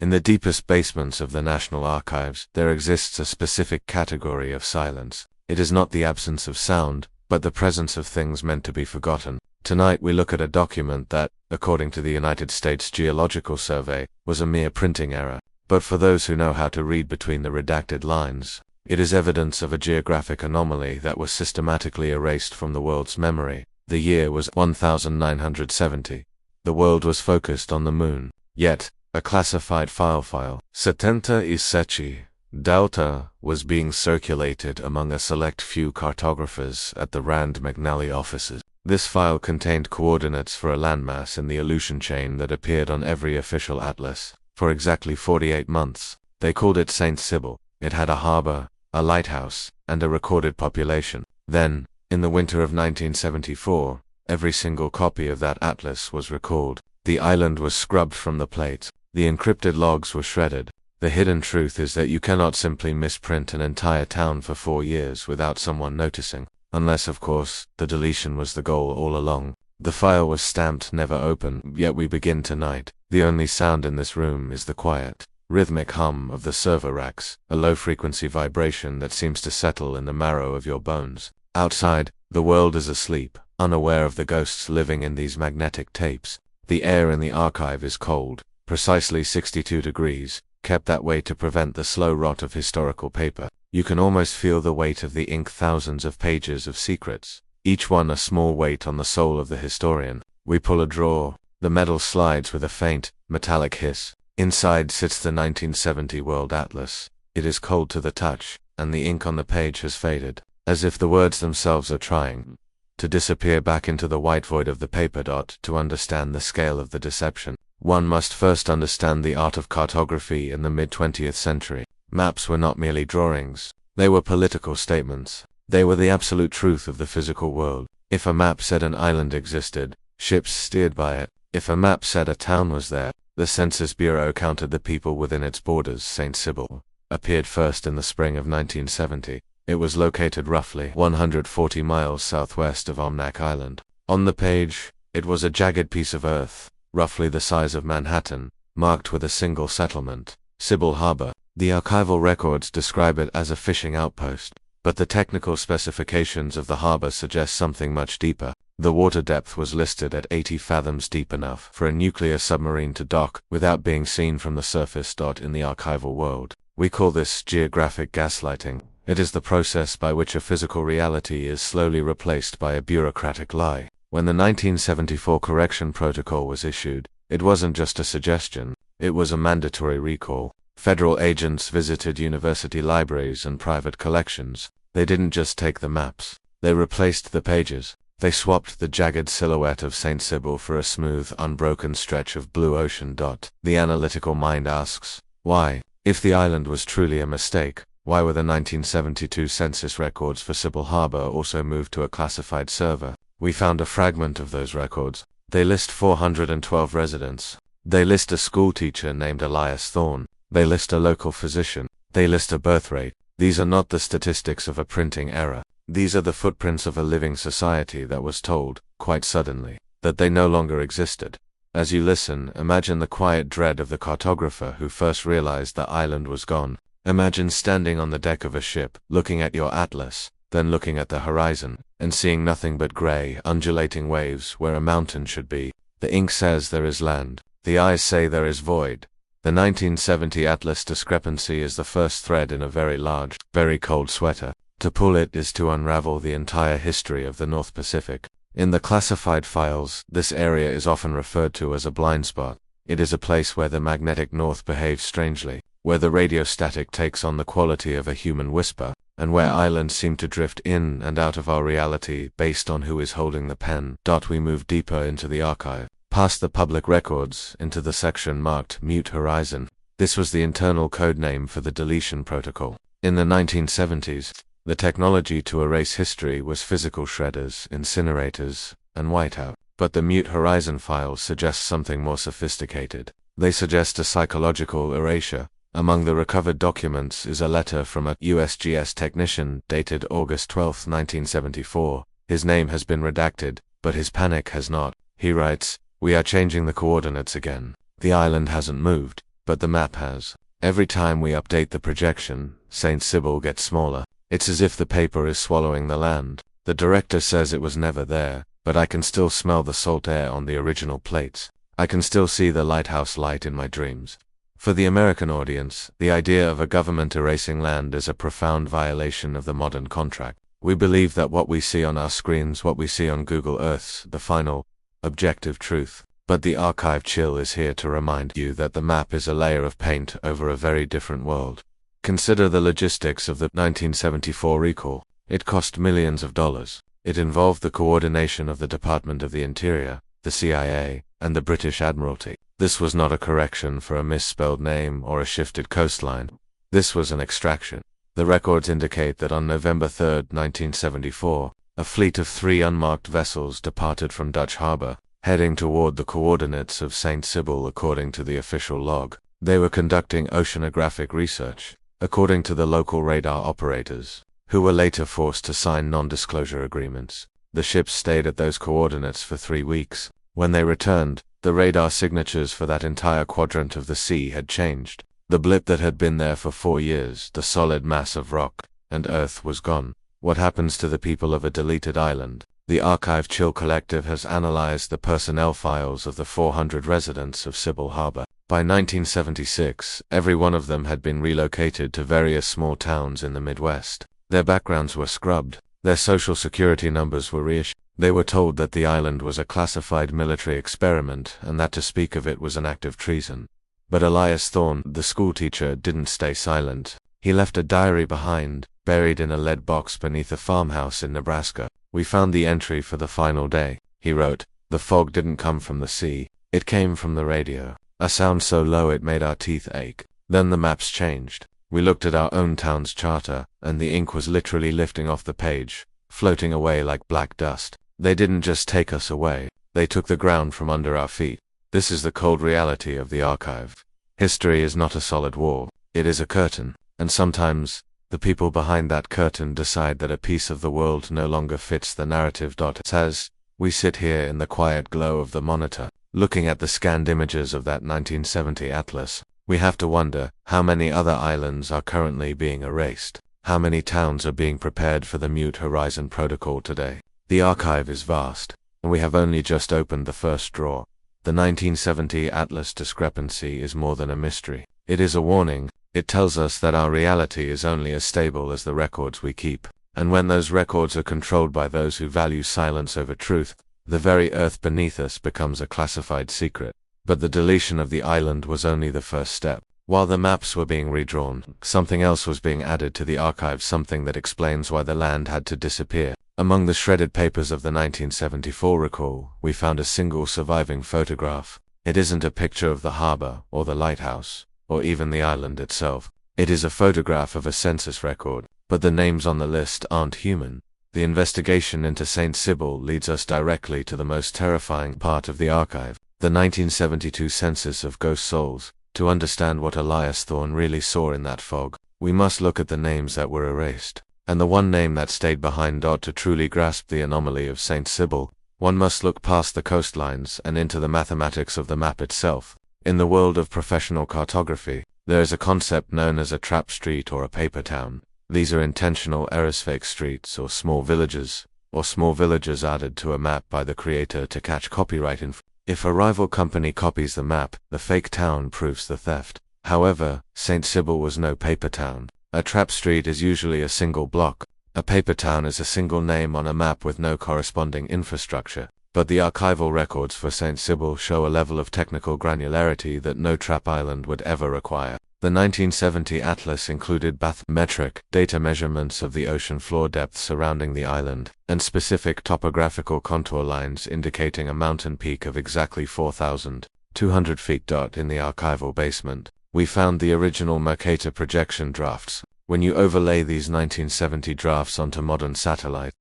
In the deepest basements of the National Archives, there exists a specific category of silence. It is not the absence of sound, but the presence of things meant to be forgotten. Tonight we look at a document that, according to the United States Geological Survey, was a mere printing error. But for those who know how to read between the redacted lines, it is evidence of a geographic anomaly that was systematically erased from the world's memory. The year was 1970. The world was focused on the moon. Yet, a classified file 77 Delta was being circulated among a select few cartographers at the Rand McNally offices. This file contained coordinates for a landmass in the Aleutian chain that appeared on every official atlas for exactly 48 months. They called it St. Sibyl. It had a harbor, a lighthouse, and a recorded population. Then, in the winter of 1974, every single copy of that atlas was recalled. The island was scrubbed from the plate. The encrypted logs were shredded. The hidden truth is that you cannot simply misprint an entire town for 4 years without someone noticing. Unless, of course, the deletion was the goal all along. The file was stamped never open, yet we begin tonight. The only sound in this room is the quiet, rhythmic hum of the server racks, a low-frequency vibration that seems to settle in the marrow of your bones. Outside, the world is asleep, unaware of the ghosts living in these magnetic tapes. The air in the archive is cold, precisely 62 degrees, kept that way to prevent the slow rot of historical paper. You can almost feel the weight of the ink, thousands of pages of secrets, each one a small weight on the soul of the historian. We pull a drawer. The metal slides with a faint, metallic hiss. Inside sits the 1970 World Atlas. It is cold to the touch, and the ink on the page has faded, as if the words themselves are trying to disappear back into the white void of the paper. To understand the scale of the deception, one must first understand the art of cartography in the mid-20th century. Maps were not merely drawings. They were political statements. They were the absolute truth of the physical world. If a map said an island existed, ships steered by it. If a map said a town was there, the Census Bureau counted the people within its borders. St. Sibyl appeared first in the spring of 1970. It was located roughly 140 miles southwest of Omnak Island. On the page, it was a jagged piece of earth, roughly the size of Manhattan, marked with a single settlement, Sibyl Harbor. The archival records describe it as a fishing outpost, but the technical specifications of the harbor suggest something much deeper. The water depth was listed at 80 fathoms, deep enough for a nuclear submarine to dock without being seen from the surface. In the archival world, we call this geographic gaslighting. It is the process by which a physical reality is slowly replaced by a bureaucratic lie. When the 1974 correction protocol was issued, it wasn't just a suggestion, it was a mandatory recall. Federal agents visited university libraries and private collections. They didn't just take the maps, they replaced the pages. They swapped the jagged silhouette of St. Sibyl for a smooth, unbroken stretch of blue ocean. The analytical mind asks, why? If the island was truly a mistake, why were the 1972 census records for Sibyl Harbor also moved to a classified server? We found a fragment of those records. They list 412 residents. They list a schoolteacher named Aris Thorne. They list a local physician. They list a birth rate. These are not the statistics of a printing error. These are the footprints of a living society that was told, quite suddenly, that they no longer existed. As you listen, imagine the quiet dread of the cartographer who first realized the island was gone. Imagine standing on the deck of a ship, looking at your atlas, then looking at the horizon, and seeing nothing but gray, undulating waves where a mountain should be. The ink says there is land. The eyes say there is void. The 1970 atlas discrepancy is the first thread in a very large, very cold sweater. To pull it is to unravel the entire history of the North Pacific. In the classified files, this area is often referred to as a blind spot. It is a place where the magnetic north behaves strangely, where the radio static takes on the quality of a human whisper, and where islands seem to drift in and out of our reality based on who is holding the pen. We move deeper into the archive, past the public records, into the section marked Mute Horizon. This was the internal code name for the deletion protocol. In the 1970s, the technology to erase history was physical shredders, incinerators, and whiteout. But the Mute Horizon files suggest something more sophisticated. They suggest a psychological erasure. Among the recovered documents is a letter from a USGS technician dated August 12, 1974. His name has been redacted, but his panic has not. He writes, "We are changing the coordinates again. The island hasn't moved. but the map has. Every time we update the projection, St. Sibyl gets smaller. It's as if the paper is swallowing the land. The director says it was never there, but I can still smell the salt air on the original plates. I can still see the lighthouse light in my dreams. For the American audience, the idea of a government erasing land is a profound violation of the modern contract. We believe that what we see on our screens, what we see on Google Earth's the final, objective truth. But the archive chill is here to remind you that the map is a layer of paint over a very different world. Consider the logistics of the 1974 recall. It cost millions of dollars. It involved the coordination of the Department of the Interior, the CIA, and the British Admiralty. This was not a correction for a misspelled name or a shifted coastline. This was an extraction. The records indicate that on November 3, 1974, a fleet of 3 unmarked vessels departed from Dutch Harbor, heading toward the coordinates of St. Sibyl according to the official log. They were conducting oceanographic research, according to the local radar operators, who were later forced to sign non-disclosure agreements. The ships stayed at those coordinates for 3 weeks. When they returned, the radar signatures for that entire quadrant of the sea had changed. The blip that had been there for 4 years, the solid mass of rock and earth, was gone. What happens to the people of a deleted island? The Archive Chill Collective has analyzed the personnel files of the 400 residents of Sibyl Harbor. By 1976, every one of them had been relocated to various small towns in the Midwest. Their backgrounds were scrubbed. Their social security numbers were reissued. They were told that the island was a classified military experiment and that to speak of it was an act of treason. But Aris Thorne, the schoolteacher, didn't stay silent. He left a diary behind, buried in a lead box beneath a farmhouse in Nebraska. We found the entry for the final day. He wrote, "The fog didn't come from the sea. It came from the radio. A sound so low it made our teeth ache." Then the maps changed. We looked at our own town's charter, and the ink was literally lifting off the page, floating away like black dust. They didn't just take us away. They took the ground from under our feet. This is the cold reality of the archive. History is not a solid wall. It is a curtain, and sometimes, the people behind that curtain decide that a piece of the world no longer fits the narrative. As we sit here in the quiet glow of the monitor, looking at the scanned images of that 1970 atlas, we have to wonder how many other islands are currently being erased. How many towns are being prepared for the Mute Horizon Protocol today? The archive is vast, and we have only just opened the first drawer. The 1970 atlas discrepancy is more than a mystery. It is a warning. It tells us that our reality is only as stable as the records we keep. And when those records are controlled by those who value silence over truth, the very earth beneath us becomes a classified secret. But the deletion of the island was only the first step. While the maps were being redrawn, something else was being added to the archive, something that explains why the land had to disappear. Among the shredded papers of the 1974 recall, we found a single surviving photograph. It isn't a picture of the harbor, or the lighthouse, or even the island itself. It is a photograph of a census record, but the names on the list aren't human. The investigation into St. Sibyl leads us directly to the most terrifying part of the archive, the 1972 Census of Ghost Souls. To understand what Aris Thorne really saw in that fog, we must look at the names that were erased. And the one name that stayed behind. To truly grasp the anomaly of St. Sibyl, one must look past the coastlines and into the mathematics of the map itself. In the world of professional cartography, there is a concept known as a trap street or a paper town. These are intentional error-fake streets or small villages added to a map by the creator to catch copyright infringement. If a rival company copies the map, the fake town proves the theft. However, St. Sibyl was no paper town. A trap street is usually a single block. A paper town is a single name on a map with no corresponding infrastructure. But the archival records for St. Sibyl show a level of technical granularity that no trap island would ever require. The 1970 atlas included bathymetric data measurements of the ocean floor depth surrounding the island, and specific topographical contour lines indicating a mountain peak of exactly 4,200 feet. In the archival basement, we found the original Mercator projection drafts. When you overlay these 1970 drafts onto modern satellite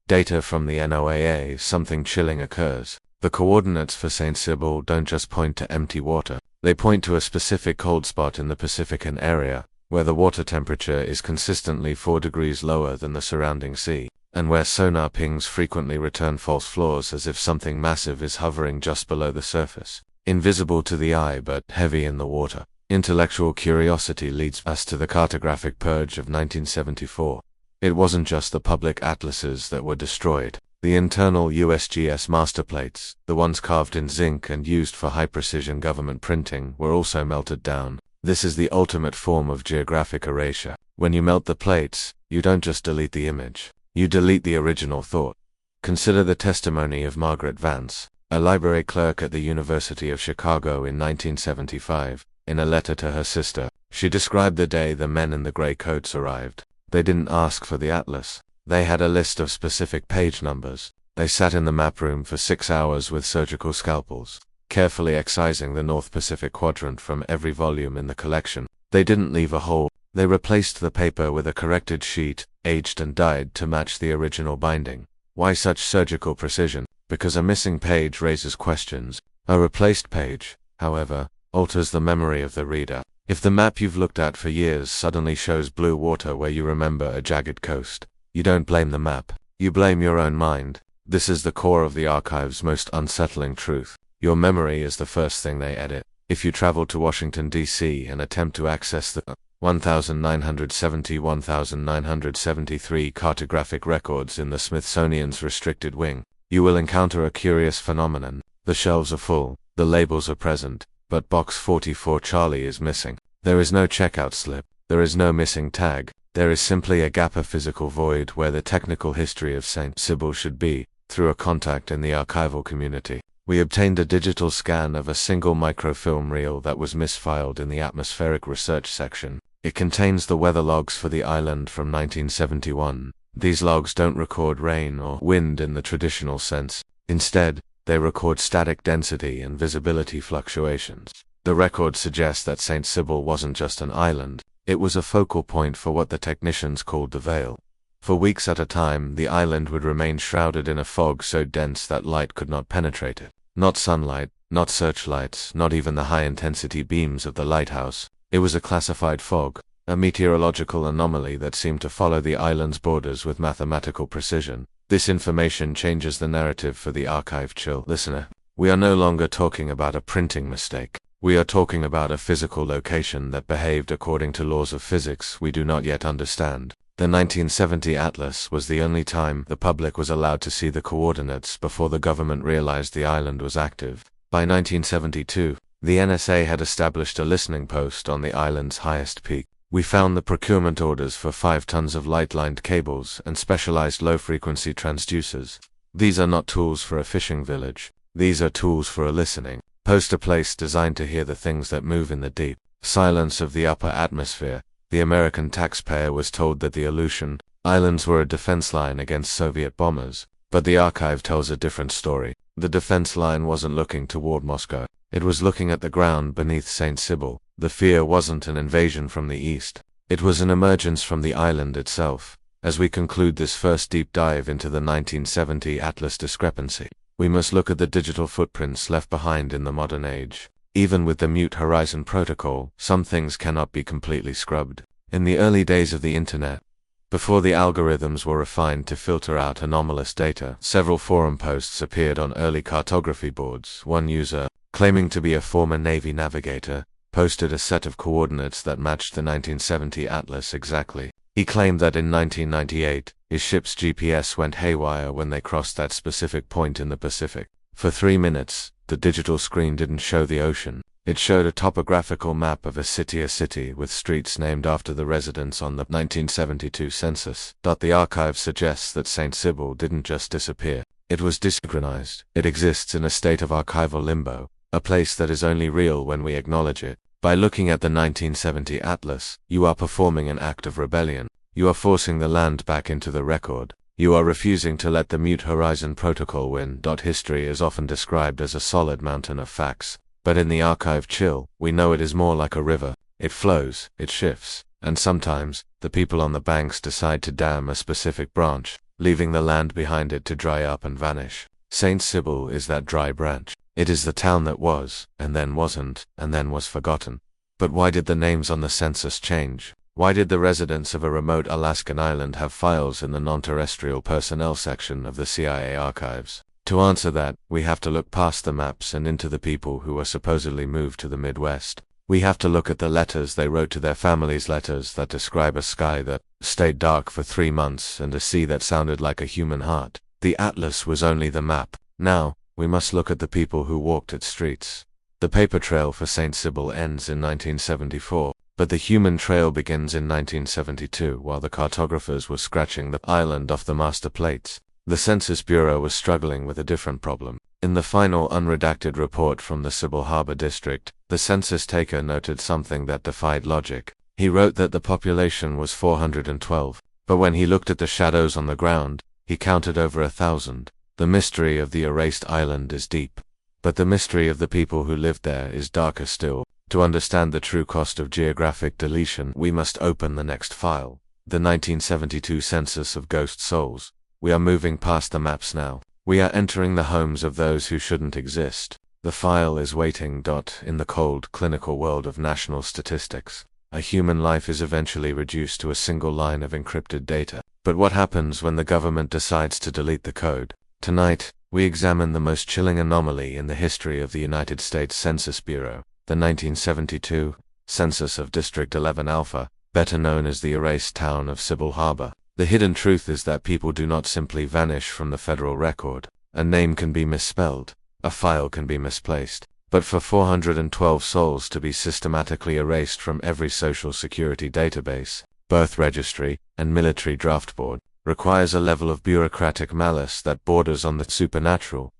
data from the NOAA, something chilling occurs. The coordinates for St. Sibyl don't just point to empty water. They point to a specific cold spot in the Pacifican area, where the water temperature is consistently 4 degrees lower than the surrounding sea, and where sonar pings frequently return false flaws as if something massive is hovering just below the surface. invisible to the eye but heavy in the water. Intellectual curiosity leads us to the cartographic purge of 1974. It wasn't just the public atlases that were destroyed. The internal USGS master plates, the ones carved in zinc and used for high-precision government printing, were also melted down. This is the ultimate form of geographic erasure. When you melt the plates, you don't just delete the image. You delete the original thought. Consider the testimony of Margaret Vance, a library clerk at the University of Chicago in 1975. In a letter to her sister, she described the day the men in the gray coats arrived. They didn't ask for the atlas. They had a list of specific page numbers. They sat in the map room for 6 hours with surgical scalpels, carefully excising the North Pacific Quadrant from every volume in the collection. They didn't leave a hole. They replaced the paper with a corrected sheet, aged and dyed to match the original binding. Why such surgical precision? Because a missing page raises questions. A replaced page, however, alters the memory of the reader. If the map you've looked at for years suddenly shows blue water where you remember a jagged coast, you don't blame the map. You blame your own mind. This is the core of the archive's most unsettling truth. Your memory is the first thing they edit. If you travel to Washington, D.C. and attempt to access the 1973 cartographic records in the Smithsonian's restricted wing, you will encounter a curious phenomenon. The shelves are full, the labels are present, but box 44 Charlie is missing. There is no checkout slip. There is no missing tag. There is simply a gap, a physical void where the technical history of St. Sybil should be. Through a contact in the archival community, we obtained a digital scan of a single microfilm reel that was misfiled in the atmospheric research section. It contains the weather logs for the island from 1971. These logs don't record rain or wind in the traditional sense. Instead, they record static density and visibility fluctuations. The records suggest that St. Sybil wasn't just an island. It was a focal point for what the technicians called the veil. For weeks at a time, the island would remain shrouded in a fog so dense that light could not penetrate it. Not sunlight, not searchlights, not even the high-intensity beams of the lighthouse. It was a classified fog, a meteorological anomaly that seemed to follow the island's borders with mathematical precision. This information changes the narrative for the archive. Chill, listener. We are no longer talking about a printing mistake. We are talking about a physical location that behaved according to laws of physics we do not yet understand. The 1970 atlas was the only time the public was allowed to see the coordinates before the government realized the island was active. By 1972, the NSA had established a listening post on the island's highest peak. We found the procurement orders for 5 tons of light-lined cables and specialized low-frequency transducers. These are not tools for a fishing village. These are tools for a listening post, a place designed to hear the things that move in the deep silence of the upper atmosphere. The American taxpayer was told that the Aleutian Islands were a defense line against Soviet bombers, but the archive tells a different story. The defense line wasn't looking toward Moscow. It was looking at the ground beneath St. Sybil. The fear wasn't an invasion from the east. It was an emergence from the island itself. As we conclude this first deep dive into the 1970 atlas discrepancy, we must look at the digital footprints left behind in the modern age. Even with the Mute Horizon protocol, some things cannot be completely scrubbed. In the early days of the internet, before the algorithms were refined to filter out anomalous data, several forum posts appeared on early cartography boards. One user, claiming to be a former Navy navigator, posted a set of coordinates that matched the 1970 atlas exactly. He claimed that in 1998, his ship's GPS went haywire when they crossed that specific point in the Pacific. For 3 minutes, the digital screen didn't show the ocean. It showed a topographical map of a city with streets named after the residents on the 1972 census. The archive suggests that St. Sybil didn't just disappear. It was desynchronized. It exists in a state of archival limbo, a place that is only real when we acknowledge it. By looking at the 1970 atlas, you are performing an act of rebellion. You are forcing the land back into the record. You are refusing to let the Mute Horizon protocol win. History is often described as a solid mountain of facts, but in the archive chill, we know it is more like a river. It flows, it shifts, and sometimes, the people on the banks decide to dam a specific branch, leaving the land behind it to dry up and vanish. St. Sybil is that dry branch. It is the town that was, and then wasn't, and then was forgotten. But why did the names on the census change? Why did the residents of a remote Alaskan island have files in the non-terrestrial personnel section of the CIA archives? To answer that, we have to look past the maps and into the people who were supposedly moved to the Midwest. We have to look at the letters they wrote to their families, letters that describe a sky that stayed dark for 3 months and a sea that sounded like a human heart. The atlas was only the map. Now, we must look at the people who walked its streets. The paper trail for St. Sybil ends in 1974, but the human trail begins in 1972 while the cartographers were scratching the island off the master plates. The Census Bureau was struggling with a different problem. In the final unredacted report from the Sybil Harbor District, the census taker noted something that defied logic. He wrote that the population was 412, but when he looked at the shadows on the ground, he counted over 1,000. The mystery of the erased island is deep, but the mystery of the people who lived there is darker still. To understand the true cost of geographic deletion, we must open the next file, the 1972 Census of Ghost Souls. We are moving past the maps now. We are entering the homes of those who shouldn't exist. The file is waiting. In the cold, clinical world of national statistics, a human life is eventually reduced to a single line of encrypted data. But what happens when the government decides to delete the code? Tonight, we examine the most chilling anomaly in the history of the United States Census Bureau, the 1972 Census of District 11 Alpha, better known as the erased town of Sybil Harbor. The hidden truth is that people do not simply vanish from the federal record. A name can be misspelled, a file can be misplaced, but for 412 souls to be systematically erased from every social security database, birth registry, and military draft board, requires a level of bureaucratic malice that borders on the supernatural.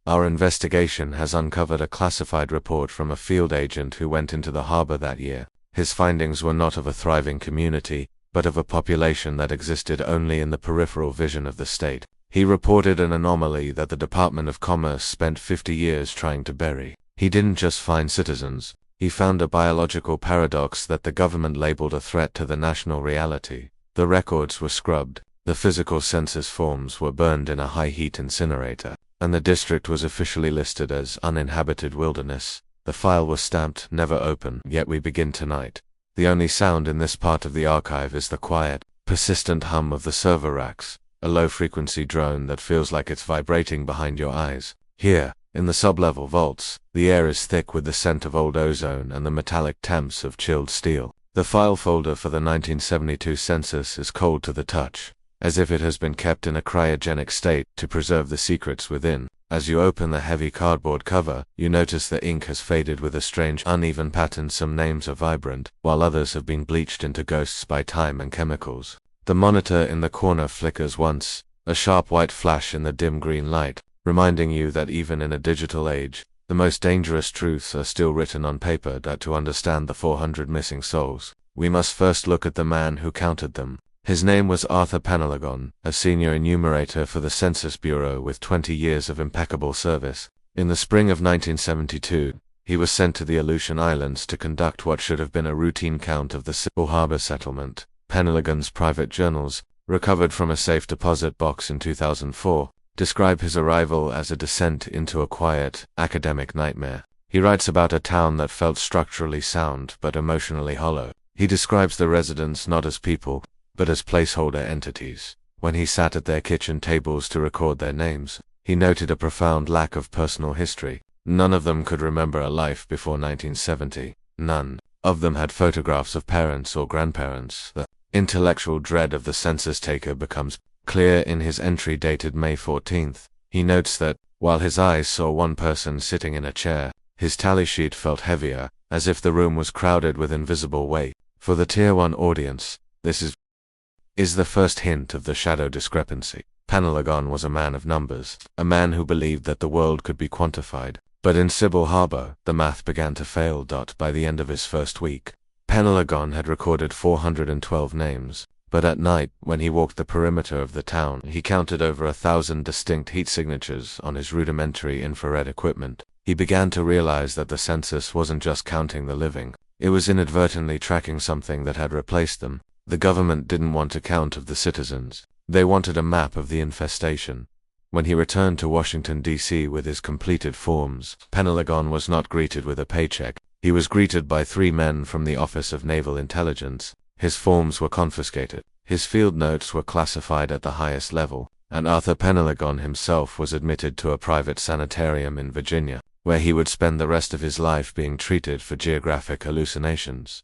Our investigation has uncovered a classified report from a field agent who went into the harbor that year. His findings were not of a thriving community, but of a population that existed only in the peripheral vision of the state. He reported an anomaly that the Department of Commerce spent 50 years trying to bury. He didn't just find citizens, he found a biological paradox that the government labeled a threat to the national reality. The records were scrubbed, the physical census forms were burned in a high-heat incinerator, and the district was officially listed as uninhabited wilderness. The file was stamped, never open, yet we begin tonight. The only sound in this part of the archive is the quiet, persistent hum of the server racks, a low-frequency drone that feels like it's vibrating behind your eyes. Here, in the sub-level vaults, the air is thick with the scent of old ozone and the metallic temps of chilled steel. The file folder for the 1972 census is cold to the touch, as if it has been kept in a cryogenic state to preserve the secrets within. As you open the heavy cardboard cover, you notice the ink has faded with a strange, uneven pattern. Some names are vibrant, while others have been bleached into ghosts by time and chemicals. The monitor in the corner flickers once, a sharp white flash in the dim green light, reminding you that even in a digital age, the most dangerous truths are still written on paper. To understand the 400 missing souls, we must first look at the man who counted them. His name was Arthur Penelagon, a senior enumerator for the Census Bureau with 20 years of impeccable service. In the spring of 1972, he was sent to the Aleutian Islands to conduct what should have been a routine count of the Sybil Harbor settlement. Penelagon's private journals, recovered from a safe deposit box in 2004, describe his arrival as a descent into a quiet, academic nightmare. He writes about a town that felt structurally sound but emotionally hollow. He describes the residents not as people, but as placeholder entities. When he sat at their kitchen tables to record their names, he noted a profound lack of personal history. None of them could remember a life before 1970. None of them had photographs of parents or grandparents. The intellectual dread of the census taker becomes clear in his entry dated May 14th. He notes that, while his eyes saw one person sitting in a chair, his tally sheet felt heavier, as if the room was crowded with invisible weight. For the Tier 1 audience, this is the first hint of the shadow discrepancy. Penelagon was a man of numbers, a man who believed that the world could be quantified. But in Sybil Harbor, the math began to fail. By the end of his first week, Penelagon had recorded 412 names, but at night, when he walked the perimeter of the town, he counted over 1,000 distinct heat signatures on his rudimentary infrared equipment. He began to realize that the census wasn't just counting the living, it was inadvertently tracking something that had replaced them. The government didn't want a count of the citizens. They wanted a map of the infestation. When he returned to Washington, D.C. with his completed forms, Penelagon was not greeted with a paycheck. He was greeted by 3 men from the Office of Naval Intelligence. His forms were confiscated. His field notes were classified at the highest level. and Arthur Penelgon himself was admitted to a private sanitarium in Virginia, where he would spend the rest of his life being treated for geographic hallucinations.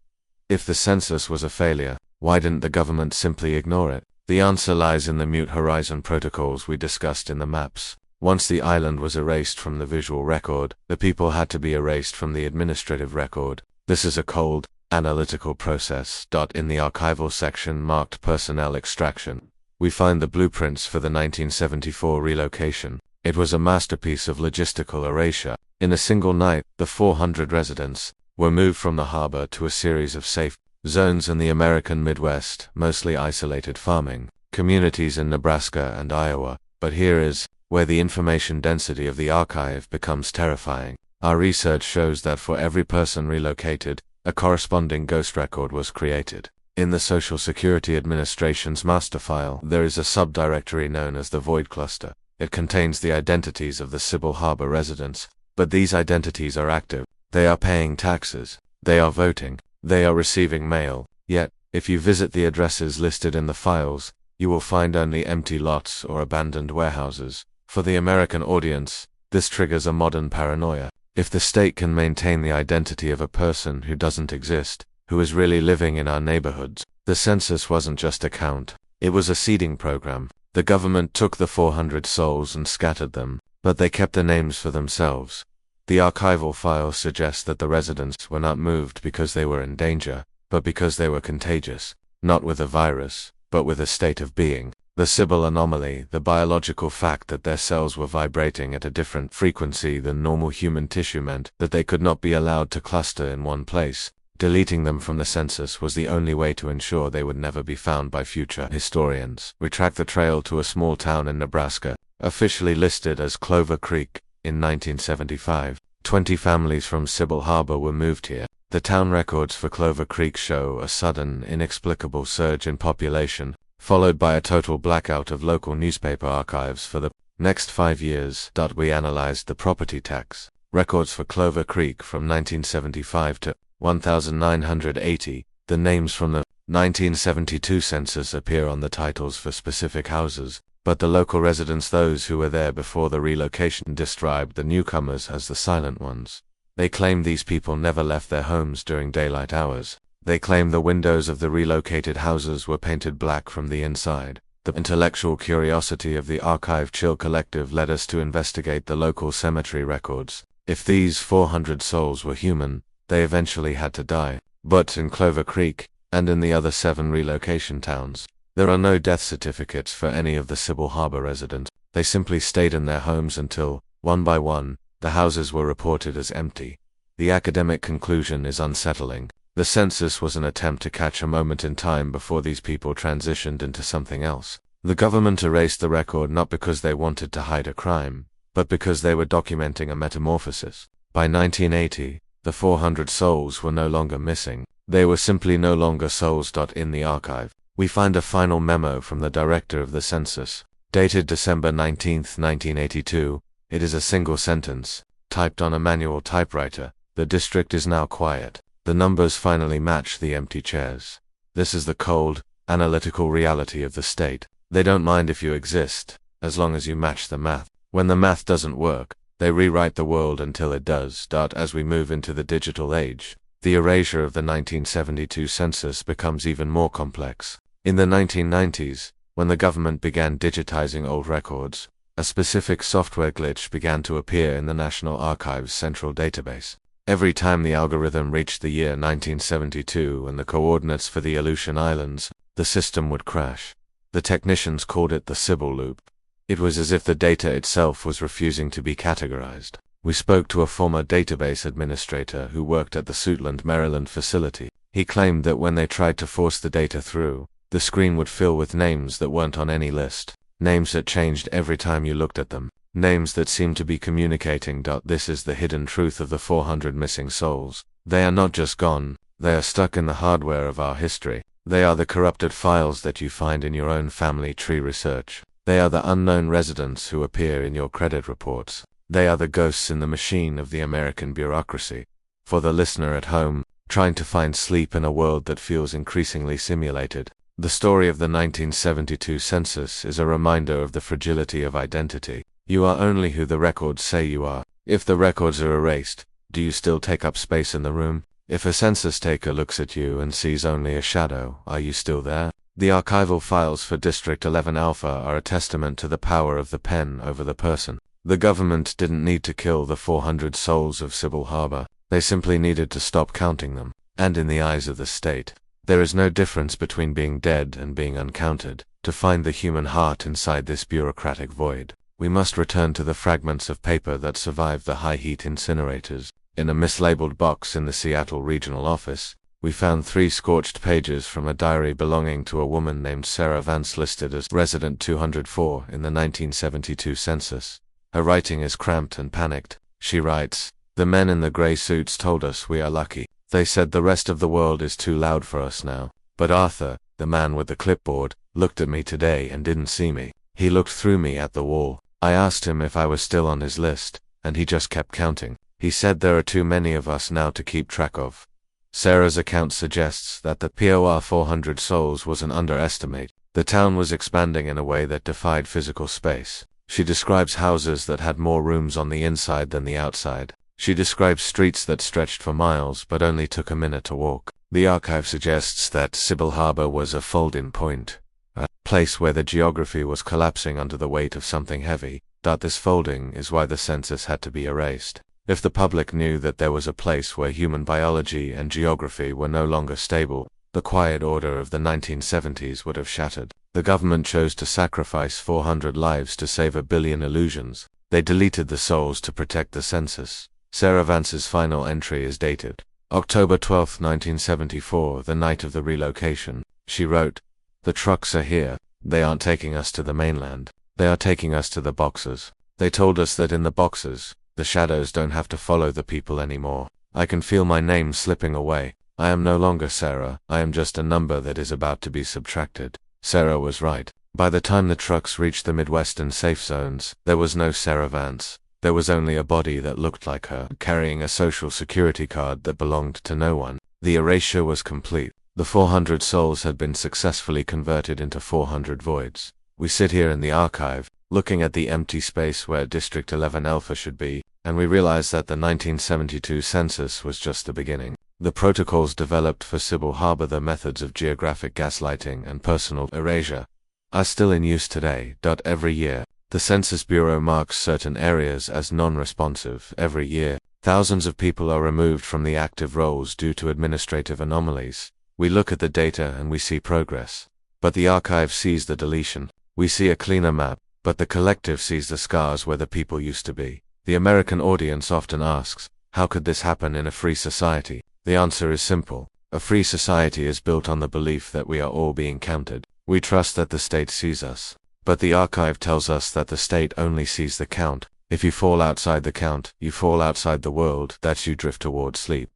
If the census was a failure, why didn't the government simply ignore it? The answer lies in the mute horizon protocols we discussed in the maps. Once the island was erased from the visual record, the people had to be erased from the administrative record. This is a cold, analytical process. In the archival section marked personnel extraction, we find the blueprints for the 1974 relocation. It was a masterpiece of logistical erasure. In a single night, the 400 residents were moved from the harbor to a series of safe zones in the American Midwest, mostly isolated farming communities in Nebraska and Iowa. But here is where the information density of the archive becomes terrifying. Our research shows that for every person relocated, a corresponding ghost record was created. In the Social Security Administration's master file, there is a subdirectory known as the Void Cluster. It contains the identities of the Sybil Harbor residents, but these identities are active. They are paying taxes. They are voting. They are receiving mail. Yet, if you visit the addresses listed in the files, you will find only empty lots or abandoned warehouses. For the American audience, this triggers a modern paranoia. If the state can maintain the identity of a person who doesn't exist, who is really living in our neighborhoods, the census wasn't just a count. It was a seeding program. The government took the 400 souls and scattered them, but they kept the names for themselves. The archival files suggest that the residents were not moved because they were in danger, but because they were contagious, not with a virus, but with a state of being. The Sybil anomaly, the biological fact that their cells were vibrating at a different frequency than normal human tissue, meant that they could not be allowed to cluster in one place. Deleting them from the census was the only way to ensure they would never be found by future historians. We tracked the trail to a small town in Nebraska, officially listed as Clover Creek. In 1975, 20 families from Sybil Harbor were moved here. The town records for Clover Creek show a sudden, inexplicable surge in population, followed by a total blackout of local newspaper archives for the next 5 years. We analyzed the property tax records for Clover Creek from 1975 to 1980. The names from the 1972 census appear on the titles for specific houses, but the local residents, those who were there before the relocation, described the newcomers as the silent ones. They claimed these people never left their homes during daylight hours. They claimed the windows of the relocated houses were painted black from the inside. The intellectual curiosity of the Archive Chill Collective led us to investigate the local cemetery records. If these 400 souls were human, they eventually had to die. But in Clover Creek, and in the other 7 relocation towns, there are no death certificates for any of the Sybil Harbor residents. They simply stayed in their homes until, one by one, the houses were reported as empty. The academic conclusion is unsettling. The census was an attempt to catch a moment in time before these people transitioned into something else. The government erased the record not because they wanted to hide a crime, but because they were documenting a metamorphosis. By 1980, the 400 souls were no longer missing. They were simply no longer souls. In the archive, we find a final memo from the director of the census, dated December 19, 1982. It is a single sentence, typed on a manual typewriter. The district is now quiet. The numbers finally match the empty chairs. This is the cold, analytical reality of the state. They don't mind if you exist, as long as you match the math. When the math doesn't work, they rewrite the world until it does. As we move into the digital age, the erasure of the 1972 census becomes even more complex. In the 1990s, when the government began digitizing old records, a specific software glitch began to appear in the National Archives central database. Every time the algorithm reached the year 1972 and the coordinates for the Aleutian Islands, the system would crash. The technicians called it the Sybil loop. It was as if the data itself was refusing to be categorized. We spoke to a former database administrator who worked at the Suitland, Maryland facility. He claimed that when they tried to force the data through, the screen would fill with names that weren't on any list. Names that changed every time you looked at them. Names that seemed to be communicating. This is the hidden truth of the 400 missing souls. They are not just gone, they are stuck in the hardware of our history. They are the corrupted files that you find in your own family tree research. They are the unknown residents who appear in your credit reports. They are the ghosts in the machine of the American bureaucracy. For the listener at home, trying to find sleep in a world that feels increasingly simulated, The story of the 1972 census is a reminder of the fragility of identity. You are only who the records say you are. If the records are erased, do you still take up space in the room? If a census taker looks at you and sees only a shadow, are you still there? The archival files for District 11 Alpha are a testament to the power of the pen over the person. The government didn't need to kill the 400 souls of Sybil Harbor. They simply needed to stop counting them. And in the eyes of the state, there is no difference between being dead and being uncounted. To find the human heart inside this bureaucratic void, we must return to the fragments of paper that survived the high-heat incinerators. In a mislabeled box in the Seattle regional office, we found 3 scorched pages from a diary belonging to a woman named Sarah Vance, listed as resident 204 in the 1972 census. Her writing is cramped and panicked. She writes, "The men in the gray suits told us we are lucky. They said the rest of the world is too loud for us now. But Arthur, the man with the clipboard, looked at me today and didn't see me. He looked through me at the wall. I asked him if I was still on his list, and he just kept counting. He said there are too many of us now to keep track of." Sarah's account suggests that the POR 400 souls was an underestimate. The town was expanding in a way that defied physical space. She describes houses that had more rooms on the inside than the outside. She describes streets that stretched for miles but only took a minute to walk. The archive suggests that Sybil Harbor was a fold-in point, a place where the geography was collapsing under the weight of something heavy. This folding is why the census had to be erased. If the public knew that there was a place where human biology and geography were no longer stable, the quiet order of the 1970s would have shattered. The government chose to sacrifice 400 lives to save a billion illusions. They deleted the souls to protect the census. Sarah Vance's final entry is dated October 12, 1974, the night of the relocation. She wrote, "The trucks are here. They aren't taking us to the mainland. They are taking us to the boxes. They told us that in the boxes, the shadows don't have to follow the people anymore. I can feel my name slipping away. I am no longer Sarah. I am just a number that is about to be subtracted." Sarah was right. By the time the trucks reached the Midwestern safe zones, there was no Sarah Vance. There was only a body that looked like her, carrying a social security card that belonged to no one. The erasure was complete. The 400 souls had been successfully converted into 400 voids. We sit here in the archive, looking at the empty space where District 11 Alpha should be, and we realize that the 1972 census was just the beginning. The protocols developed for Sybil Harbor, the methods of geographic gaslighting and personal erasure, are still in use today. Every year, the Census Bureau marks certain areas as non-responsive. Every year, thousands of people are removed from the active rolls due to administrative anomalies. We look at the data and we see progress. But the archive sees the deletion. We see a cleaner map, but the collective sees the scars where the people used to be. The American audience often asks, how could this happen in a free society? The answer is simple. A free society is built on the belief that we are all being counted. We trust that the state sees us. But the archive tells us that the state only sees the count. If you fall outside the count, you fall outside the world that you drift toward sleep.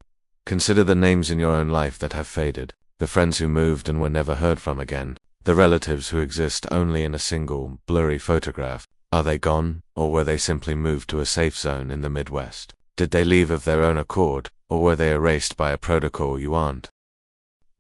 Consider the names in your own life that have faded, the friends who moved and were never heard from again, the relatives who exist only in a single, blurry photograph. Are they gone, or were they simply moved to a safe zone in the Midwest? Did they leave of their own accord, or were they erased by a protocol you aren't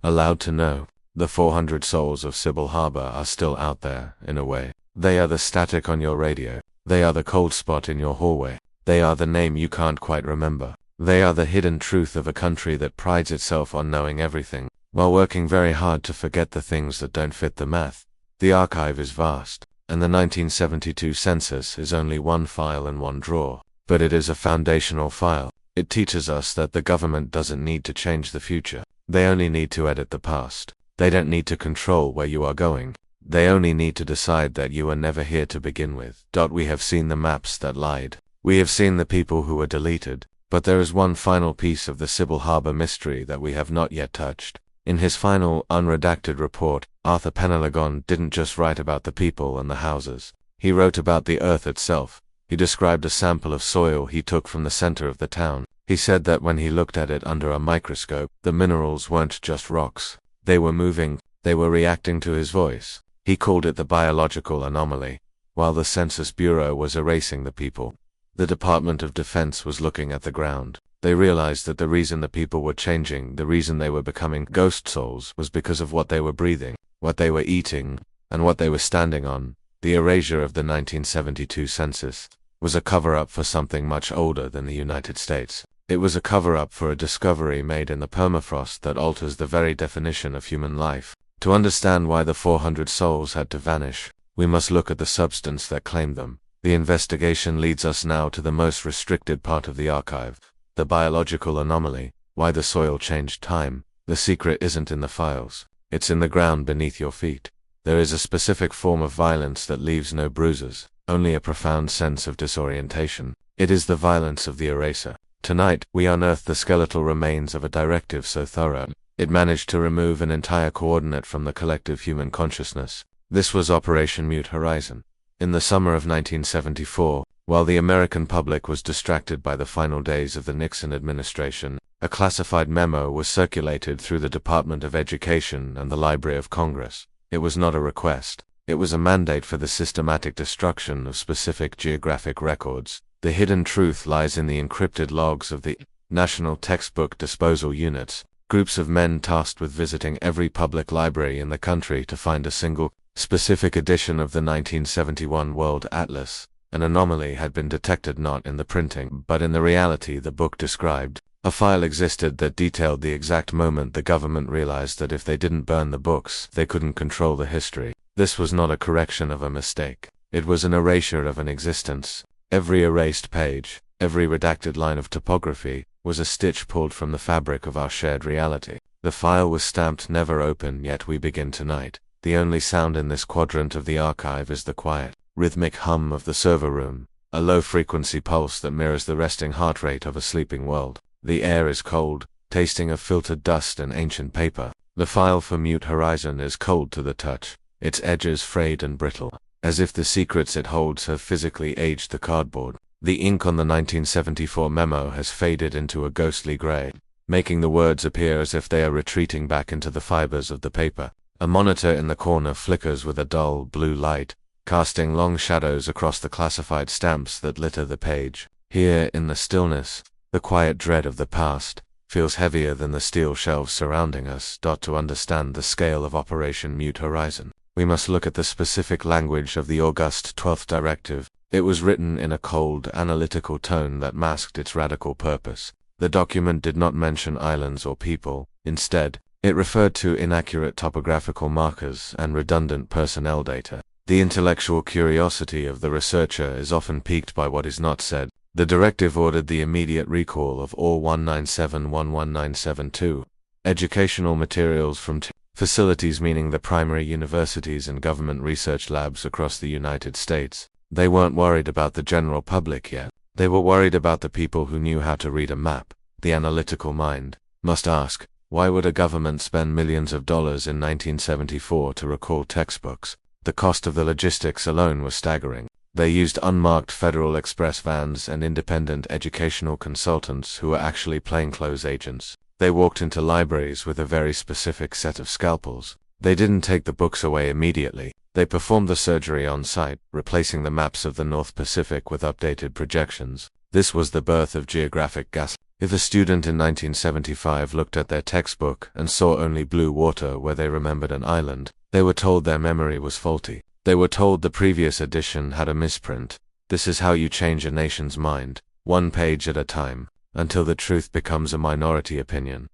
allowed to know? The 400 souls of Sybil Harbor are still out there, in a way. They are the static on your radio. They are the cold spot in your hallway. They are the name you can't quite remember. They are the hidden truth of a country that prides itself on knowing everything, while working very hard to forget the things that don't fit the math. The archive is vast, and the 1972 census is only one file in one drawer. But it is a foundational file. It teaches us that the government doesn't need to change the future. They only need to edit the past. They don't need to control where you are going. They only need to decide that you were never here to begin with. We have seen the maps that lied. We have seen the people who were deleted. But there is one final piece of the Sybil Harbor mystery that we have not yet touched. In his final, unredacted report, Arthur Penelgon didn't just write about the people and the houses. He wrote about the earth itself. He described a sample of soil he took from the center of the town. He said that when he looked at it under a microscope, the minerals weren't just rocks. They were moving, they were reacting to his voice. He called it the biological anomaly. While the Census Bureau was erasing the people, the Department of Defense was looking at the ground. They realized that the reason the people were changing, the reason they were becoming ghost souls, was because of what they were breathing. what they were eating, and what they were standing on. The erasure of the 1972 census was a cover-up for something much older than the United States. It was a cover-up for a discovery made in the permafrost that alters the very definition of human life. To understand why the 400 souls had to vanish, we must look at the substance that claimed them. The investigation leads us now to the most restricted part of the archive, the biological anomaly, why the soil changed time. The secret isn't in the files, it's in the ground beneath your feet. There is a specific form of violence that leaves no bruises, only a profound sense of disorientation. It is the violence of the eraser. Tonight, we unearth the skeletal remains of a directive so thorough, it managed to remove an entire coordinate from the collective human consciousness. This was Operation Mute Horizon. In the summer of 1974, while the American public was distracted by the final days of the Nixon administration, a classified memo was circulated through the Department of Education and the Library of Congress. It was not a request. It was a mandate for the systematic destruction of specific geographic records. The hidden truth lies in the encrypted logs of the National Textbook Disposal Units, groups of men tasked with visiting every public library in the country to find a single, specific edition of the 1971 World Atlas. An anomaly had been detected not in the printing, but in the reality the book described. A file existed that detailed the exact moment the government realized that if they didn't burn the books, they couldn't control the history. This was not a correction of a mistake. It was an erasure of an existence. Every erased page, every redacted line of topography, was a stitch pulled from the fabric of our shared reality. The file was stamped never open, yet we begin tonight. The only sound in this quadrant of the archive is the quiet, rhythmic hum of the server room, a low-frequency pulse that mirrors the resting heart rate of a sleeping world. The air is cold, tasting of filtered dust and ancient paper. The file for Mute Horizon is cold to the touch, its edges frayed and brittle, as if the secrets it holds have physically aged the cardboard. The ink on the 1974 memo has faded into a ghostly gray, making the words appear as if they are retreating back into the fibers of the paper. A monitor in the corner flickers with a dull blue light, casting long shadows across the classified stamps that litter the page. Here, in the stillness, the quiet dread of the past feels heavier than the steel shelves surrounding us. To understand the scale of Operation Mute Horizon, we must look at the specific language of the August 12th directive. It was written in a cold, analytical tone that masked its radical purpose. The document did not mention islands or people. Instead, it referred to inaccurate topographical markers and redundant personnel data. The intellectual curiosity of the researcher is often piqued by what is not said. The directive ordered the immediate recall of all 197-11972 educational materials from facilities, meaning the primary universities and government research labs across the United States. They weren't worried about the general public yet. They were worried about the people who knew how to read a map. The analytical mind must ask, why would a government spend millions of dollars in 1974 to recall textbooks? The cost of the logistics alone was staggering. They used unmarked Federal Express vans and independent educational consultants who were actually plainclothes agents. They walked into libraries with a very specific set of scalpels. They didn't take the books away immediately. They performed the surgery on site, replacing the maps of the North Pacific with updated projections. This was the birth of geographic gaslighting. If a student in 1975 looked at their textbook and saw only blue water where they remembered an island, they were told their memory was faulty. They were told the previous edition had a misprint. This is how you change a nation's mind, one page at a time, until the truth becomes a minority opinion.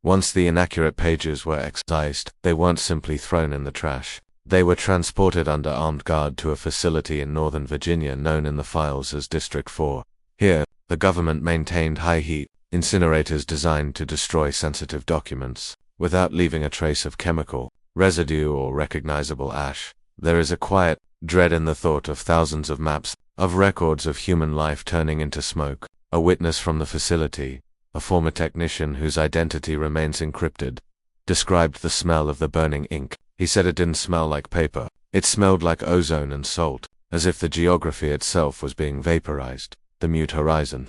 Once the inaccurate pages were excised, they weren't simply thrown in the trash. They were transported under armed guard to a facility in Northern Virginia known in the files as District 4. Here, the government maintained high-heat incinerators designed to destroy sensitive documents, without leaving a trace of chemical residue or recognizable ash. There is a quiet dread in the thought of thousands of maps, of records of human life turning into smoke. A witness from the facility, a former technician whose identity remains encrypted, described the smell of the burning ink. He said it didn't smell like paper. It smelled like ozone and salt, as if the geography itself was being vaporized. The Mute Horizon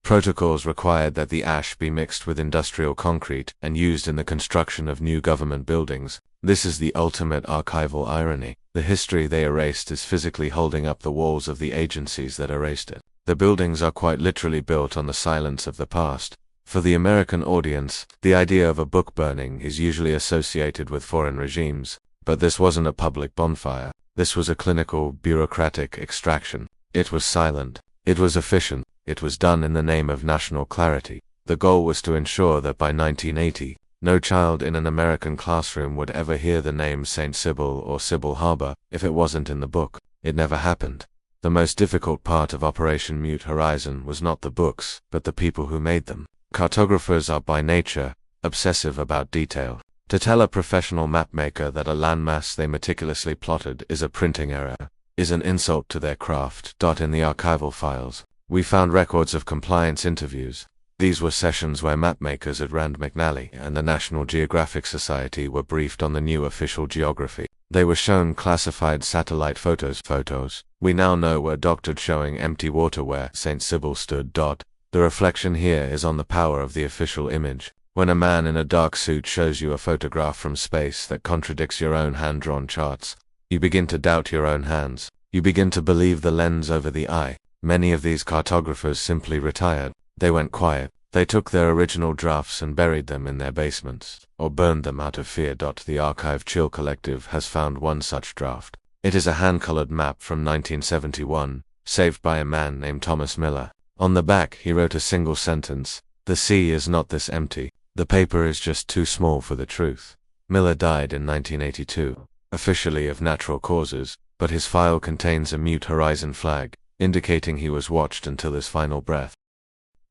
protocols required that the ash be mixed with industrial concrete and used in the construction of new government buildings. This is the ultimate archival irony. The history they erased is physically holding up the walls of the agencies that erased it. The buildings are quite literally built on the silence of the past. For the American audience, the idea of a book burning is usually associated with foreign regimes. But this wasn't a public bonfire. This was a clinical, bureaucratic extraction. It was silent. It was efficient. It was done in the name of national clarity. The goal was to ensure that by 1980, no child in an American classroom would ever hear the name St. Sybil or Sybil Harbor if it wasn't in the book. It never happened. The most difficult part of Operation Mute Horizon was not the books, but the people who made them. Cartographers are by nature obsessive about detail. To tell a professional mapmaker that a landmass they meticulously plotted is a printing error is an insult to their craft. In the archival files, we found records of compliance interviews. These were sessions where mapmakers at Rand McNally and the National Geographic Society were briefed on the new official geography. They were shown classified satellite photos. We now know were doctored showing empty water where St. Sybil stood. The reflection here is on the power of the official image. When a man in a dark suit shows you a photograph from space that contradicts your own hand-drawn charts, you begin to doubt your own hands. You begin to believe the lens over the eye. Many of these cartographers simply retired. They went quiet. They took their original drafts and buried them in their basements, or burned them out of fear. The Archive Chill Collective has found one such draft. It is a hand-colored map from 1971, saved by a man named Thomas Miller. On the back he wrote a single sentence: "The sea is not this empty. The paper is just too small for the truth." Miller died in 1982, officially of natural causes, but his file contains a Mute Horizon flag, indicating he was watched until his final breath.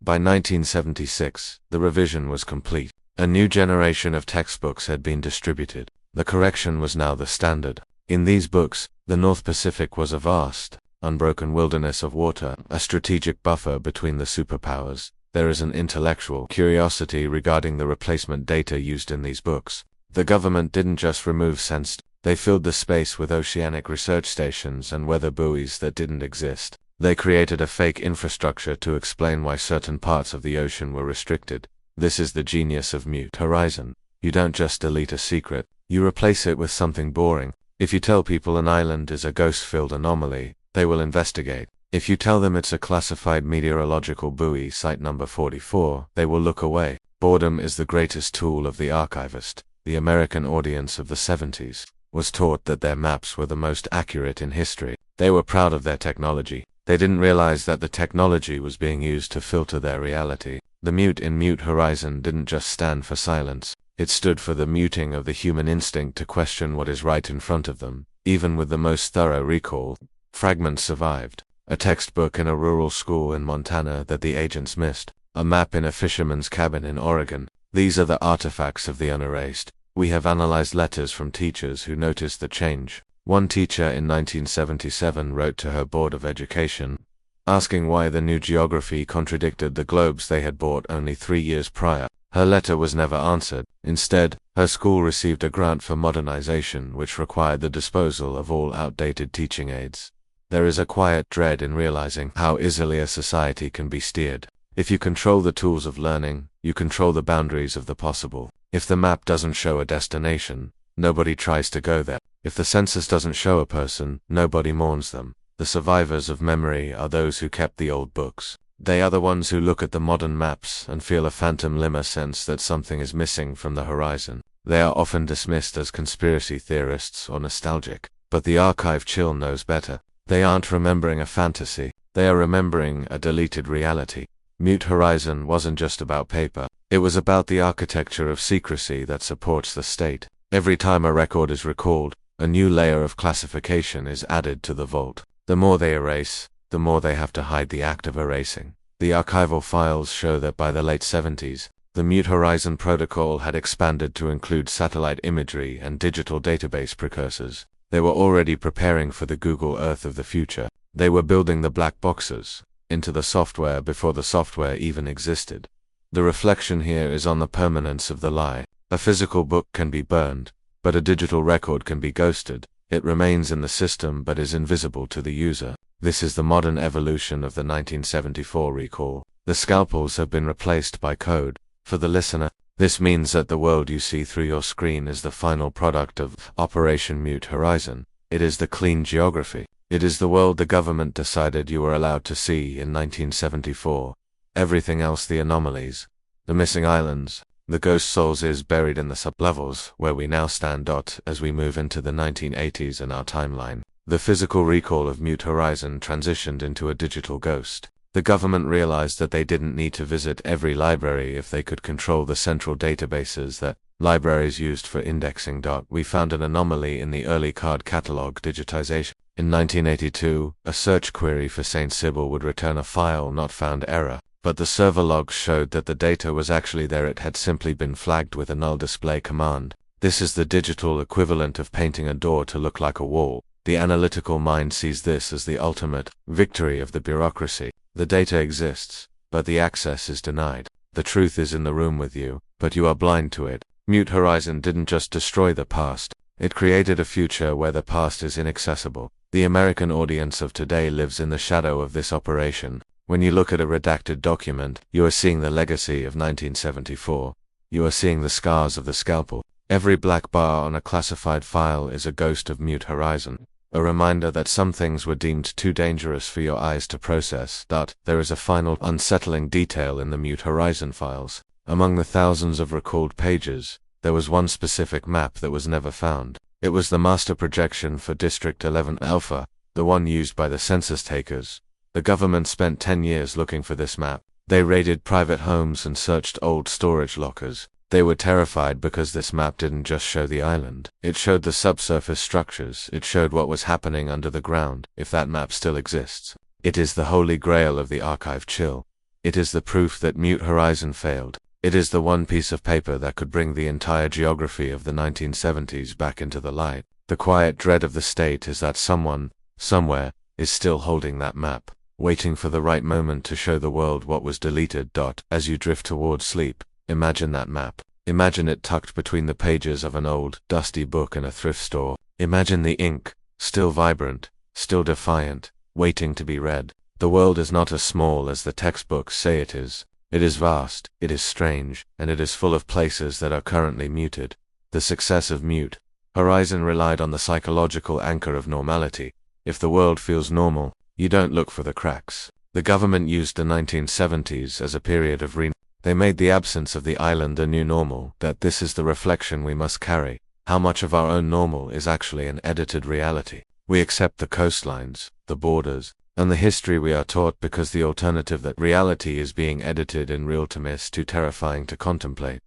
By 1976, the revision was complete. A new generation of textbooks had been distributed. The correction was now the standard. In these books, the North Pacific was a vast, unbroken wilderness of water, a strategic buffer between the superpowers. There is an intellectual curiosity regarding the replacement data used in these books. The government didn't just remove sensed, they filled the space with oceanic research stations and weather buoys that didn't exist. They created a fake infrastructure to explain why certain parts of the ocean were restricted. This is the genius of Mute Horizon. You don't just delete a secret, you replace it with something boring. If you tell people an island is a ghost-filled anomaly, they will investigate. If you tell them it's a classified meteorological buoy site number 44, they will look away. Boredom is the greatest tool of the archivist. The American audience of the 70s was taught that their maps were the most accurate in history. They were proud of their technology. They didn't realize that the technology was being used to filter their reality. The mute in Mute Horizon didn't just stand for silence. It stood for the muting of the human instinct to question what is right in front of them. Even with the most thorough recall, fragments survived. A textbook in a rural school in Montana that the agents missed. A map in a fisherman's cabin in Oregon. These are the artifacts of the unerased. We have analyzed letters from teachers who noticed the change. One teacher in 1977 wrote to her Board of Education, asking why the new geography contradicted the globes they had bought only 3 years prior. Her letter was never answered. Instead, her school received a grant for modernization which required the disposal of all outdated teaching aids. There is a quiet dread in realizing how easily a society can be steered. If you control the tools of learning, you control the boundaries of the possible. If the map doesn't show a destination, nobody tries to go there. If the census doesn't show a person, nobody mourns them. The survivors of memory are those who kept the old books. They are the ones who look at the modern maps and feel a phantom limmer sense that something is missing from the horizon. They are often dismissed as conspiracy theorists or nostalgic. But the Archive Chill knows better. They aren't remembering a fantasy. They are remembering a deleted reality. Mute Horizon wasn't just about paper. It was about the architecture of secrecy that supports the state. Every time a record is recalled, a new layer of classification is added to the vault. The more they erase, the more they have to hide the act of erasing. The archival files show that by the late 70s, the Mute Horizon protocol had expanded to include satellite imagery and digital database precursors. They were already preparing for the Google Earth of the future. They were building the black boxes into the software before the software even existed. The reflection here is on the permanence of the lie. A physical book can be burned, but a digital record can be ghosted. It remains in the system but is invisible to the user. This is the modern evolution of the 1974 recall. The scalpels have been replaced by code. For the listener, this means that the world you see through your screen is the final product of Operation Mute Horizon. It is the clean geography. It is the world the government decided you were allowed to see in 1974. Everything else, the anomalies, the missing islands, The Ghost Souls is buried in the sublevels, where we now stand. As we move into the 1980s in our timeline, the physical recall of Mute Horizon transitioned into a digital ghost. The government realized that they didn't need to visit every library if they could control the central databases that libraries used for indexing. We found an anomaly in the early card catalog digitization. In 1982, a search query for St. Sybil would return a file not found error, but the server logs showed that the data was actually there. It had simply been flagged with a null display command. This is the digital equivalent of painting a door to look like a wall. The analytical mind sees this as the ultimate victory of the bureaucracy. The data exists, but the access is denied. The truth is in the room with you, but you are blind to it. Mute Horizon didn't just destroy the past, it created a future where the past is inaccessible. The American audience of today lives in the shadow of this operation. When you look at a redacted document, you are seeing the legacy of 1974. You are seeing the scars of the scalpel. Every black bar on a classified file is a ghost of Mute Horizon. A reminder that some things were deemed too dangerous for your eyes to process. There is a final unsettling detail in the Mute Horizon files. Among the thousands of recalled pages, there was one specific map that was never found. It was the master projection for District 11 Alpha, the one used by the census takers. The government spent 10 years looking for this map. They raided private homes and searched old storage lockers. They were terrified because this map didn't just show the island. It showed the subsurface structures. It showed what was happening under the ground, if that map still exists. It is the holy grail of the archive chill. It is the proof that Mute Horizon failed. It is the one piece of paper that could bring the entire geography of the 1970s back into the light. The quiet dread of the state is that someone, somewhere, is still holding that map, waiting for the right moment to show the world what was deleted. As you drift towards sleep, imagine that map. Imagine it tucked between the pages of an old, dusty book in a thrift store. Imagine the ink, still vibrant, still defiant, waiting to be read. The world is not as small as the textbooks say it is. It is vast, it is strange, and it is full of places that are currently muted. The success of Mute Horizon relied on the psychological anchor of normality. If the world feels normal, you don't look for the cracks. The government used the 1970s as a period of They made the absence of the island a new normal. That this is the reflection we must carry. How much of our own normal is actually an edited reality? We accept the coastlines, the borders, and the history we are taught because the alternative that reality is being edited in real time is too terrifying to contemplate.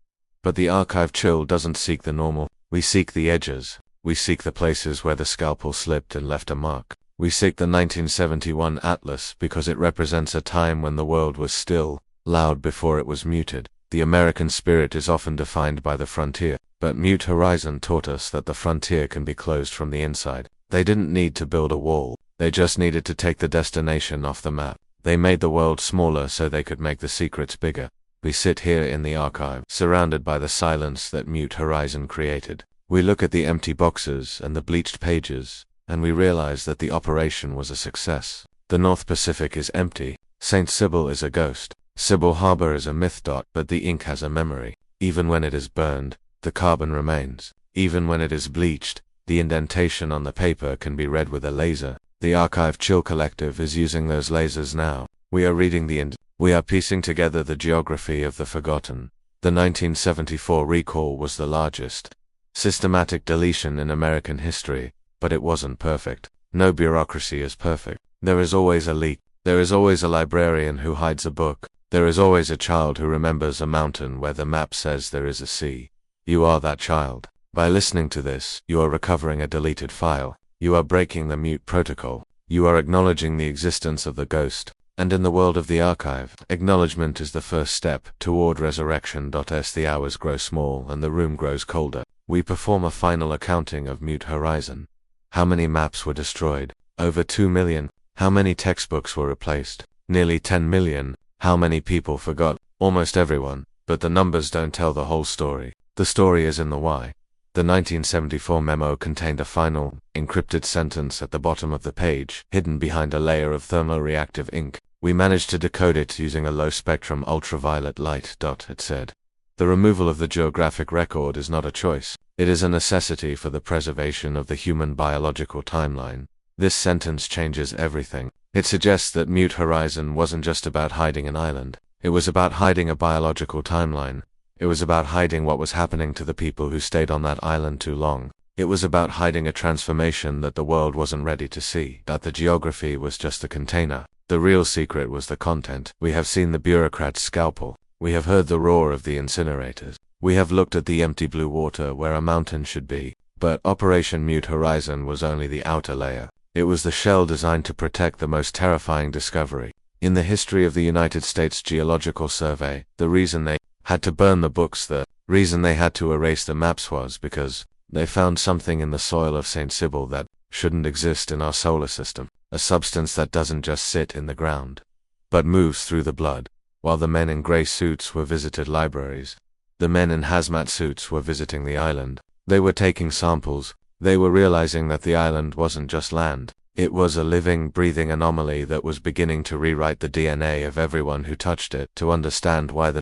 But the archive chill doesn't seek the normal. We seek the edges. We seek the places where the scalpel slipped and left a mark. We seek the 1971 Atlas because it represents a time when the world was still, loud before it was muted. The American spirit is often defined by the frontier, but Mute Horizon taught us that the frontier can be closed from the inside. They didn't need to build a wall. They just needed to take the destination off the map. They made the world smaller so they could make the secrets bigger. We sit here in the archive, surrounded by the silence that Mute Horizon created. We look at the empty boxes and the bleached pages, and we realize that the operation was a success. The North Pacific is empty. St. Sybil is a ghost. Sybil Harbor is a myth. But the ink has a memory. Even when it is burned, the carbon remains. Even when it is bleached, the indentation on the paper can be read with a laser. The Archive Chill Collective is using those lasers now. We are reading we are piecing together the geography of the forgotten. The 1974 recall was the largest systematic deletion in American history, but it wasn't perfect. No bureaucracy is perfect. There is always a leak. There is always a librarian who hides a book. There is always a child who remembers a mountain where the map says there is a sea. You are that child. By listening to this, you are recovering a deleted file. You are breaking the Mute protocol. You are acknowledging the existence of the ghost. And in the world of the archive, acknowledgement is the first step toward resurrection. As the hours grow small and the room grows colder, we perform a final accounting of Mute Horizon. How many maps were destroyed? Over 2 million. How many textbooks were replaced? Nearly 10 million. How many people forgot? Almost everyone. But the numbers don't tell the whole story. The story is in the why. The 1974 memo contained a final, encrypted sentence at the bottom of the page, hidden behind a layer of thermoreactive ink. We managed to decode it using a low-spectrum ultraviolet light. It said, "The removal of the geographic record is not a choice. It is a necessity for the preservation of the human biological timeline." This sentence changes everything. It suggests that Mute Horizon wasn't just about hiding an island. It was about hiding a biological timeline. It was about hiding what was happening to the people who stayed on that island too long. It was about hiding a transformation that the world wasn't ready to see, that the geography was just a container. The real secret was the content. We have seen the bureaucrat's scalpel. We have heard the roar of the incinerators. We have looked at the empty blue water where a mountain should be. But Operation Mute Horizon was only the outer layer. It was the shell designed to protect the most terrifying discovery in the history of the United States Geological Survey. The reason they had to burn the books, the reason they had to erase the maps was because they found something in the soil of St. Sibyl that shouldn't exist in our solar system, a substance that doesn't just sit in the ground, but moves through the blood. While the men in gray suits were visited libraries, the men in hazmat suits were visiting the island. They were taking samples. They were realizing that the island wasn't just land. It was a living, breathing anomaly that was beginning to rewrite the DNA of everyone who touched it. To understand why the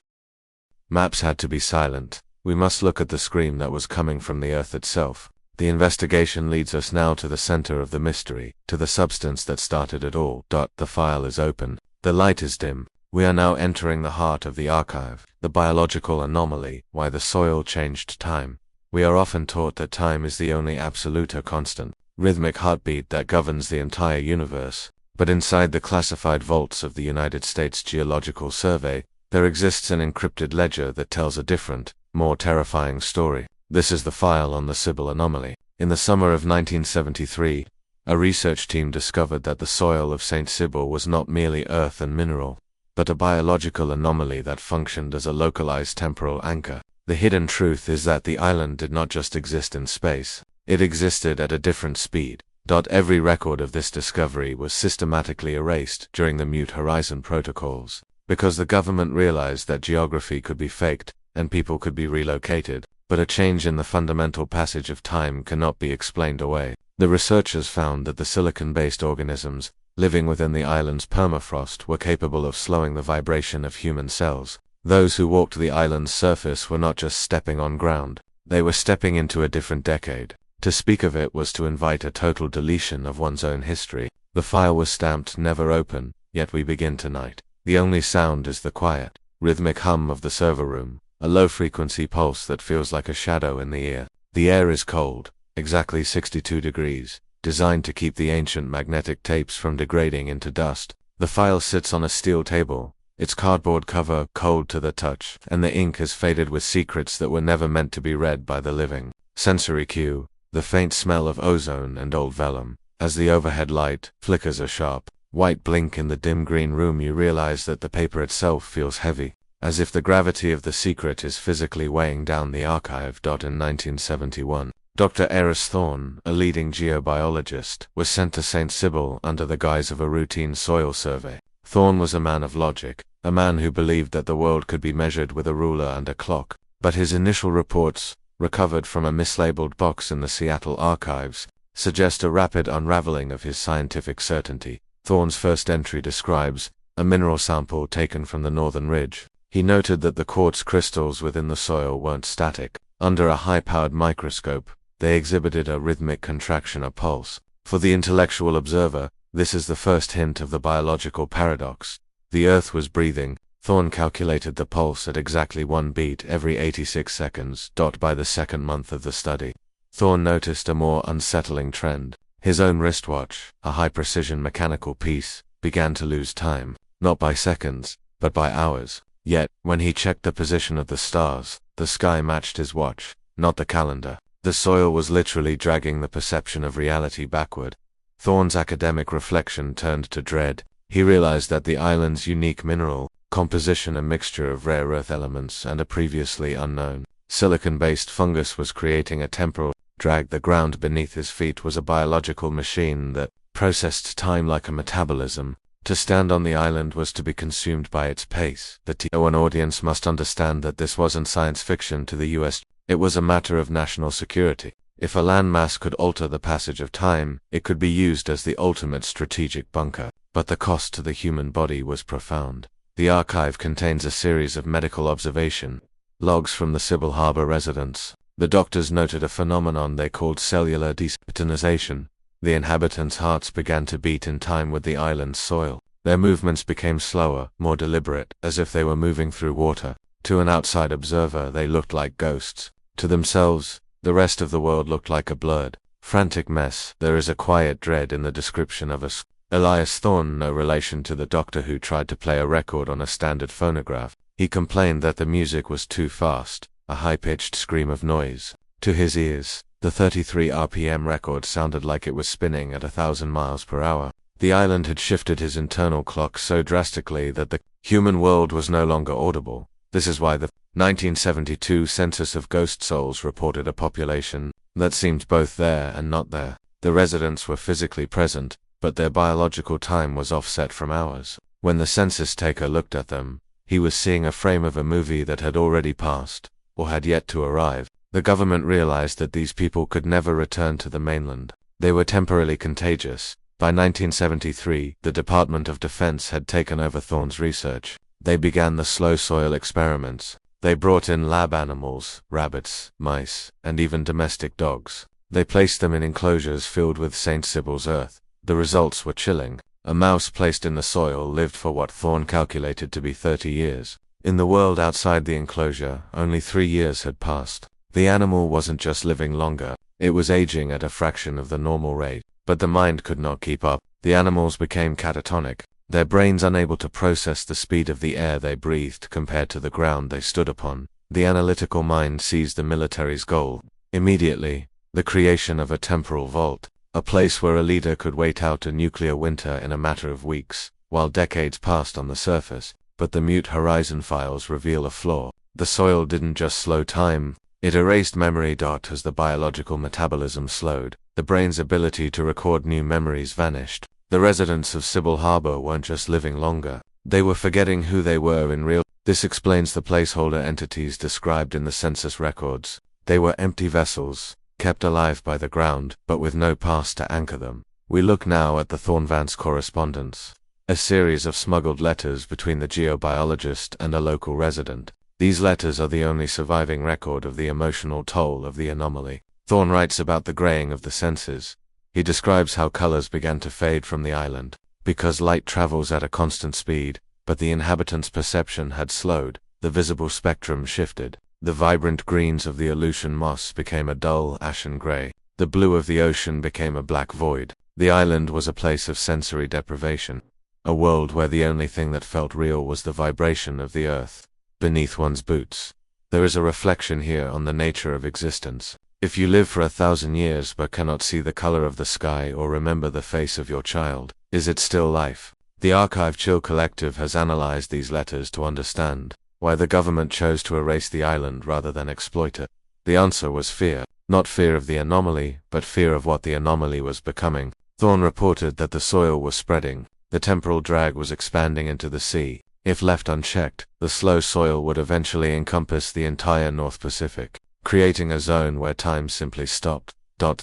maps had to be silent, we must look at the scream that was coming from the Earth itself. The investigation leads us now to the center of the mystery, to the substance that started it all. The file is open. The light is dim. We are now entering the heart of the archive, the biological anomaly, why the soil changed time. We are often taught that time is the only absolute or constant, rhythmic heartbeat that governs the entire universe. But inside the classified vaults of the United States Geological Survey, there exists an encrypted ledger that tells a different, more terrifying story. This is the file on the Sibyl anomaly. In the summer of 1973, a research team discovered that the soil of St. Sibyl was not merely earth and mineral, but a biological anomaly that functioned as a localized temporal anchor. The hidden truth is that the island did not just exist in space, it existed at a different speed. Every record of this discovery was systematically erased during the Mute Horizon protocols, because the government realized that geography could be faked, and people could be relocated, but a change in the fundamental passage of time cannot be explained away. The researchers found that the silicon-based organisms living within the island's permafrost were capable of slowing the vibration of human cells. Those who walked the island's surface were not just stepping on ground, they were stepping into a different decade. To speak of it was to invite a total deletion of one's own history. The file was stamped "Never open," yet we begin tonight. The only sound is the quiet, rhythmic hum of the server room, a low-frequency pulse that feels like a shadow in the ear. The air is cold, exactly 62 degrees, designed to keep the ancient magnetic tapes from degrading into dust. The file sits on a steel table, its cardboard cover cold to the touch, and the ink has faded with secrets that were never meant to be read by the living. Sensory cue, the faint smell of ozone and old vellum. As the overhead light flickers a sharp, white blink in the dim green room, you realize that the paper itself feels heavy, as if the gravity of the secret is physically weighing down the archive. In 1971, Dr. Aris Thorne, a leading geobiologist, was sent to St. Sibyl under the guise of a routine soil survey. Thorne was a man of logic, a man who believed that the world could be measured with a ruler and a clock. But his initial reports, recovered from a mislabeled box in the Seattle archives, suggest a rapid unraveling of his scientific certainty. Thorne's first entry describes a mineral sample taken from the northern ridge. He noted that the quartz crystals within the soil weren't static. Under a high-powered microscope, they exhibited a rhythmic contraction or pulse. For the intellectual observer, this is the first hint of the biological paradox. The Earth was breathing. Thorne calculated the pulse at exactly 1 beat every 86 seconds. By the second month of the study, Thorne noticed a more unsettling trend. His own wristwatch, a high-precision mechanical piece, began to lose time, not by seconds, but by hours. Yet, when he checked the position of the stars, the sky matched his watch, not the calendar. The soil was literally dragging the perception of reality backward. Thorne's academic reflection turned to dread. He realized that the island's unique mineral composition, a mixture of rare earth elements and a previously unknown silicon-based fungus, was creating a temporal drag. The ground beneath his feet was a biological machine that processed time like a metabolism. To stand on the island was to be consumed by its pace. The TO1 audience must understand that this wasn't science fiction to the US. It was a matter of national security. If a landmass could alter the passage of time, it could be used as the ultimate strategic bunker. But the cost to the human body was profound. The archive contains a series of medical observation logs from the Sibyl Harbor residents. The doctors noted a phenomenon they called cellular desynchronization. The inhabitants' hearts began to beat in time with the island's soil. Their movements became slower, more deliberate, as if they were moving through water. To an outside observer, they looked like ghosts. To themselves, the rest of the world looked like a blurred, frantic mess. There is a quiet dread in the description of us. Aris Thorne, no relation to the doctor who tried to play a record on a standard phonograph. He complained that the music was too fast, a high-pitched scream of noise. To his ears, the 33 RPM record sounded like it was spinning at 1,000 miles per hour. The island had shifted his internal clock so drastically that the human world was no longer audible. This is why the 1972 Census of Ghost Souls reported a population that seemed both there and not there. The residents were physically present, but their biological time was offset from ours. When the census taker looked at them, he was seeing a frame of a movie that had already passed, or had yet to arrive. The government realized that these people could never return to the mainland. They were temporarily contagious. By 1973, the Department of Defense had taken over Thorne's research. They began the slow soil experiments. They brought in lab animals, rabbits, mice, and even domestic dogs. They placed them in enclosures filled with St. Sybil's earth. The results were chilling. A mouse placed in the soil lived for what Thorne calculated to be 30 years. In the world outside the enclosure, only 3 years had passed. The animal wasn't just living longer, it was aging at a fraction of the normal rate. But the mind could not keep up. The animals became catatonic, their brains unable to process the speed of the air they breathed compared to the ground they stood upon. The analytical mind seized the military's goal. Immediately, the creation of a temporal vault, a place where a leader could wait out a nuclear winter in a matter of weeks, while decades passed on the surface. But the mute horizon files reveal a flaw. The soil didn't just slow time, it erased memory. As the biological metabolism slowed, the brain's ability to record new memories vanished. The residents of Sybil Harbor weren't just living longer, they were forgetting who they were in real. This explains the placeholder entities described in the census records. They were empty vessels, kept alive by the ground, but with no past to anchor them. We look now at the Thorne-Vance correspondence, a series of smuggled letters between the geobiologist and a local resident. These letters are the only surviving record of the emotional toll of the anomaly. Thorne writes about the graying of the senses. He describes how colors began to fade from the island, because light travels at a constant speed, but the inhabitants' perception had slowed. The visible spectrum shifted. The vibrant greens of the Aleutian moss became a dull, ashen gray. The blue of the ocean became a black void. The island was a place of sensory deprivation, a world where the only thing that felt real was the vibration of the earth beneath one's boots. There is a reflection here on the nature of existence. If you live for 1,000 years but cannot see the color of the sky or remember the face of your child, is it still life? The Archive Chill Collective has analyzed these letters to understand why the government chose to erase the island rather than exploit it. The answer was fear. Not fear of the anomaly, but fear of what the anomaly was becoming. Thorne reported that the soil was spreading. The temporal drag was expanding into the sea. If left unchecked, the slow soil would eventually encompass the entire North Pacific, creating a zone where time simply stopped.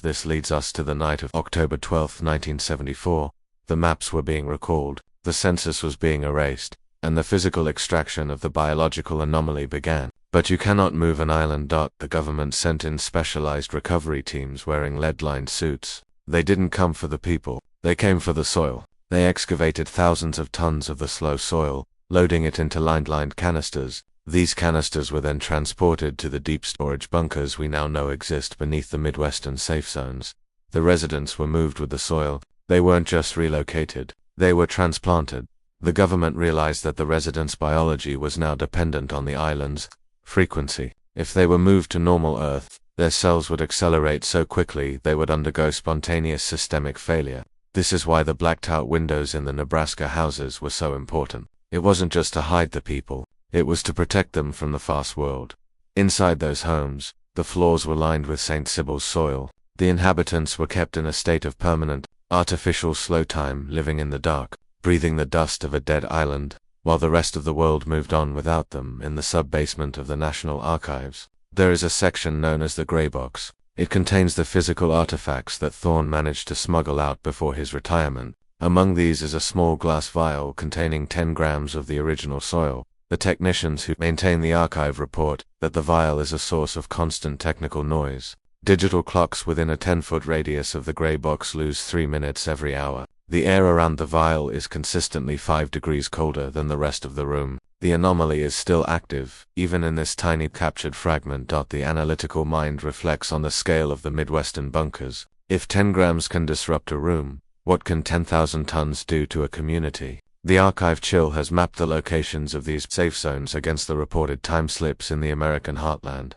This leads us to the night of October 12, 1974. The maps were being recalled, the census was being erased, and the physical extraction of the biological anomaly began. But you cannot move an island. The government sent in specialized recovery teams wearing lead-lined suits. They didn't come for the people, they came for the soil. They excavated thousands of tons of the slow soil, loading it into lined canisters. These canisters were then transported to the deep storage bunkers we now know exist beneath the Midwestern safe zones. The residents were moved with the soil. They weren't just relocated, they were transplanted. The government realized that the residents' biology was now dependent on the island's frequency. If they were moved to normal Earth, their cells would accelerate so quickly they would undergo spontaneous systemic failure. This is why the blacked-out windows in the Nebraska houses were so important. It wasn't just to hide the people, it was to protect them from the fast world. Inside those homes, the floors were lined with St. Sybil's soil. The inhabitants were kept in a state of permanent, artificial slow time, living in the dark, breathing the dust of a dead island, while the rest of the world moved on without them. In the sub-basement of the National Archives, there is a section known as the Grey Box. It contains the physical artifacts that Thorne managed to smuggle out before his retirement. Among these is a small glass vial containing 10 grams of the original soil. The technicians who maintain the archive report that the vial is a source of constant technical noise. Digital clocks within a 10-foot radius of the Grey Box lose 3 minutes every hour. The air around the vial is consistently 5 degrees colder than the rest of the room. The anomaly is still active, even in this tiny captured fragment. The analytical mind reflects on the scale of the Midwestern bunkers. If 10 grams can disrupt a room, what can 10,000 tons do to a community? The archive chill has mapped the locations of these safe zones against the reported time slips in the American heartland.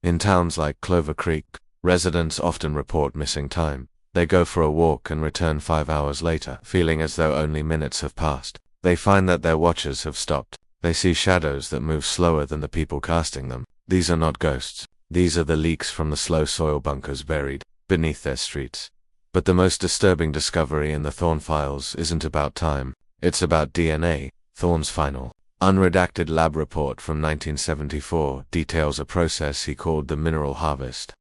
In towns like Clover Creek, residents often report missing time. They go for a walk and return 5 hours later, feeling as though only minutes have passed. They find that their watches have stopped. They see shadows that move slower than the people casting them. These are not ghosts. These are the leaks from the slow soil bunkers buried beneath their streets. But the most disturbing discovery in the Thorne files isn't about time. It's about DNA. Thorne's final, unredacted lab report from 1974 details a process he called the mineral harvest.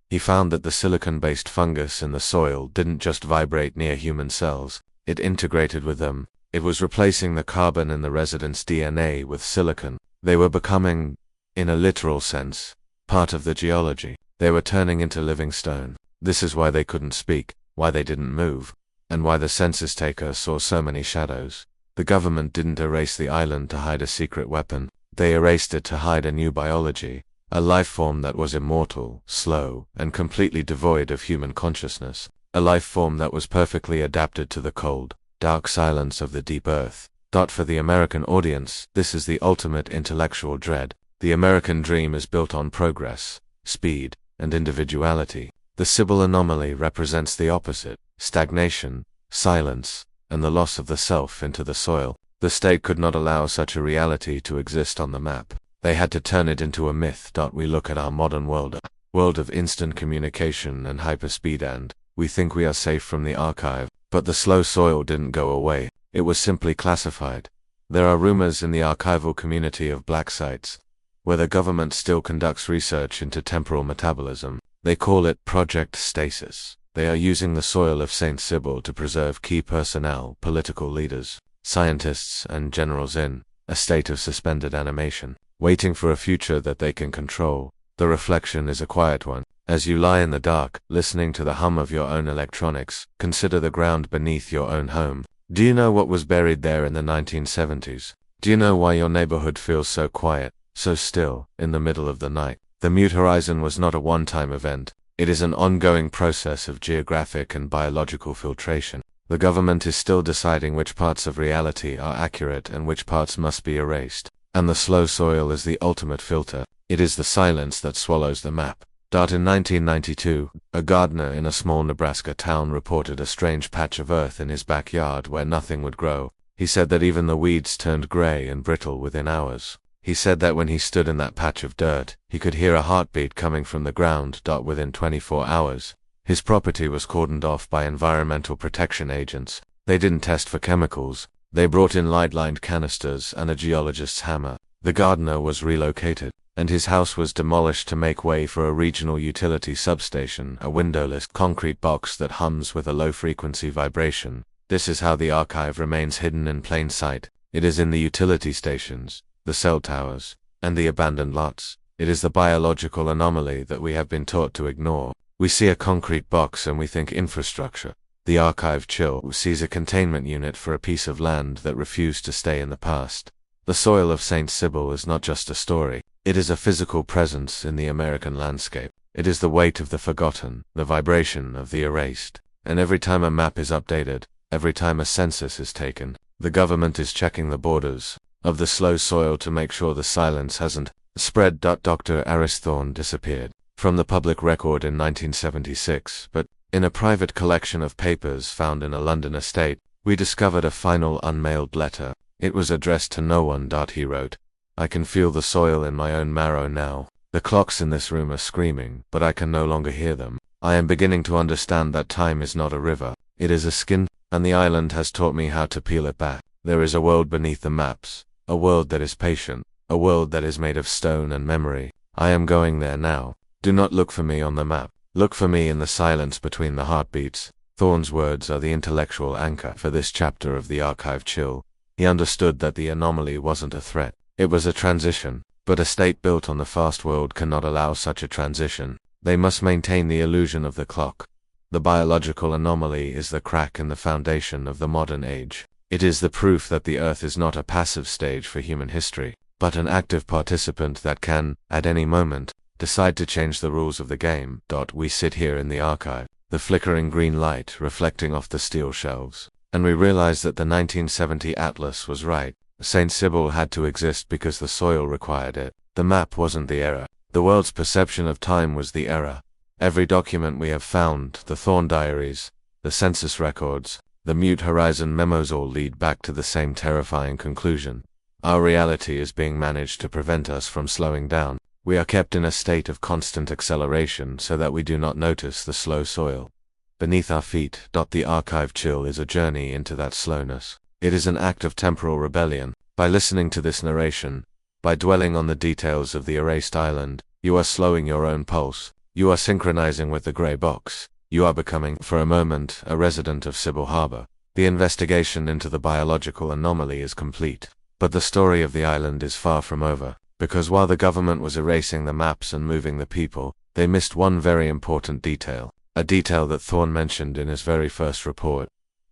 He found that the silicon-based fungus in the soil didn't just vibrate near human cells, it integrated with them. It was replacing the carbon in the residents' DNA with silicon. They were becoming, in a literal sense, part of the geology. They were turning into living stone. This is why they couldn't speak, why they didn't move, and why the census taker saw so many shadows. The government didn't erase the island to hide a secret weapon. They erased it to hide a new biology, a life form that was immortal, slow, and completely devoid of human consciousness. A life form that was perfectly adapted to the cold, dark silence of the deep earth. For the American audience, this is the ultimate intellectual dread. The American dream is built on progress, speed, and individuality. The Sybil anomaly represents the opposite: stagnation, silence, and the loss of the self into the soil. The state could not allow such a reality to exist on the map. They had to turn it into a myth. We look at our modern world, a world of instant communication and hyperspeed, and we think we are safe from the archive. But the slow soil didn't go away. It was simply classified. There are rumors in the archival community of black sites, where the government still conducts research into temporal metabolism. They call it Project Stasis. They are using the soil of St. Sybil to preserve key personnel, political leaders, scientists, and generals in a state of suspended animation, waiting for a future that they can control. The reflection is a quiet one. As you lie in the dark, listening to the hum of your own electronics, consider the ground beneath your own home. Do you know what was buried there in the 1970s? Do you know why your neighborhood feels so quiet, so still, in the middle of the night? The mute horizon was not a one-time event. It is an ongoing process of geographic and biological filtration. The government is still deciding which parts of reality are accurate and which parts must be erased. And the slow soil is the ultimate filter. It is the silence that swallows the map. In 1992, a gardener in a small Nebraska town reported a strange patch of earth in his backyard where nothing would grow. He said that even the weeds turned gray and brittle within hours. He said that when he stood in that patch of dirt, he could hear a heartbeat coming from the ground. Within 24 hours, his property was cordoned off by environmental protection agents. They didn't test for chemicals. They brought in lead-lined canisters and a geologist's hammer. The gardener was relocated, and his house was demolished to make way for a regional utility substation, a windowless concrete box that hums with a low-frequency vibration. This is how the archive remains hidden in plain sight. It is in the utility stations, the cell towers, and the abandoned lots. It is the biological anomaly that we have been taught to ignore. We see a concrete box and we think infrastructure. The archive chill sees a containment unit for a piece of land that refused to stay in the past. The soil of St. Sybil is not just a story. It is a physical presence in the American landscape. It is the weight of the forgotten, the vibration of the erased. And every time a map is updated, every time a census is taken, the government is checking the borders of the slow soil to make sure the silence hasn't spread. Dr. Aris Thorne disappeared from the public record in 1976, but in a private collection of papers found in a London estate, we discovered a final unmailed letter. It was addressed to no one. He wrote, "I can feel the soil in my own marrow now. The clocks in this room are screaming, but I can no longer hear them. I am beginning to understand that time is not a river. It is a skin, and the island has taught me how to peel it back. There is a world beneath the maps, a world that is patient, a world that is made of stone and memory. I am going there now. Do not look for me on the map. Look for me in the silence between the heartbeats." Thorne's words are the intellectual anchor for this chapter of the archive chill. He understood that the anomaly wasn't a threat. It was a transition. But a state built on the fast world cannot allow such a transition. They must maintain the illusion of the clock. The biological anomaly is the crack in the foundation of the modern age. It is the proof that the Earth is not a passive stage for human history, but an active participant that can, at any moment, decide to change the rules of the game. We sit here in the archive, the flickering green light reflecting off the steel shelves, and we realize that the 1970 atlas was right. St. Sybil had to exist because the soil required it. The map wasn't the error. The world's perception of time was the error. Every document we have found, the Thorne diaries, the census records, the Mute Horizon memos, all lead back to the same terrifying conclusion. Our reality is being managed to prevent us from slowing down. We are kept in a state of constant acceleration so that we do not notice the slow soil beneath our feet. The archive chill is a journey into that slowness. It is an act of temporal rebellion. By listening to this narration, by dwelling on the details of the erased island, you are slowing your own pulse. You are synchronizing with the gray box. You are becoming, for a moment, a resident of Sybil Harbor. The investigation into the biological anomaly is complete. But the story of the island is far from over, because while the government was erasing the maps and moving the people, they missed one very important detail, a detail that Thorne mentioned in his very first report,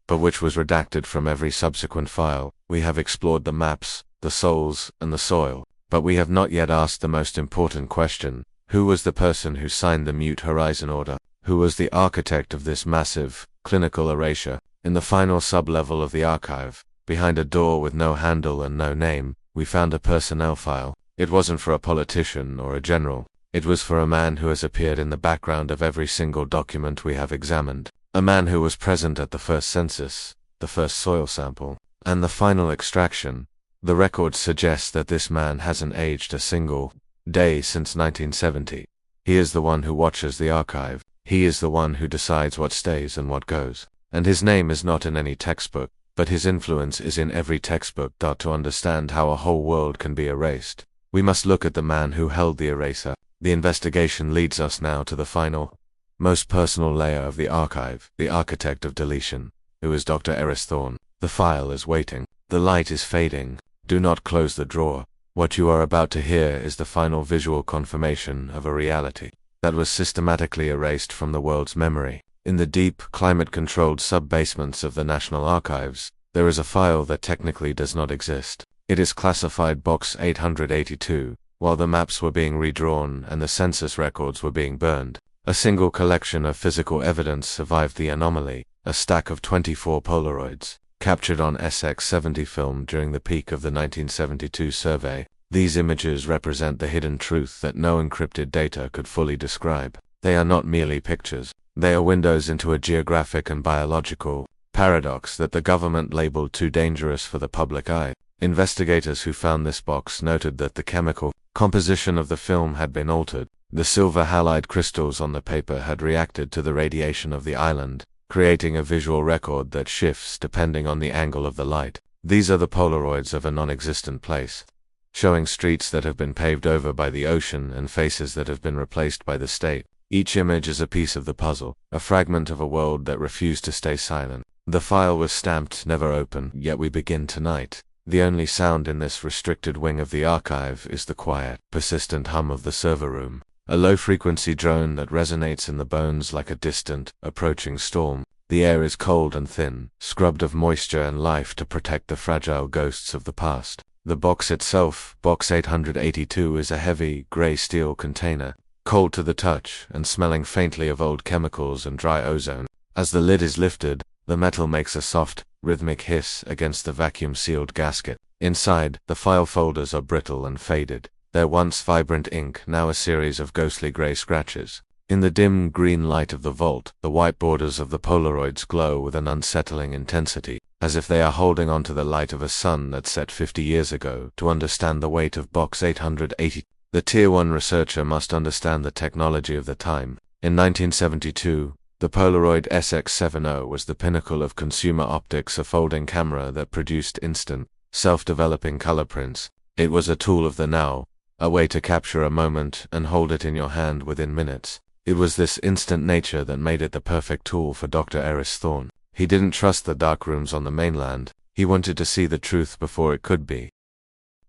but which was redacted from every subsequent file. We have explored the maps, the souls, and the soil, but we have not yet asked the most important question: who was the person who signed the Mute Horizon order? Who was the architect of this massive, clinical erasure? In the final sub-level of the archive, behind a door with no handle and no name, we found a personnel file. It wasn't for a politician or a general. It was for a man who has appeared in the background of every single document we have examined. A man who was present at the first census, the first soil sample, and the final extraction. The records suggest that this man hasn't aged a single day since 1970. He is the one who watches the archive. He is the one who decides what stays and what goes. And his name is not in any textbook, but his influence is in every textbook. To understand how a whole world can be erased, we must look at the man who held the eraser. The investigation leads us now to the final, most personal layer of the archive, the architect of deletion, who is Dr. Aris Thorne. The file is waiting. The light is fading. Do not close the drawer. What you are about to hear is the final visual confirmation of a reality that was systematically erased from the world's memory. In the deep, climate-controlled sub-basements of the National Archives, there is a file that technically does not exist. It is classified Box 882. While the maps were being redrawn and the census records were being burned, a single collection of physical evidence survived the anomaly, a stack of 24 Polaroids, captured on SX-70 film during the peak of the 1972 survey. These images represent the hidden truth that no encrypted data could fully describe. They are not merely pictures. They are windows into a geographic and biological paradox that the government labeled too dangerous for the public eye. Investigators who found this box noted that the chemical composition of the film had been altered. The silver halide crystals on the paper had reacted to the radiation of the island, creating a visual record that shifts depending on the angle of the light. These are the Polaroids of a non-existent place, showing streets that have been paved over by the ocean and faces that have been replaced by the state. Each image is a piece of the puzzle, a fragment of a world that refused to stay silent. The file was stamped "Never open," yet we begin tonight. The only sound in this restricted wing of the archive is the quiet, persistent hum of the server room, a low-frequency drone that resonates in the bones like a distant, approaching storm. The air is cold and thin, scrubbed of moisture and life to protect the fragile ghosts of the past. The box itself, Box 882, is a heavy, gray steel container, cold to the touch and smelling faintly of old chemicals and dry ozone. As the lid is lifted, the metal makes a soft, rhythmic hiss against the vacuum-sealed gasket. Inside, the file folders are brittle and faded, their once vibrant ink now a series of ghostly gray scratches. In the dim green light of the vault, the white borders of the Polaroids glow with an unsettling intensity, as if they are holding on to the light of a sun that set 50 years ago. To understand the weight of Box 880, the Tier 1 researcher must understand the technology of the time. In 1972, the Polaroid SX70 was the pinnacle of consumer optics, a folding camera that produced instant, self-developing color prints. It was a tool of the now, a way to capture a moment and hold it in your hand within minutes. It was this instant nature that made it the perfect tool for Dr. Aris Thorne. He didn't trust the dark rooms on the mainland. He wanted to see the truth before it could be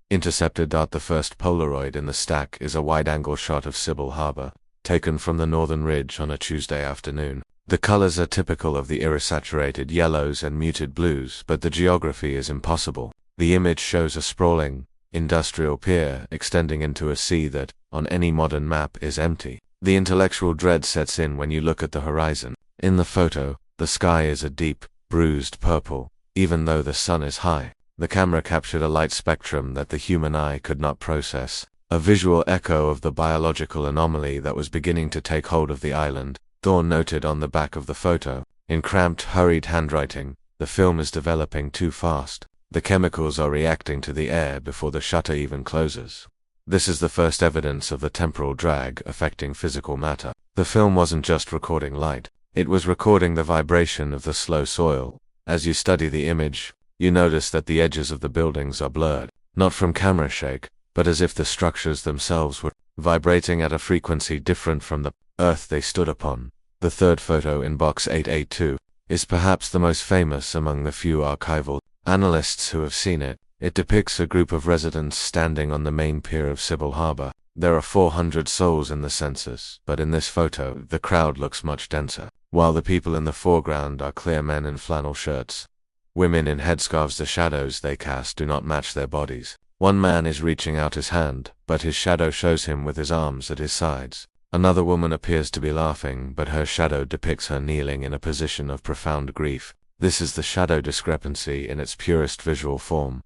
intercepted. The first Polaroid in the stack is a wide-angle shot of Sybil Harbor, taken from the northern ridge on a Tuesday afternoon. The colors are typical of the irresaturated yellows and muted blues, but the geography is impossible. The image shows a sprawling, industrial pier extending into a sea that, on any modern map, is empty. The intellectual dread sets in when you look at the horizon. In the photo, the sky is a deep, bruised purple, even though the sun is high. The camera captured a light spectrum that the human eye could not process, a visual echo of the biological anomaly that was beginning to take hold of the island. Thorne noted on the back of the photo, in cramped, hurried handwriting, the film is developing too fast. The chemicals are reacting to the air before the shutter even closes. This is the first evidence of the temporal drag affecting physical matter. The film wasn't just recording light, it was recording the vibration of the slow soil. As you study the image, you notice that the edges of the buildings are blurred, not from camera shake, but as if the structures themselves were vibrating at a frequency different from the earth they stood upon. The third photo in box 882 is perhaps the most famous among the few archival analysts who have seen it. It depicts a group of residents standing on the main pier of Sybil Harbor. There are 400 souls in the census, but in this photo, the crowd looks much denser. While the people in the foreground are clear men in flannel shirts, women in headscarves, the shadows they cast do not match their bodies. One man is reaching out his hand, but his shadow shows him with his arms at his sides. Another woman appears to be laughing, but her shadow depicts her kneeling in a position of profound grief. This is the shadow discrepancy in its purest visual form.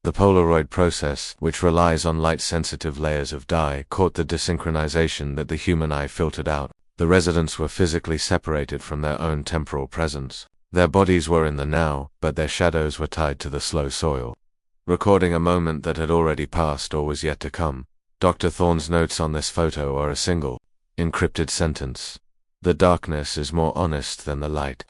The Polaroid process, which relies on light-sensitive layers of dye, caught the desynchronization that the human eye filtered out. The residents were physically separated from their own temporal presence. Their bodies were in the now, but their shadows were tied to the slow soil, recording a moment that had already passed or was yet to come. Dr. Thorne's notes on this photo are a single, encrypted sentence: "The darkness is more honest than the light."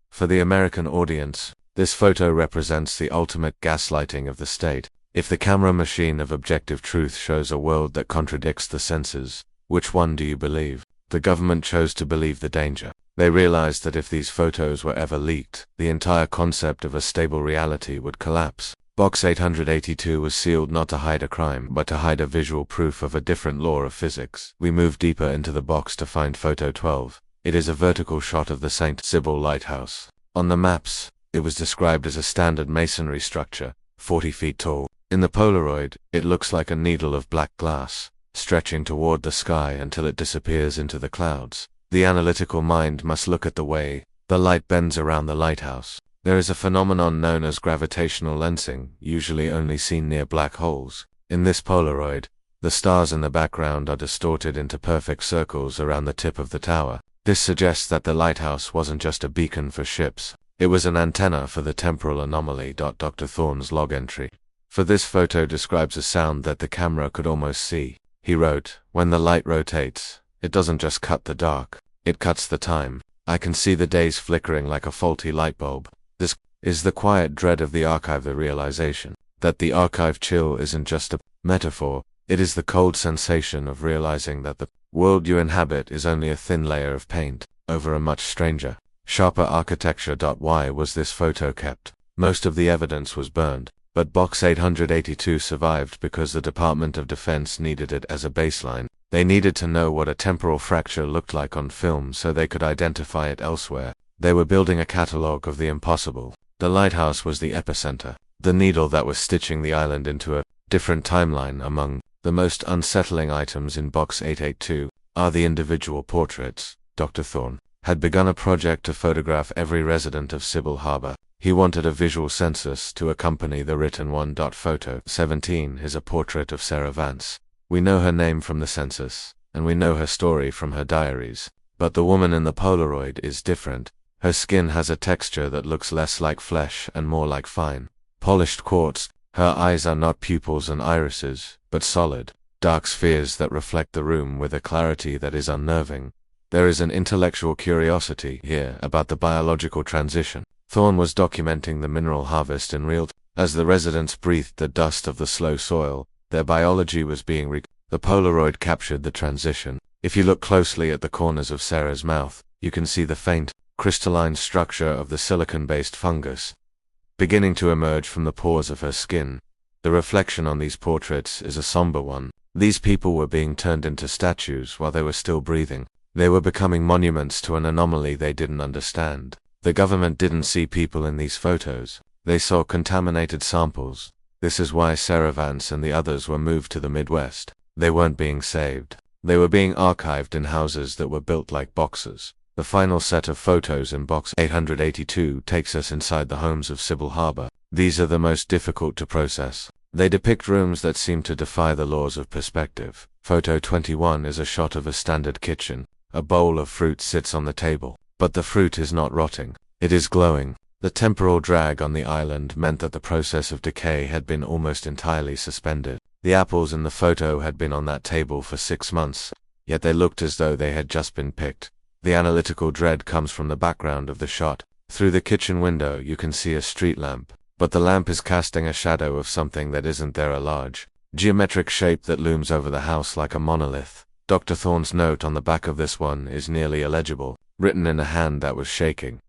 For the American audience, this photo represents the ultimate gaslighting of the state. If the camera machine of objective truth shows a world that contradicts the senses, which one do you believe? The government chose to believe the danger. They realized that if these photos were ever leaked, the entire concept of a stable reality would collapse. Box 882 was sealed not to hide a crime, but to hide a visual proof of a different law of physics. We move deeper into the box to find photo 12. It is a vertical shot of the St. Sybil lighthouse. On the maps, it was described as a standard masonry structure, 40 feet tall. In the Polaroid, it looks like a needle of black glass, stretching toward the sky until it disappears into the clouds. The analytical mind must look at the way the light bends around the lighthouse. There is a phenomenon known as gravitational lensing, usually only seen near black holes. In this Polaroid, the stars in the background are distorted into perfect circles around the tip of the tower. This suggests that the lighthouse wasn't just a beacon for ships. It was an antenna for the temporal anomaly. Dr. Thorne's log entry for this photo describes a sound that the camera could almost see. He wrote, "When the light rotates, it doesn't just cut the dark, it cuts the time. I can see the days flickering like a faulty light bulb." This is the quiet dread of the archive, the realization that the archive chill isn't just a metaphor, it is the cold sensation of realizing that the world you inhabit is only a thin layer of paint over a much stranger, sharper architecture. Why was this photo kept? Most of the evidence was burned, but box 882 survived because the Department of Defense needed it as a baseline. They needed to know what a temporal fracture looked like on film so they could identify it elsewhere. They were building a catalog of the impossible. The lighthouse was the epicenter, the needle that was stitching the island into a different timeline. Among the most unsettling items in box 882 are the individual portraits. Dr. Thorne had begun a project to photograph every resident of Sybil Harbor. He wanted a visual census to accompany the written one. Photo 17 is a portrait of Sarah Vance. We know her name from the census, and we know her story from her diaries. But the woman in the Polaroid is different. Her skin has a texture that looks less like flesh and more like fine, polished quartz. Her eyes are not pupils and irises, but solid, dark spheres that reflect the room with a clarity that is unnerving. There is an intellectual curiosity here about the biological transition. Thorne was documenting the mineral harvest in real time. As the residents breathed the dust of the slow soil, their biology was being The Polaroid captured the transition. If you look closely at the corners of Sarah's mouth, you can see the faint, crystalline structure of the silicon-based fungus beginning to emerge from the pores of her skin. The reflection on these portraits is a somber one. These people were being turned into statues while they were still breathing. They were becoming monuments to an anomaly they didn't understand. The government didn't see people in these photos. They saw contaminated samples. This is why Sarah Vance and the others were moved to the Midwest. They weren't being saved. They were being archived in houses that were built like boxes. The final set of photos in box 882 takes us inside the homes of Sybil Harbor. These are the most difficult to process. They depict rooms that seem to defy the laws of perspective. Photo 21 is a shot of a standard kitchen. A bowl of fruit sits on the table, but the fruit is not rotting. It is glowing. The temporal drag on the island meant that the process of decay had been almost entirely suspended. The apples in the photo had been on that table for 6 months, yet they looked as though they had just been picked. The analytical dread comes from the background of the shot. Through the kitchen window you can see a street lamp, but the lamp is casting a shadow of something that isn't there, a large, geometric shape that looms over the house like a monolith. Dr. Thorne's note on the back of this one is nearly illegible, written in a hand that was shaking.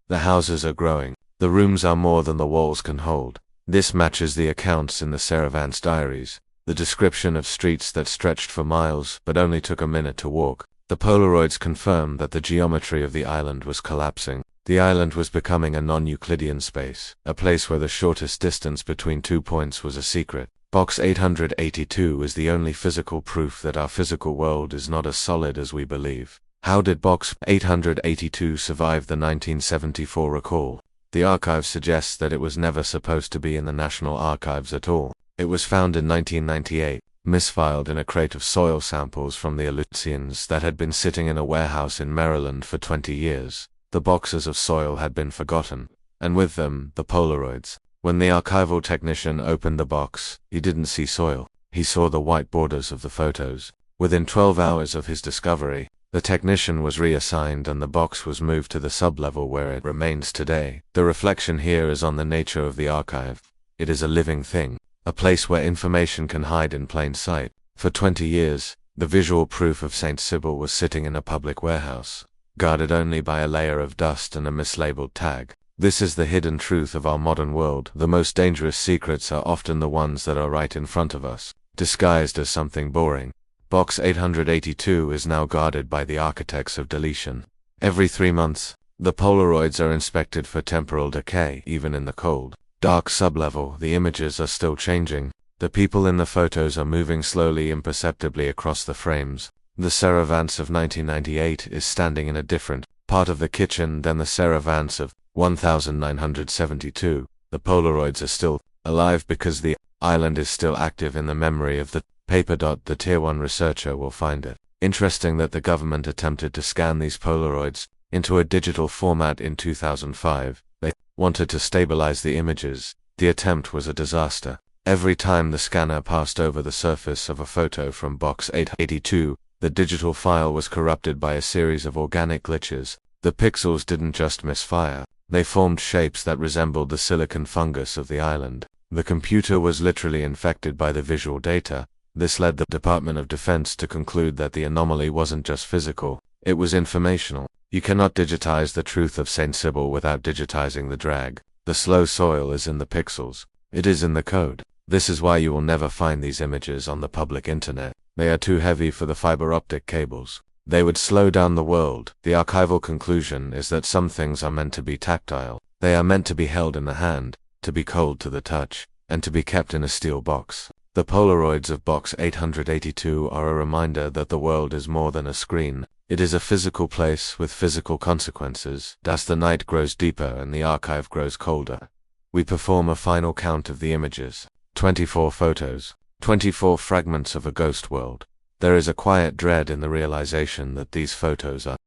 The houses are growing. The rooms are more than the walls can hold. This matches the accounts in the Sarah Vance diaries. The description of streets that stretched for miles but only took a minute to walk. The Polaroids confirm that the geometry of the island was collapsing. The island was becoming a non-Euclidean space, a place where the shortest distance between 2 points was a secret. Box 882 is the only physical proof that our physical world is not as solid as we believe. How did Box 882 survive the 1974 recall? The archive suggests that it was never supposed to be in the National Archives at all. It was found in 1998, misfiled in a crate of soil samples from the Aleutians that had been sitting in a warehouse in Maryland for 20 years. The boxes of soil had been forgotten, and with them, the Polaroids. When the archival technician opened the box, he didn't see soil. He saw the white borders of the photos. Within 12 hours of his discovery, the technician was reassigned and the box was moved to the sublevel where it remains today. The reflection here is on the nature of the archive. It is a living thing, a place where information can hide in plain sight. For 20 years, the visual proof of St. Sybil was sitting in a public warehouse, guarded only by a layer of dust and a mislabeled tag. This is the hidden truth of our modern world. The most dangerous secrets are often the ones that are right in front of us, disguised as something boring. Box 882 is now guarded by the architects of deletion. Every 3 months, the Polaroids are inspected for temporal decay. Even in the cold, dark sublevel, the images are still changing. The people in the photos are moving slowly, imperceptibly across the frames. The Sarah Vance of 1998 is standing in a different part of the kitchen than the Sarah Vance of 1972. The Polaroids are still alive because the island is still active in the memory of the paper. The Tier 1 researcher will find it interesting that the government attempted to scan these Polaroids into a digital format in 2005. They wanted to stabilize the images. The attempt was a disaster. Every time the scanner passed over the surface of a photo from Box 882, the digital file was corrupted by a series of organic glitches. The pixels didn't just misfire, they formed shapes that resembled the silicon fungus of the island. The computer was literally infected by the visual data. This led the Department of Defense to conclude that the anomaly wasn't just physical, it was informational. You cannot digitize the truth of St. Sybil without digitizing the drag. The slow soil is in the pixels. It is in the code. This is why you will never find these images on the public internet. They are too heavy for the fiber optic cables. They would slow down the world. The archival conclusion is that some things are meant to be tactile. They are meant to be held in the hand, to be cold to the touch, and to be kept in a steel box. The Polaroids of Box 882 are a reminder that the world is more than a screen. It is a physical place with physical consequences. As the night grows deeper and the archive grows colder, we perform a final count of the images. 24 photos, 24 fragments of a ghost world. There is a quiet dread in the realization that these photos are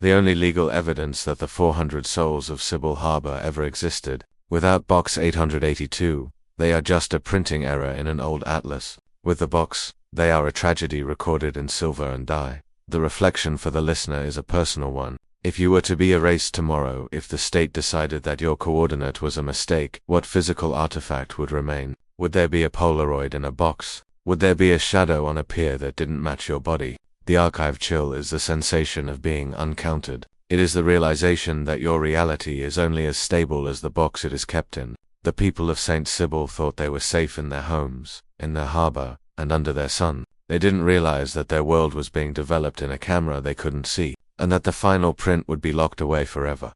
the only legal evidence that the 400 souls of Sybil Harbor ever existed. Without Box 882, they are just a printing error in an old atlas. With the box, they are a tragedy recorded in silver and dye. The reflection for the listener is a personal one. If you were to be erased tomorrow, if the state decided that your coordinate was a mistake, what physical artifact would remain? Would there be a Polaroid in a box? Would there be a shadow on a pier that didn't match your body? The archive chill is the sensation of being uncounted. It is the realization that your reality is only as stable as the box it is kept in. The people of St. Sybil thought they were safe in their homes, in their harbor, and under their sun. They didn't realize that their world was being developed in a camera they couldn't see, and that the final print would be locked away forever.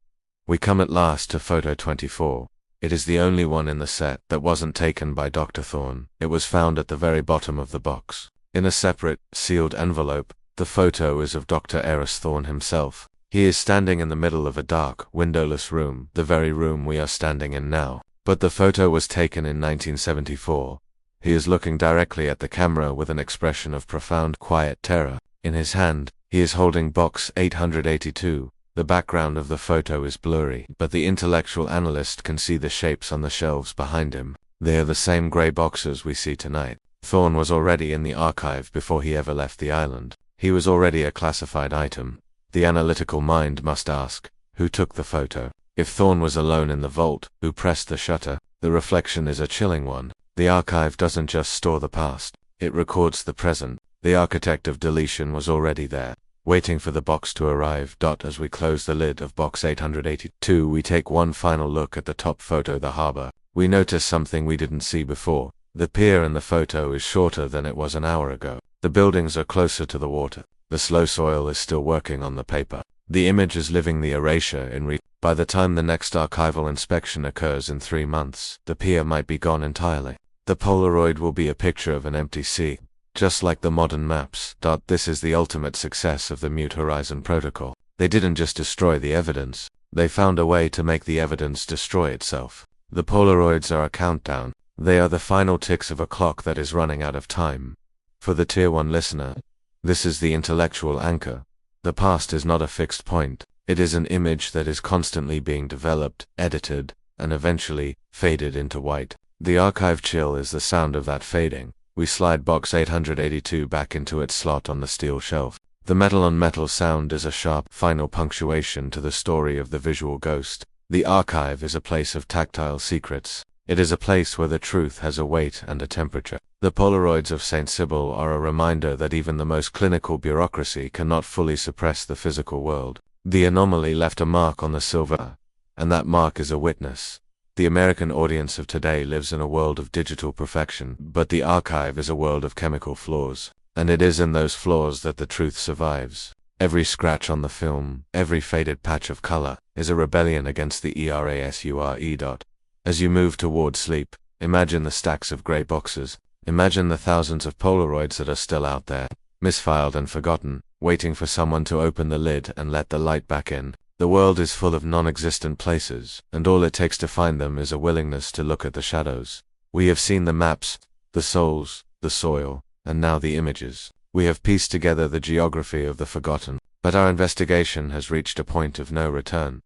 We come at last to photo 24. It is the only one in the set that wasn't taken by Dr. Thorne. It was found at the very bottom of the box. In a separate, sealed envelope, the photo is of Dr. Aris Thorne himself. He is standing in the middle of a dark, windowless room, the very room we are standing in now. But the photo was taken in 1974. He is looking directly at the camera with an expression of profound, quiet terror. In his hand, he is holding box 882. The background of the photo is blurry, but the intellectual analyst can see the shapes on the shelves behind him. They are the same gray boxes we see tonight. Thorne was already in the archive before he ever left the island. He was already a classified item. The analytical mind must ask, who took the photo? If Thorne was alone in the vault, who pressed the shutter? The reflection is a chilling one. The archive doesn't just store the past, it records the present. The architect of deletion was already there, waiting for the box to arrive. As we close the lid of box 882, we take one final look at the top photo, the harbor. We notice something we didn't see before. The pier in the photo is shorter than it was an hour ago. The buildings are closer to the water. The slow soil is still working on the paper. The image is living the erasure in By the time the next archival inspection occurs in 3 months, the pier might be gone entirely. The Polaroid will be a picture of an empty sea, just like the modern maps. This is the ultimate success of the Mute Horizon protocol. They didn't just destroy the evidence, they found a way to make the evidence destroy itself. The Polaroids are a countdown. They are the final ticks of a clock that is running out of time. For the Tier 1 listener, this is the intellectual anchor. The past is not a fixed point. It is an image that is constantly being developed, edited, and eventually faded into white. The archive chill is the sound of that fading. We slide box 882 back into its slot on the steel shelf. The metal-on-metal sound is a sharp, final punctuation to the story of the visual ghost. The archive is a place of tactile secrets. It is a place where the truth has a weight and a temperature. The Polaroids of St. Sybil are a reminder that even the most clinical bureaucracy cannot fully suppress the physical world. The anomaly left a mark on the silver, and that mark is a witness. The American audience of today lives in a world of digital perfection, but the archive is a world of chemical flaws, and it is in those flaws that the truth survives. Every scratch on the film, every faded patch of color, is a rebellion against the erasure. As you move toward sleep, imagine the stacks of gray boxes. Imagine the thousands of Polaroids that are still out there, misfiled and forgotten, waiting for someone to open the lid and let the light back in. The world is full of non-existent places, and all it takes to find them is a willingness to look at the shadows. We have seen the maps, the souls, the soil, and now the images. We have pieced together the geography of the forgotten, but our investigation has reached a point of no return.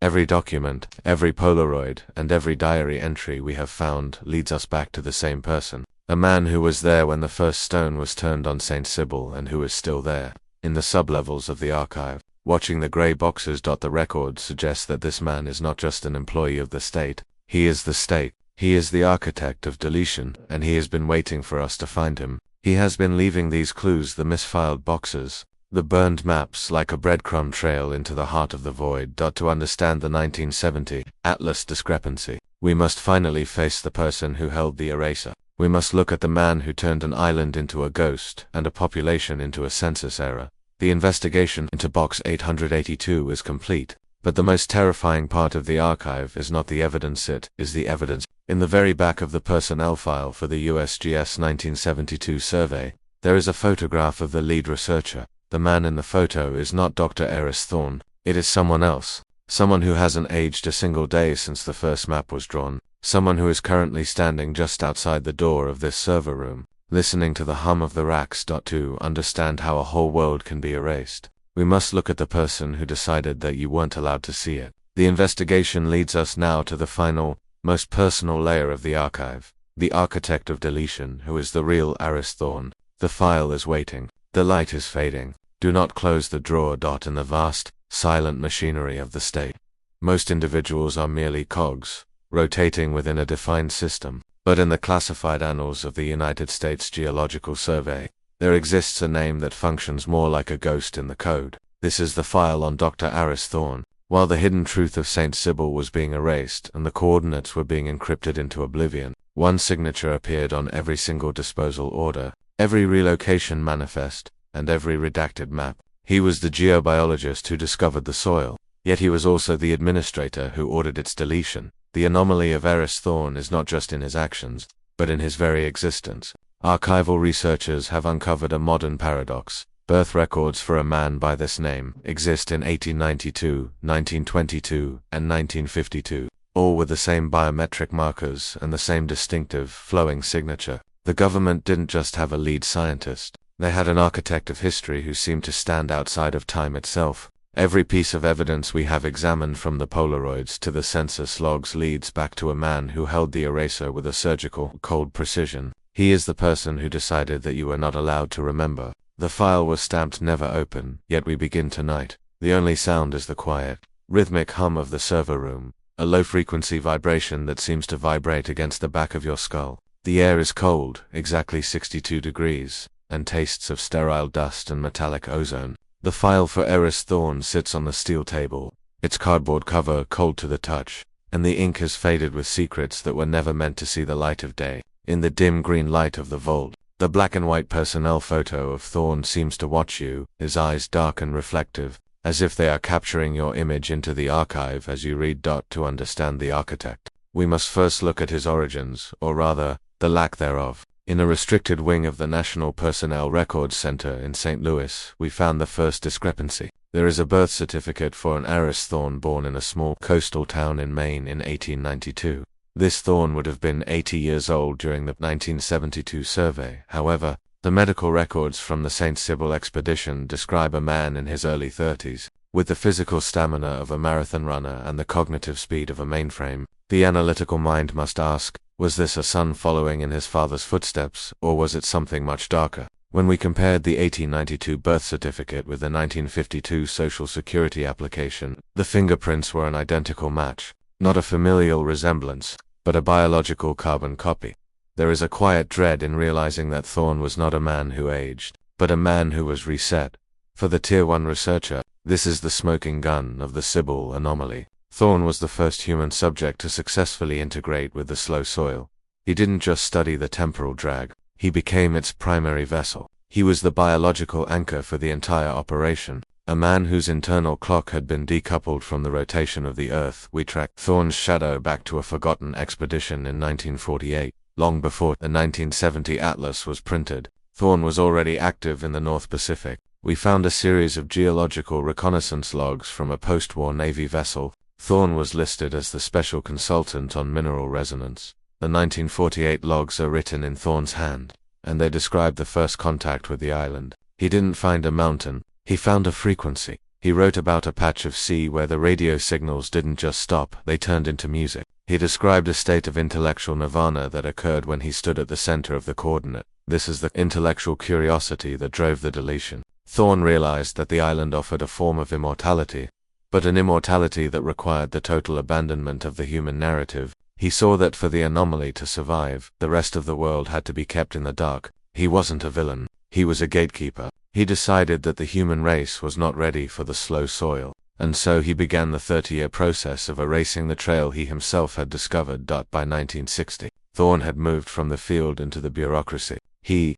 Every document, every Polaroid, and every diary entry we have found leads us back to the same person. A man who was there when the first stone was turned on St. Sybil and who is still there, in the sublevels of the archive, watching the gray boxes. The record suggests that this man is not just an employee of the state, he is the state. He is the architect of deletion, and he has been waiting for us to find him. He has been leaving these clues, the misfiled boxes, the burned maps, like a breadcrumb trail into the heart of the void. To understand the 1970 Atlas discrepancy, we must finally face the person who held the eraser. We must look at the man who turned an island into a ghost and a population into a census error. The investigation into box 882 is complete, but the most terrifying part of the archive is not the evidence, it is the evidence. In the very back of the personnel file for the USGS 1972 survey, there is a photograph of the lead researcher. The man in the photo is not Dr. Aris Thorne, it is someone else. Someone who hasn't aged a single day since the first map was drawn. Someone who is currently standing just outside the door of this server room, listening to the hum of the racks. To understand how a whole world can be erased, we must look at the person who decided that you weren't allowed to see it. The investigation leads us now to the final, most personal layer of the archive, the architect of deletion, who is the real Aris Thorne. The file is waiting. The light is fading. Do not close the drawer. In the vast, silent machinery of the state, most individuals are merely cogs, rotating within a defined system. But in the classified annals of the United States Geological Survey, there exists a name that functions more like a ghost in the code. This is the file on Dr. Aris Thorne. While the hidden truth of St. Sybil was being erased and the coordinates were being encrypted into oblivion, one signature appeared on every single disposal order. every relocation manifest, and every redacted map. He was the geobiologist who discovered the soil, yet he was also the administrator who ordered its deletion. The anomaly of Aris Thorne is not just in his actions, but in his very existence. Archival researchers have uncovered a modern paradox. Birth records for a man by this name exist in 1892, 1922, and 1952, all with the same biometric markers and the same distinctive, flowing signature. The government didn't just have a lead scientist, they had an architect of history who seemed to stand outside of time itself. Every piece of evidence we have examined, from the Polaroids to the census logs, leads back to a man who held the eraser with a surgical, cold precision. He is the person who decided that you were not allowed to remember. The file was stamped never open, yet we begin tonight. The only sound is the quiet, rhythmic hum of the server room, a low-frequency vibration that seems to vibrate against the back of your skull. The air is cold, exactly 62 degrees, and tastes of sterile dust and metallic ozone. The file for Aris Thorne sits on the steel table, its cardboard cover cold to the touch, and the ink has faded with secrets that were never meant to see the light of day. In the dim green light of the vault, the black and white personnel photo of Thorne seems to watch you, his eyes dark and reflective, as if they are capturing your image into the archive as you read. To understand the architect, we must first look at his origins, or rather, the lack thereof. In a restricted wing of the National Personnel Records Center in St. Louis, we found the first discrepancy. There is a birth certificate for an Aris Thorne born in a small coastal town in Maine in 1892. This Thorne would have been 80 years old during the 1972 survey. However, the medical records from the St. Sibyl expedition describe a man in his early 30s, with the physical stamina of a marathon runner and the cognitive speed of a mainframe. The analytical mind must ask, was this a son following in his father's footsteps, or was it something much darker? When we compared the 1892 birth certificate with the 1952 Social Security application, the fingerprints were an identical match. Not a familial resemblance, but a biological carbon copy. There is a quiet dread in realizing that Thorne was not a man who aged, but a man who was reset. For the Tier 1 researcher, this is the smoking gun of the Sibyl anomaly. Thorne was the first human subject to successfully integrate with the slow soil. He didn't just study the temporal drag, he became its primary vessel. He was the biological anchor for the entire operation. A man whose internal clock had been decoupled from the rotation of the Earth. We tracked Thorne's shadow back to a forgotten expedition in 1948, long before the 1970 atlas was printed. Thorne was already active in the North Pacific. We found a series of geological reconnaissance logs from a post-war Navy vessel. Thorne was listed as the special consultant on mineral resonance. The 1948 logs are written in Thorne's hand, and they describe the first contact with the island. He didn't find a mountain, he found a frequency. He wrote about a patch of sea where the radio signals didn't just stop, they turned into music. He described a state of intellectual nirvana that occurred when he stood at the center of the coordinate. This is the intellectual curiosity that drove the deletion. Thorne realized that the island offered a form of immortality, but an immortality that required the total abandonment of the human narrative. He saw that for the anomaly to survive, the rest of the world had to be kept in the dark. He wasn't a villain, he was a gatekeeper. He decided that the human race was not ready for the slow soil, and so he began the 30-year process of erasing the trail he himself had discovered. By 1960, Thorne had moved from the field into the bureaucracy. He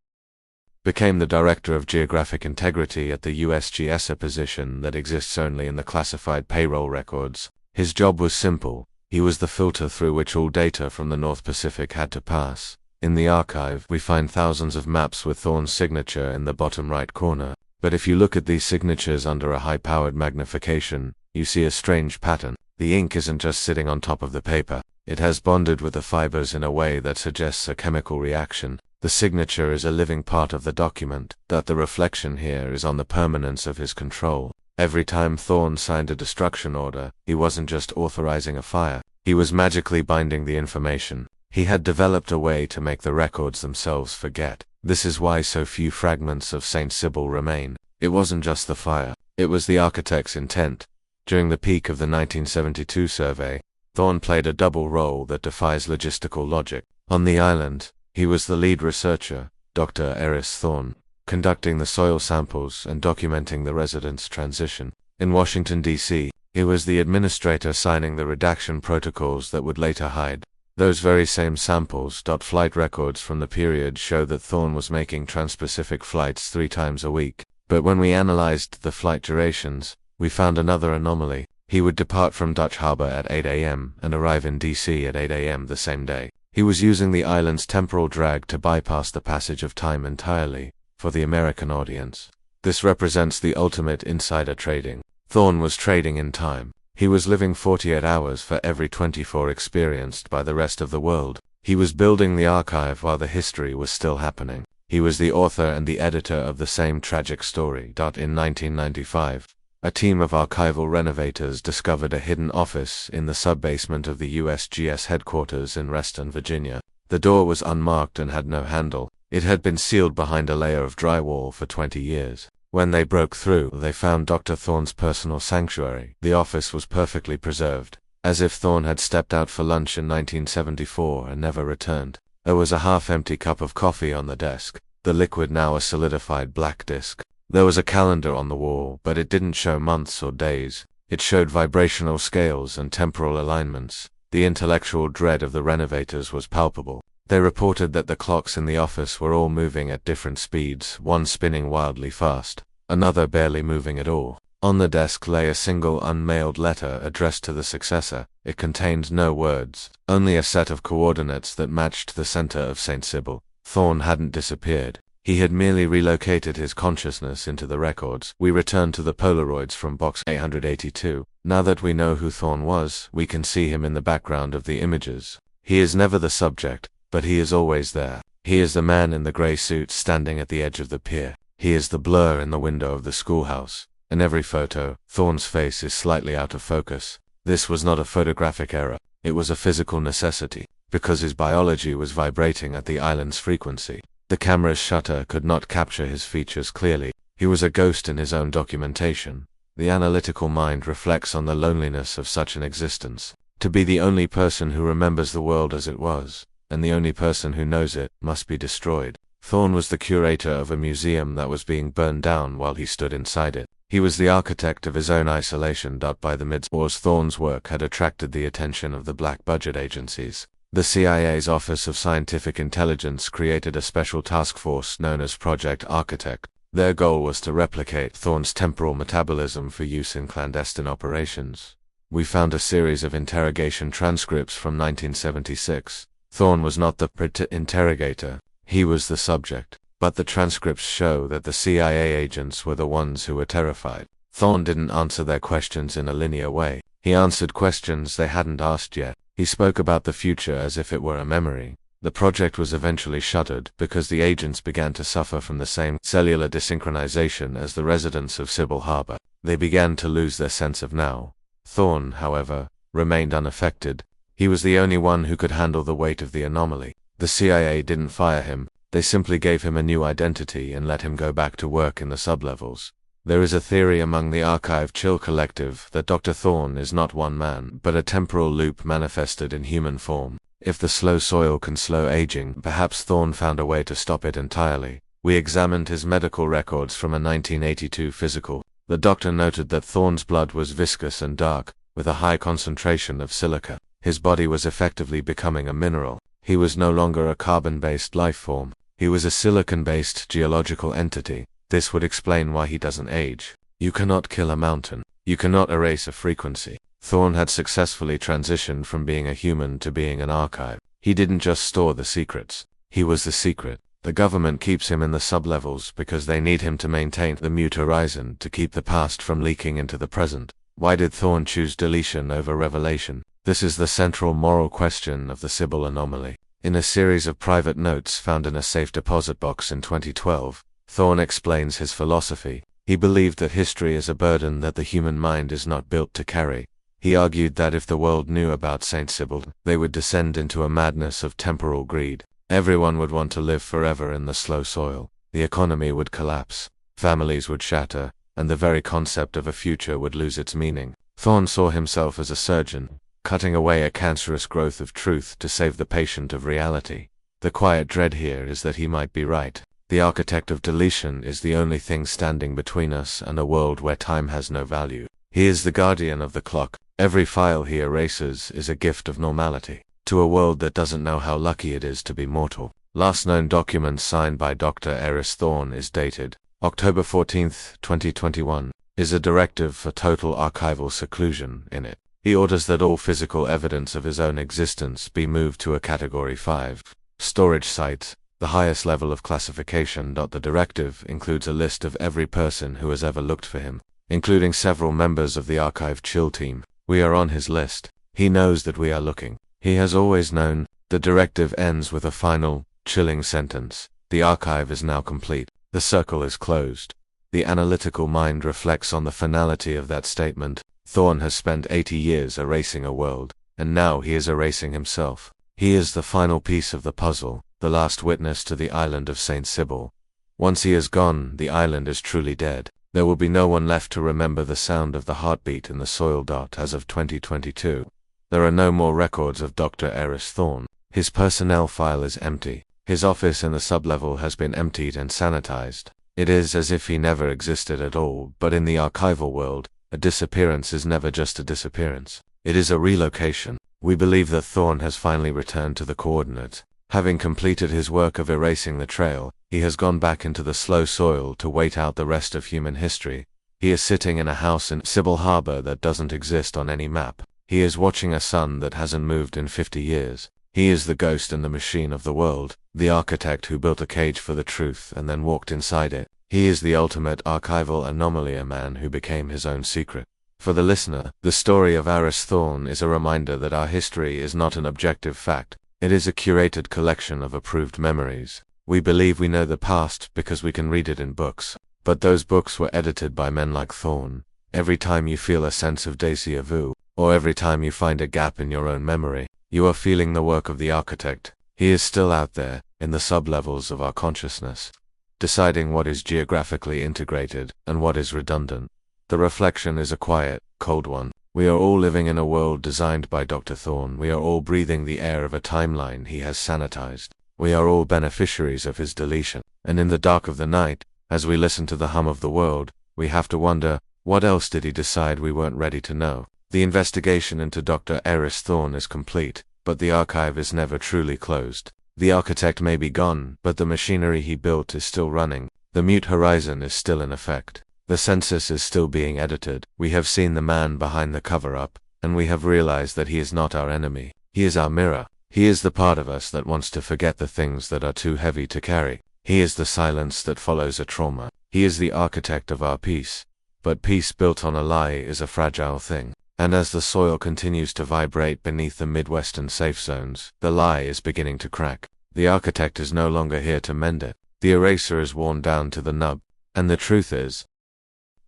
became the Director of Geographic Integrity at the USGS, a position that exists only in the classified payroll records. His job was simple. He was the filter through which all data from the North Pacific had to pass. In the archive, we find thousands of maps with Thorne's signature in the bottom right corner. But if you look at these signatures under a high-powered magnification, you see a strange pattern. The ink isn't just sitting on top of the paper. It has bonded with the fibers in a way that suggests a chemical reaction. The signature is a living part of the document. That the reflection here is on the permanence of his control. Every time Thorne signed a destruction order, he wasn't just authorizing a fire. He was magically binding the information. He had developed a way to make the records themselves forget. This is why so few fragments of St. Sibyl remain. It wasn't just the fire, it was the architect's intent. During the peak of the 1972 survey, Thorne played a double role that defies logistical logic. On the island, he was the lead researcher, Dr. Aris Thorne, conducting the soil samples and documenting the residents' transition. In Washington, D.C., he was the administrator signing the redaction protocols that would later hide Those very same samples. Flight records from the period show that Thorne was making trans-Pacific flights 3 times a week. But when we analyzed the flight durations, we found another anomaly. He would depart from Dutch Harbor at 8 a.m. and arrive in DC at 8 a.m. the same day. He was using the island's temporal drag to bypass the passage of time entirely, for the American audience. This represents the ultimate insider trading. Thorne was trading in time. He was living 48 hours for every 24 experienced by the rest of the world. He was building the archive while the history was still happening. He was the author and the editor of the same tragic story. In 1995, a team of archival renovators discovered a hidden office in the sub-basement of the USGS headquarters in Reston, Virginia. The door was unmarked and had no handle. It had been sealed behind a layer of drywall for 20 years. When they broke through, they found Dr. Thorne's personal sanctuary. The office was perfectly preserved, as if Thorne had stepped out for lunch in 1974 and never returned. There was a half-empty cup of coffee on the desk, the liquid now a solidified black disk. There was a calendar on the wall, but it didn't show months or days. It showed vibrational scales and temporal alignments. The intellectual dread of the renovators was palpable. They reported that the clocks in the office were all moving at different speeds, one spinning wildly fast, another barely moving at all. On the desk lay a single unmailed letter addressed to the successor. It contained no words, only a set of coordinates that matched the center of St. Sibyl. Thorne hadn't disappeared. He had merely relocated his consciousness into the records. We return to the Polaroids from box 882. Now that we know who Thorne was, we can see him in the background of the images. He is never the subject, but he is always there. He is the man in the gray suit standing at the edge of the pier. He is the blur in the window of the schoolhouse. In every photo, Thorne's face is slightly out of focus. This was not a photographic error. It was a physical necessity, because his biology was vibrating at the island's frequency. The camera's shutter could not capture his features clearly. He was a ghost in his own documentation. The analytical mind reflects on the loneliness of such an existence. To be the only person who remembers the world as it was, and the only person who knows it, must be destroyed. Thorne was the curator of a museum that was being burned down while he stood inside it. He was the architect of his own isolation. By the mid-wars, Thorne's work had attracted the attention of the black budget agencies. The CIA's Office of Scientific Intelligence created a special task force known as Project Architect. Their goal was to replicate Thorne's temporal metabolism for use in clandestine operations. We found a series of interrogation transcripts from 1976. Thorne was not the interrogator, he was the subject. But the transcripts show that the CIA agents were the ones who were terrified. Thorne didn't answer their questions in a linear way. He answered questions they hadn't asked yet. He spoke about the future as if it were a memory. The project was eventually shuttered because the agents began to suffer from the same cellular desynchronization as the residents of Sibyl Harbor. They began to lose their sense of now. Thorne, however, remained unaffected. He was the only one who could handle the weight of the anomaly. The CIA didn't fire him. They simply gave him a new identity and let him go back to work in the sublevels. There is a theory among the Archive Chill Collective that Dr. Thorne is not one man, but a temporal loop manifested in human form. If the slow soil can slow aging, perhaps Thorne found a way to stop it entirely. We examined his medical records from a 1982 physical. The doctor noted that Thorne's blood was viscous and dark, with a high concentration of silica. His body was effectively becoming a mineral. He was no longer a carbon-based life form. He was a silicon-based geological entity. This would explain why he doesn't age. You cannot kill a mountain. You cannot erase a frequency. Thorne had successfully transitioned from being a human to being an archive. He didn't just store the secrets. He was the secret. The government keeps him in the sublevels because they need him to maintain the mute horizon to keep the past from leaking into the present. Why did Thorne choose deletion over revelation? This is the central moral question of the Sibyl anomaly. In a series of private notes found in a safe deposit box in 2012, Thorne explains his philosophy. He believed that history is a burden that the human mind is not built to carry. He argued that if the world knew about St. Sibyl, they would descend into a madness of temporal greed. Everyone would want to live forever in the slow soil. The economy would collapse, families would shatter, and the very concept of a future would lose its meaning. Thorne saw himself as a surgeon, cutting away a cancerous growth of truth to save the patient of reality. The quiet dread here is that he might be right. The architect of deletion is the only thing standing between us and a world where time has no value. He is the guardian of the clock. Every file he erases is a gift of normality. to a world that doesn't know how lucky it is to be mortal. Last known document signed by Dr. Aris Thorne is dated October 14, 2021, is a directive for total archival seclusion. In it, he orders that all physical evidence of his own existence be moved to a Category 5 storage site, the highest level of classification. The directive includes a list of every person who has ever looked for him, including several members of the archive chill team. We are on his list. He knows that we are looking. He has always known. The directive ends with a final, chilling sentence. The archive is now complete. The circle is closed. The analytical mind reflects on the finality of that statement. Thorne has spent 80 years erasing a world, and now he is erasing himself. He is the final piece of the puzzle, the last witness to the island of St. Sybil. Once he is gone, the island is truly dead. There will be no one left to remember the sound of the heartbeat in the soil. As of 2022, there are no more records of Dr. Aris Thorne. His personnel file is empty. His office in the sublevel has been emptied and sanitized. It is as if he never existed at all, but in the archival world, a disappearance is never just a disappearance. It is a relocation. We believe that Thorne has finally returned to the coordinate. Having completed his work of erasing the trail, he has gone back into the slow soil to wait out the rest of human history. He is sitting in a house in Sybil Harbor that doesn't exist on any map. He is watching a sun that hasn't moved in 50 years. He is the ghost in the machine of the world, the architect who built a cage for the truth and then walked inside it. He is the ultimate archival anomaly, a man who became his own secret. For the listener, the story of Aris Thorne is a reminder that our history is not an objective fact. It is a curated collection of approved memories. We believe we know the past because we can read it in books, but those books were edited by men like Thorne. Every time you feel a sense of déjà vu, or every time you find a gap in your own memory, you are feeling the work of the architect. He is still out there, in the sublevels of our consciousness, deciding what is geographically integrated and what is redundant. The reflection is a quiet, cold one. We are all living in a world designed by Dr. Thorne. We are all breathing the air of a timeline he has sanitized. We are all beneficiaries of his deletion. And in the dark of the night, as we listen to the hum of the world, we have to wonder, what else did he decide we weren't ready to know? The investigation into Dr. Aris Thorne is complete, but the archive is never truly closed. The architect may be gone, but the machinery he built is still running. The mute horizon is still in effect. The census is still being edited. We have seen the man behind the cover-up, and we have realized that he is not our enemy. He is our mirror. He is the part of us that wants to forget the things that are too heavy to carry. He is the silence that follows a trauma. He is the architect of our peace. But peace built on a lie is a fragile thing. And as the soil continues to vibrate beneath the Midwestern safe zones, the lie is beginning to crack. The architect is no longer here to mend it. The eraser is worn down to the nub. And the truth is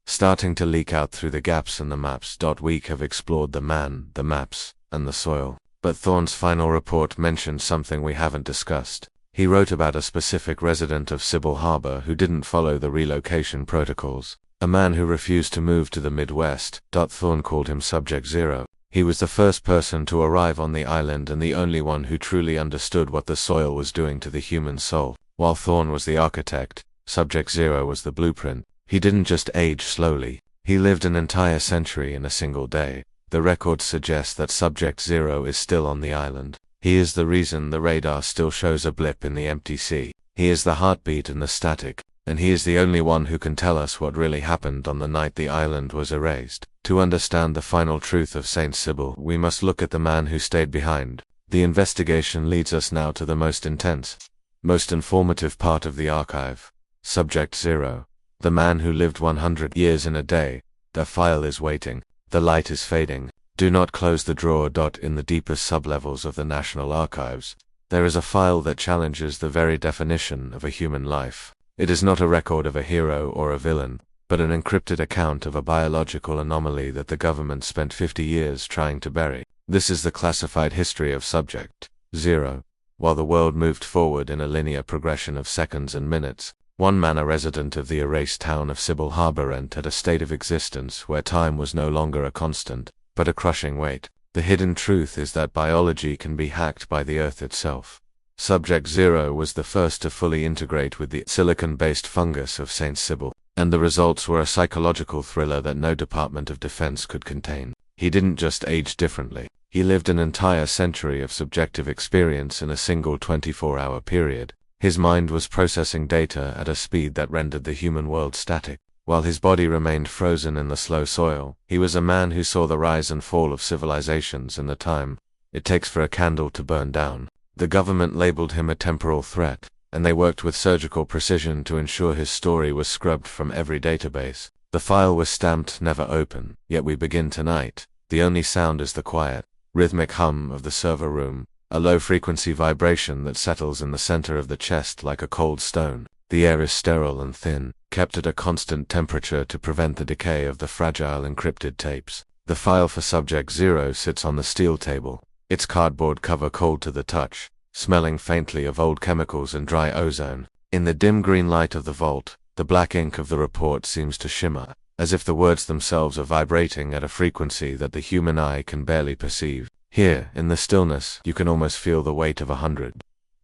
starting to leak out through the gaps in the maps. We have explored the man, the maps, and the soil. But Thorne's final report mentioned something we haven't discussed. He wrote about a specific resident of Sybil Harbor who didn't follow the relocation protocols. A man who refused to move to the Midwest. Thorne called him Subject Zero. He was the first person to arrive on the island and the only one who truly understood what the soil was doing to the human soul. While Thorne was the architect, Subject Zero was the blueprint. He didn't just age slowly. He lived an entire century in a single day. The records suggest that Subject Zero is still on the island. He is the reason the radar still shows a blip in the empty sea. He is the heartbeat and the static. And he is the only one who can tell us what really happened on the night the island was erased. To understand the final truth of St. Sybil, we must look at the man who stayed behind. The investigation leads us now to the most intense, most informative part of the archive. Subject Zero. The man who lived 100 years in a day. The file is waiting. The light is fading. Do not close the drawer. In the deepest sublevels of the National Archives, there is a file that challenges the very definition of a human life. It is not a record of a hero or a villain, but an encrypted account of a biological anomaly that the government spent 50 years trying to bury. This is the classified history of Subject Zero. While the world moved forward in a linear progression of seconds and minutes, one man, a resident of the erased town of Sybil Harbor, entered a state of existence where time was no longer a constant, but a crushing weight. The hidden truth is that biology can be hacked by the Earth itself. Subject Zero was the first to fully integrate with the silicon-based fungus of St. Sybil, and the results were a psychological thriller that no Department of Defense could contain. He didn't just age differently. He lived an entire century of subjective experience in a single 24-hour period. His mind was processing data at a speed that rendered the human world static. While his body remained frozen in the slow soil, he was a man who saw the rise and fall of civilizations in the time it takes for a candle to burn down. The government labeled him a temporal threat, and they worked with surgical precision to ensure his story was scrubbed from every database. The file was stamped "Never open," yet we begin tonight. The only sound is the quiet, rhythmic hum of the server room, a low-frequency vibration that settles in the center of the chest like a cold stone. The air is sterile and thin, kept at a constant temperature to prevent the decay of the fragile encrypted tapes. The file for Subject 0 sits on the steel table, its cardboard cover cold to the touch, smelling faintly of old chemicals and dry ozone. In the dim green light of the vault, the black ink of the report seems to shimmer, as if the words themselves are vibrating at a frequency that the human eye can barely perceive. Here, in the stillness, you can almost feel the weight of 100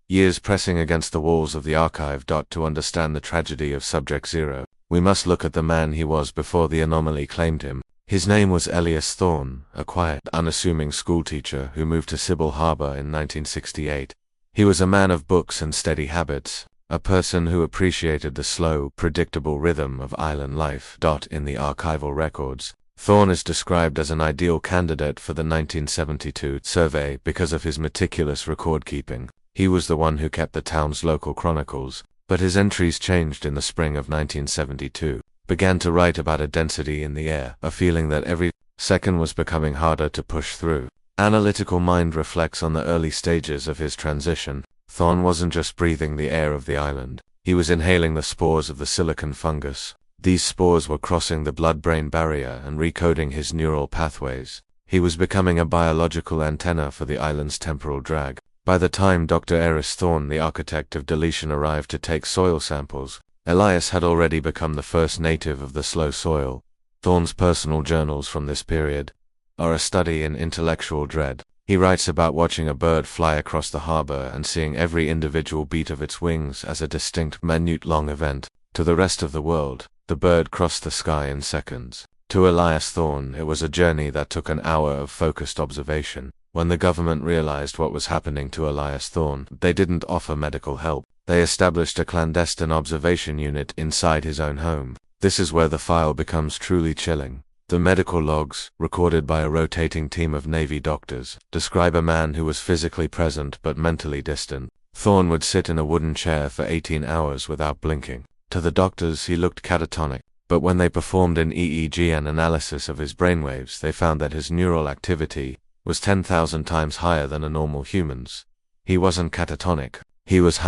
years pressing against the walls of the archive. To understand the tragedy of Subject 0, we must look at the man he was before the anomaly claimed him. His name was Aris Thorne, a quiet, unassuming schoolteacher who moved to Sybille Harbor in 1968. He was a man of books and steady habits, a person who appreciated the slow, predictable rhythm of island life. In the archival records, Thorne is described as an ideal candidate for the 1972 survey because of his meticulous record-keeping. He was the one who kept the town's local chronicles, but his entries changed in the spring of 1972. Began to write about a density in the air, a feeling that every second was becoming harder to push through. Analytical mind reflects on the early stages of his transition. Thorne wasn't just breathing the air of the island, he was inhaling the spores of the silicon fungus. These spores were crossing the blood-brain barrier and recoding his neural pathways. He was becoming a biological antenna for the island's temporal drag. By the time Dr. Aris Thorne, the architect of deletion, arrived to take soil samples, Elias had already become the first native of the slow soil. Thorne's personal journals from this period are a study in intellectual dread. He writes about watching a bird fly across the harbor and seeing every individual beat of its wings as a distinct, minute-long event. To the rest of the world, the bird crossed the sky in seconds. To Elias Thorne, it was a journey that took an hour of focused observation. When the government realized what was happening to Elias Thorne, they didn't offer medical help. They established a clandestine observation unit inside his own home. This is where the file becomes truly chilling. The medical logs, recorded by a rotating team of Navy doctors, describe a man who was physically present but mentally distant. Thorne would sit in a wooden chair for 18 hours without blinking. To the doctors, he looked catatonic, but when they performed an EEG and analysis of his brainwaves, they found that his neural activity was 10,000 times higher than a normal human's. He wasn't catatonic, he was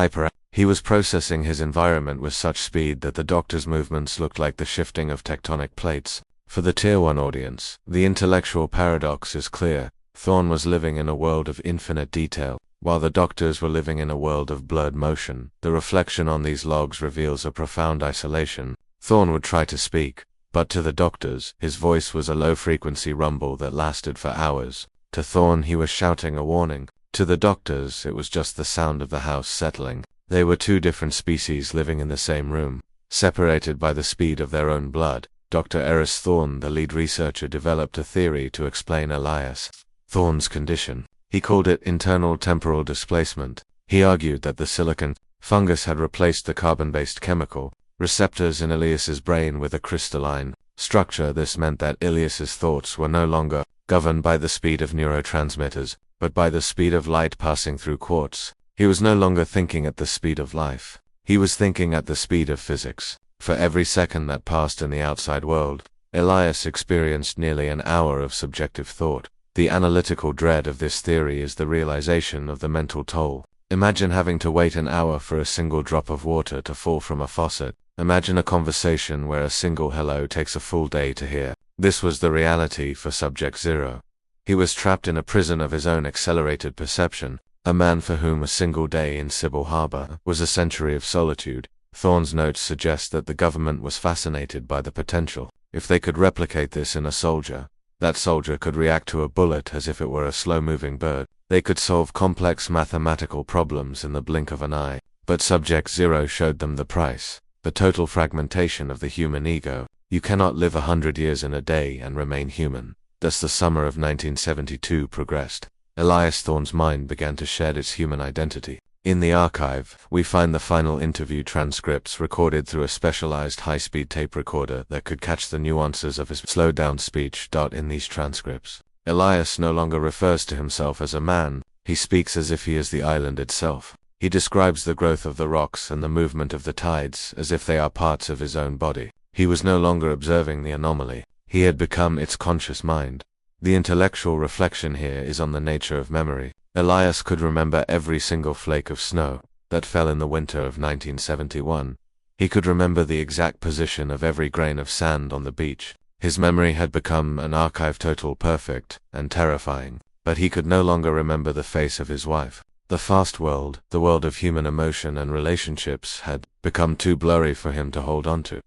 He was processing his environment with such speed that the doctor's movements looked like the shifting of tectonic plates. For the Tier 1 audience, the intellectual paradox is clear. Thorne was living in a world of infinite detail, while the doctors were living in a world of blurred motion. The reflection on these logs reveals a profound isolation. Thorne would try to speak, but to the doctors, his voice was a low-frequency rumble that lasted for hours. To Thorne, he was shouting a warning. To the doctors, it was just the sound of the house settling. They were two different species living in the same room, separated by the speed of their own blood. Dr. Aris Thorne, the lead researcher, developed a theory to explain Elias Thorne's condition. He called it internal temporal displacement. He argued that the silicon fungus had replaced the carbon-based chemical receptors in Elias's brain with a crystalline structure. This meant that Elias's thoughts were no longer governed by the speed of neurotransmitters, but by the speed of light passing through quartz. He was no longer thinking at the speed of life. He was thinking at the speed of physics. For every second that passed in the outside world, Elias experienced nearly an hour of subjective thought. The analytical dread of this theory is the realization of the mental toll. Imagine having to wait an hour for a single drop of water to fall from a faucet. Imagine a conversation where a single hello takes a full day to hear. This was the reality for Subject 0. He was trapped in a prison of his own accelerated perception, a man for whom a single day in Sybille Harbor was a century of solitude. Thorne's notes suggest that the government was fascinated by the potential. If they could replicate this in a soldier, that soldier could react to a bullet as if it were a slow-moving bird. They could solve complex mathematical problems in the blink of an eye. But Subject 0 showed them the price. The total fragmentation of the human ego. You cannot live 100 years in a day and remain human. Thus the summer of 1972 progressed. Aris Thorne's mind began to shed its human identity. In the archive, we find the final interview transcripts recorded through a specialized high-speed tape recorder that could catch the nuances of his slowed-down speech. In these transcripts, Aris no longer refers to himself as a man, he speaks as if he is the island itself. He describes the growth of the rocks and the movement of the tides as if they are parts of his own body. He was no longer observing the anomaly, he had become its conscious mind. The intellectual reflection here is on the nature of memory. Aris could remember every single flake of snow that fell in the winter of 1971. He could remember the exact position of every grain of sand on the beach. His memory had become an archive total perfect and terrifying, but he could no longer remember the face of his wife. The fast world, the world of human emotion and relationships, had become too blurry for him to hold on to.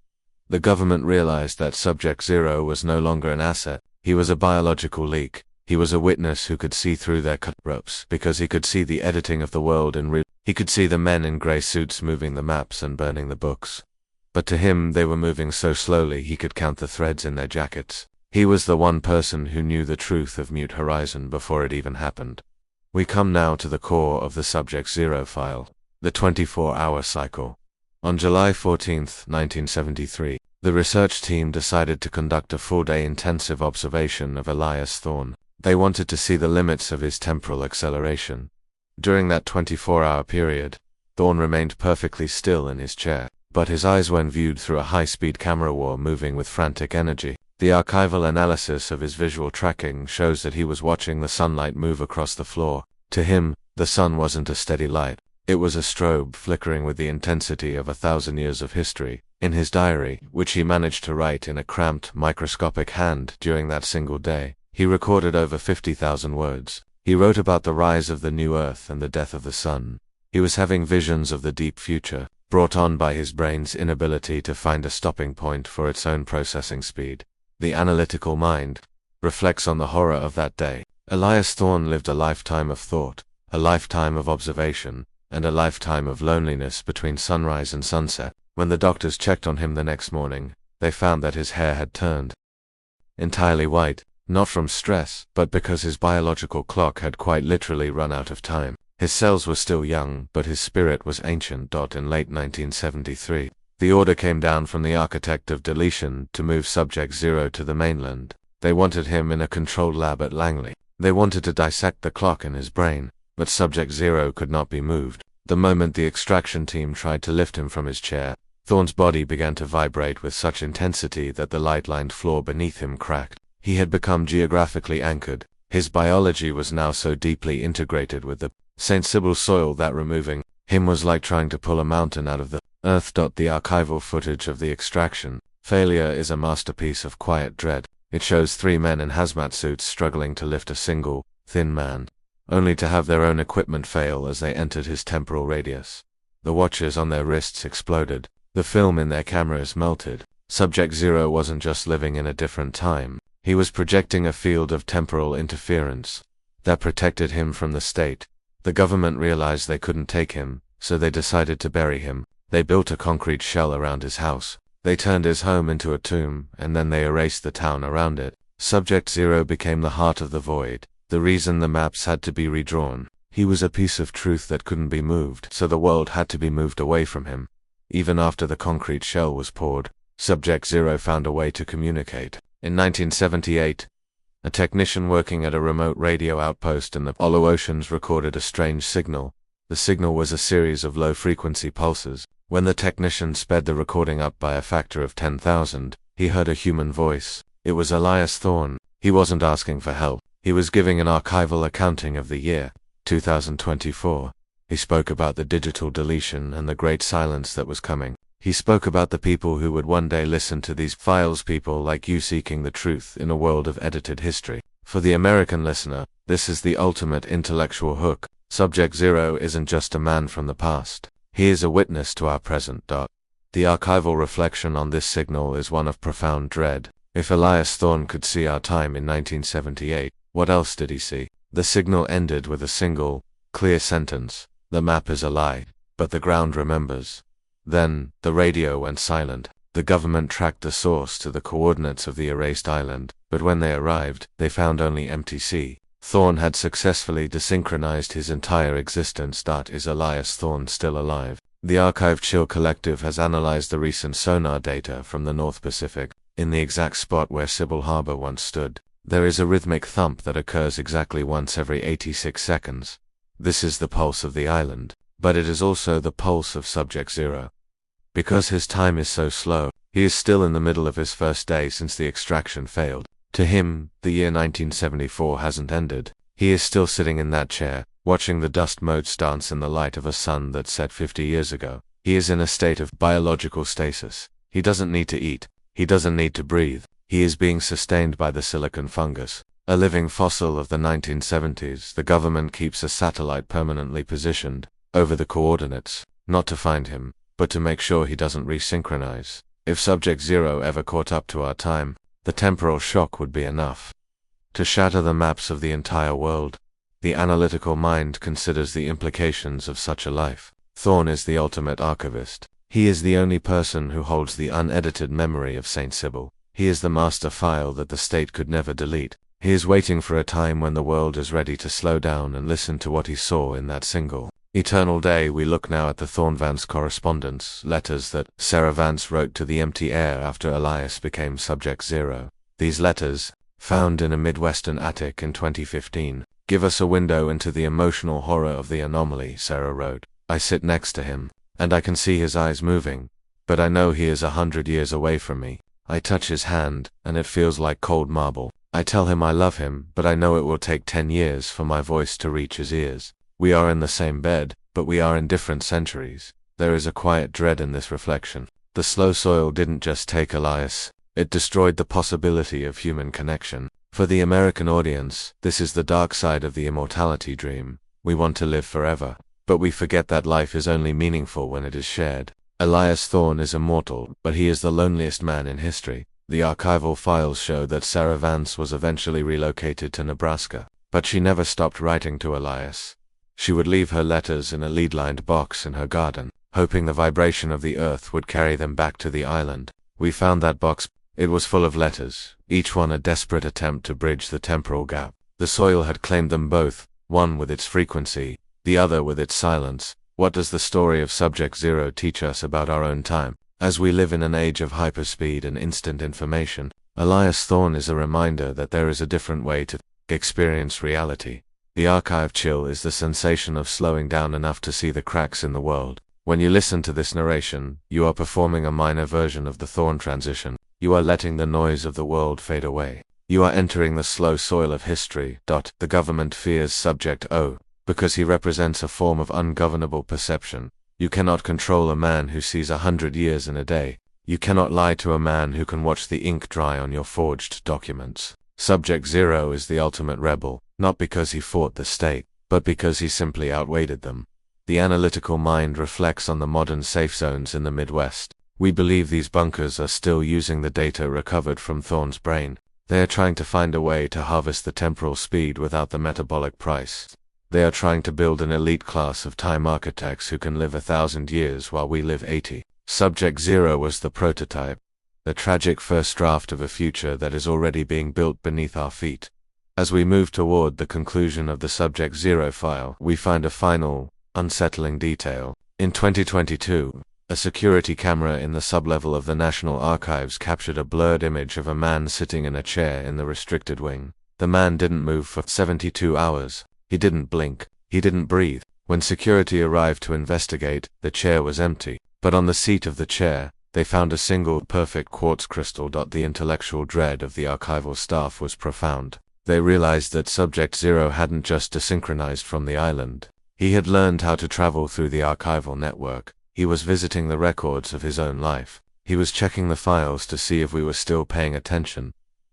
The government realized that Subject Zero was no longer an asset, he was a biological leak. He was a witness who could see through their cut ropes because he could see the editing of the world in real. He could see the men in gray suits moving the maps and burning the books. But to him they were moving so slowly he could count the threads in their jackets. He was the one person who knew the truth of Mute Horizon before it even happened. We come now to the core of the Subject Zero file, the 24-hour cycle. On July 14, 1973, the research team decided to conduct a 4-day intensive observation of Aris Thorne. They wanted to see the limits of his temporal acceleration. During that 24-hour period, Thorne remained perfectly still in his chair, but his eyes when viewed through a high-speed camera were moving with frantic energy. The archival analysis of his visual tracking shows that he was watching the sunlight move across the floor. To him, the sun wasn't a steady light. It was a strobe flickering with the intensity of 1,000 years of history. In his diary, which he managed to write in a cramped, microscopic hand during that single day, he recorded over 50,000 words. He wrote about the rise of the new Earth and the death of the sun. He was having visions of the deep future, brought on by his brain's inability to find a stopping point for its own processing speed. The analytical mind reflects on the horror of that day. Aris Thorne lived a lifetime of thought, a lifetime of observation, and a lifetime of loneliness between sunrise and sunset. When the doctors checked on him the next morning, they found that his hair had turned entirely white, not from stress, but because his biological clock had quite literally run out of time. His cells were still young, but his spirit was ancient. In late 1973, the order came down from the architect of deletion to move Subject Zero to the mainland. They wanted him in a controlled lab at Langley. They wanted to dissect the clock in his brain, but Subject Zero could not be moved. The moment the extraction team tried to lift him from his chair, Thorne's body began to vibrate with such intensity that the light-lined floor beneath him cracked. He had become geographically anchored. His biology was now so deeply integrated with the St. Sibyl soil that removing him was like trying to pull a mountain out of the earth. The archival footage of the extraction failure is a masterpiece of quiet dread. It shows 3 men in hazmat suits struggling to lift a single, thin man, only to have their own equipment fail as they entered his temporal radius. The watches on their wrists exploded. The film in their cameras melted. Subject Zero wasn't just living in a different time. He was projecting a field of temporal interference that protected him from the state. The government realized they couldn't take him, so they decided to bury him. They built a concrete shell around his house. They turned his home into a tomb, and then they erased the town around it. Subject Zero became the heart of the void, the reason the maps had to be redrawn. He was a piece of truth that couldn't be moved, so the world had to be moved away from him. Even after the concrete shell was poured, Subject Zero found a way to communicate. In 1978, a technician working at a remote radio outpost in the Hollow Oceans recorded a strange signal. The signal was a series of low-frequency pulses. When the technician sped the recording up by a factor of 10,000, he heard a human voice. It was Aris Thorne. He wasn't asking for help. He was giving an archival accounting of the year 2024. He spoke about the digital deletion and the great silence that was coming. He spoke about the people who would one day listen to these files, people like you seeking the truth in a world of edited history. For the American listener, this is the ultimate intellectual hook. Subject Zero isn't just a man from the past. He is a witness to our present. The archival reflection on this signal is one of profound dread. If Aris Thorne could see our time in 1978, what else did he see? The signal ended with a single, clear sentence. The map is a lie, but the ground remembers. Then, the radio went silent. The government tracked the source to the coordinates of the erased island, but when they arrived, they found only empty sea. Thorne had successfully desynchronized his entire existence. Is Aris Thorne still alive? The Archive Chill Collective has analyzed the recent sonar data from the North Pacific. In the exact spot where Sybil Harbor once stood, there is a rhythmic thump that occurs exactly once every 86 seconds. This is the pulse of the island, but it is also the pulse of Subject Zero. Because his time is so slow, he is still in the middle of his first day since the extraction failed. To him, the year 1974 hasn't ended. He is still sitting in that chair, watching the dust motes dance in the light of a sun that set 50 years ago. He is in a state of biological stasis. He doesn't need to eat. He doesn't need to breathe. He is being sustained by the silicon fungus, a living fossil of the 1970s. The government keeps a satellite permanently positioned over the coordinates, not to find him, but to make sure he doesn't resynchronize. If Subject Zero ever caught up to our time, the temporal shock would be enough to shatter the maps of the entire world. The analytical mind considers the implications of such a life. Thorne is the ultimate archivist. He is the only person who holds the unedited memory of St. Sybil. He is the master file that the state could never delete. He is waiting for a time when the world is ready to slow down and listen to what he saw in that single eternal day. We look now at the Thorne-Vance correspondence, letters that Sarah Vance wrote to the empty air after Elias became Subject Zero. These letters, found in a Midwestern attic in 2015, give us a window into the emotional horror of the anomaly. Sarah wrote, "I sit next to him, and I can see his eyes moving, but I know he is 100 years away from me. I touch his hand, and it feels like cold marble. I tell him I love him, but I know it will take 10 years for my voice to reach his ears. We are in the same bed, but we are in different centuries." There is a quiet dread in this reflection. The slow soil didn't just take Elias, it destroyed the possibility of human connection. For the American audience, this is the dark side of the immortality dream. We want to live forever, but we forget that life is only meaningful when it is shared. Aris Thorne is immortal, but he is the loneliest man in history. The archival files show that Sarah Vance was eventually relocated to Nebraska, but she never stopped writing to Elias. She would leave her letters in a lead-lined box in her garden, hoping the vibration of the earth would carry them back to the island. We found that box. It was full of letters, each one a desperate attempt to bridge the temporal gap. The soil had claimed them both, one with its frequency, the other with its silence. What does the story of Subject Zero teach us about our own time? As we live in an age of hyperspeed and instant information, Aris Thorne is a reminder that there is a different way to experience reality. The archive chill is the sensation of slowing down enough to see the cracks in the world. When you listen to this narration, you are performing a minor version of the Thorne transition. You are letting the noise of the world fade away. You are entering the slow soil of history. The government fears Subject O, because he represents a form of ungovernable perception. You cannot control a man who sees 100 years in a day. You cannot lie to a man who can watch the ink dry on your forged documents. Subject Zero is the ultimate rebel, not because he fought the state, but because he simply outweighed them. The analytical mind reflects on the modern safe zones in the Midwest. We believe these bunkers are still using the data recovered from Thorne's brain. They are trying to find a way to harvest the temporal speed without the metabolic price. They are trying to build an elite class of time architects who can live 1,000 years while we live 80. Subject Zero was the prototype, the tragic first draft of a future that is already being built beneath our feet. As we move toward the conclusion of the Subject Zero file, we find a final, unsettling detail. In 2022, a security camera in the sublevel of the National Archives captured a blurred image of a man sitting in a chair in the restricted wing. The man didn't move for 72 hours. He didn't blink. He didn't breathe. When security arrived to investigate, the chair was empty. But on the seat of the chair, they found a single perfect quartz crystal. The intellectual dread of the archival staff was profound. They realized that Subject Zero hadn't just desynchronized from the island. He had learned how to travel through the archival network. He was visiting the records of his own life. He was checking the files to see if we were still paying attention.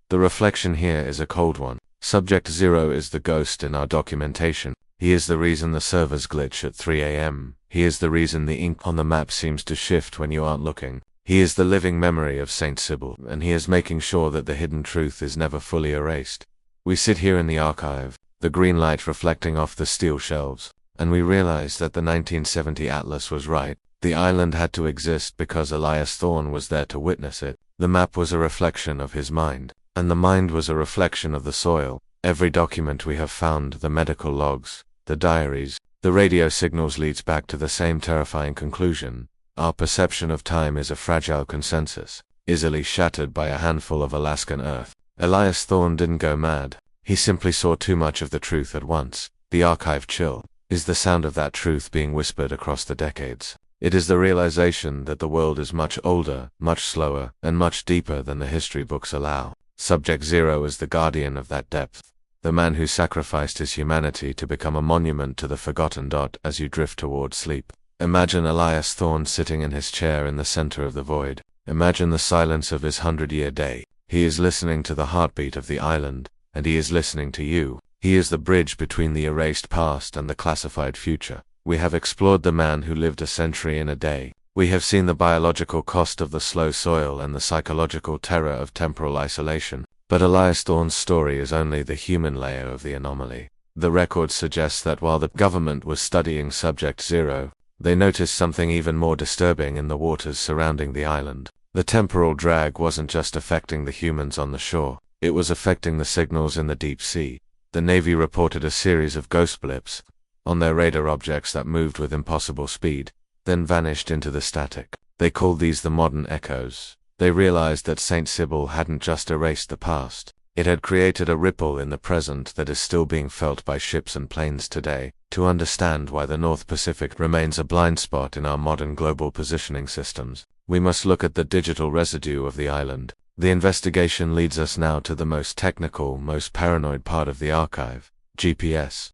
The reflection here is a cold one. Subject Zero is the ghost in our documentation. He is the reason the servers glitch at 3 a.m. He is the reason the ink on the map seems to shift when you aren't looking. He is the living memory of St. Sybil, and he is making sure that the hidden truth is never fully erased. We sit here in the archive, the green light reflecting off the steel shelves, and we realize that the 1970 atlas was right. The island had to exist because Aris Thorne was there to witness it. The map was a reflection of his mind. And the mind was a reflection of the soil. Every document we have found, the medical logs, the diaries, the radio signals, leads back to the same terrifying conclusion. Our perception of time is a fragile consensus, easily shattered by a handful of Alaskan earth. Aris Thorne didn't go mad. He simply saw too much of the truth at once. The archive chill is the sound of that truth being whispered across the decades. It is the realization that the world is much older, much slower, and much deeper than the history books allow. Subject Zero is the guardian of that depth, the man who sacrificed his humanity to become a monument to the forgotten. As you drift toward sleep, imagine Aris Thorne sitting in his chair in the center of the void. Imagine the silence of his 100-year day. He is listening to the heartbeat of the island, and he is listening to you. He is the bridge between the erased past and the classified future. We have explored the man who lived a century in a day. We have seen the biological cost of the slow soil and the psychological terror of temporal isolation. But Aris Thorne's story is only the human layer of the anomaly. The record suggests that while the government was studying Subject Zero, they noticed something even more disturbing in the waters surrounding the island. The temporal drag wasn't just affecting the humans on the shore, it was affecting the signals in the deep sea. The Navy reported a series of ghost blips on their radar, objects that moved with impossible speed, then vanished into the static. They called these the modern echoes. They realized that St. Sibyl hadn't just erased the past. It had created a ripple in the present that is still being felt by ships and planes today. To understand why the North Pacific remains a blind spot in our modern global positioning systems, we must look at the digital residue of the island. The investigation leads us now to the most technical, most paranoid part of the archive: GPS.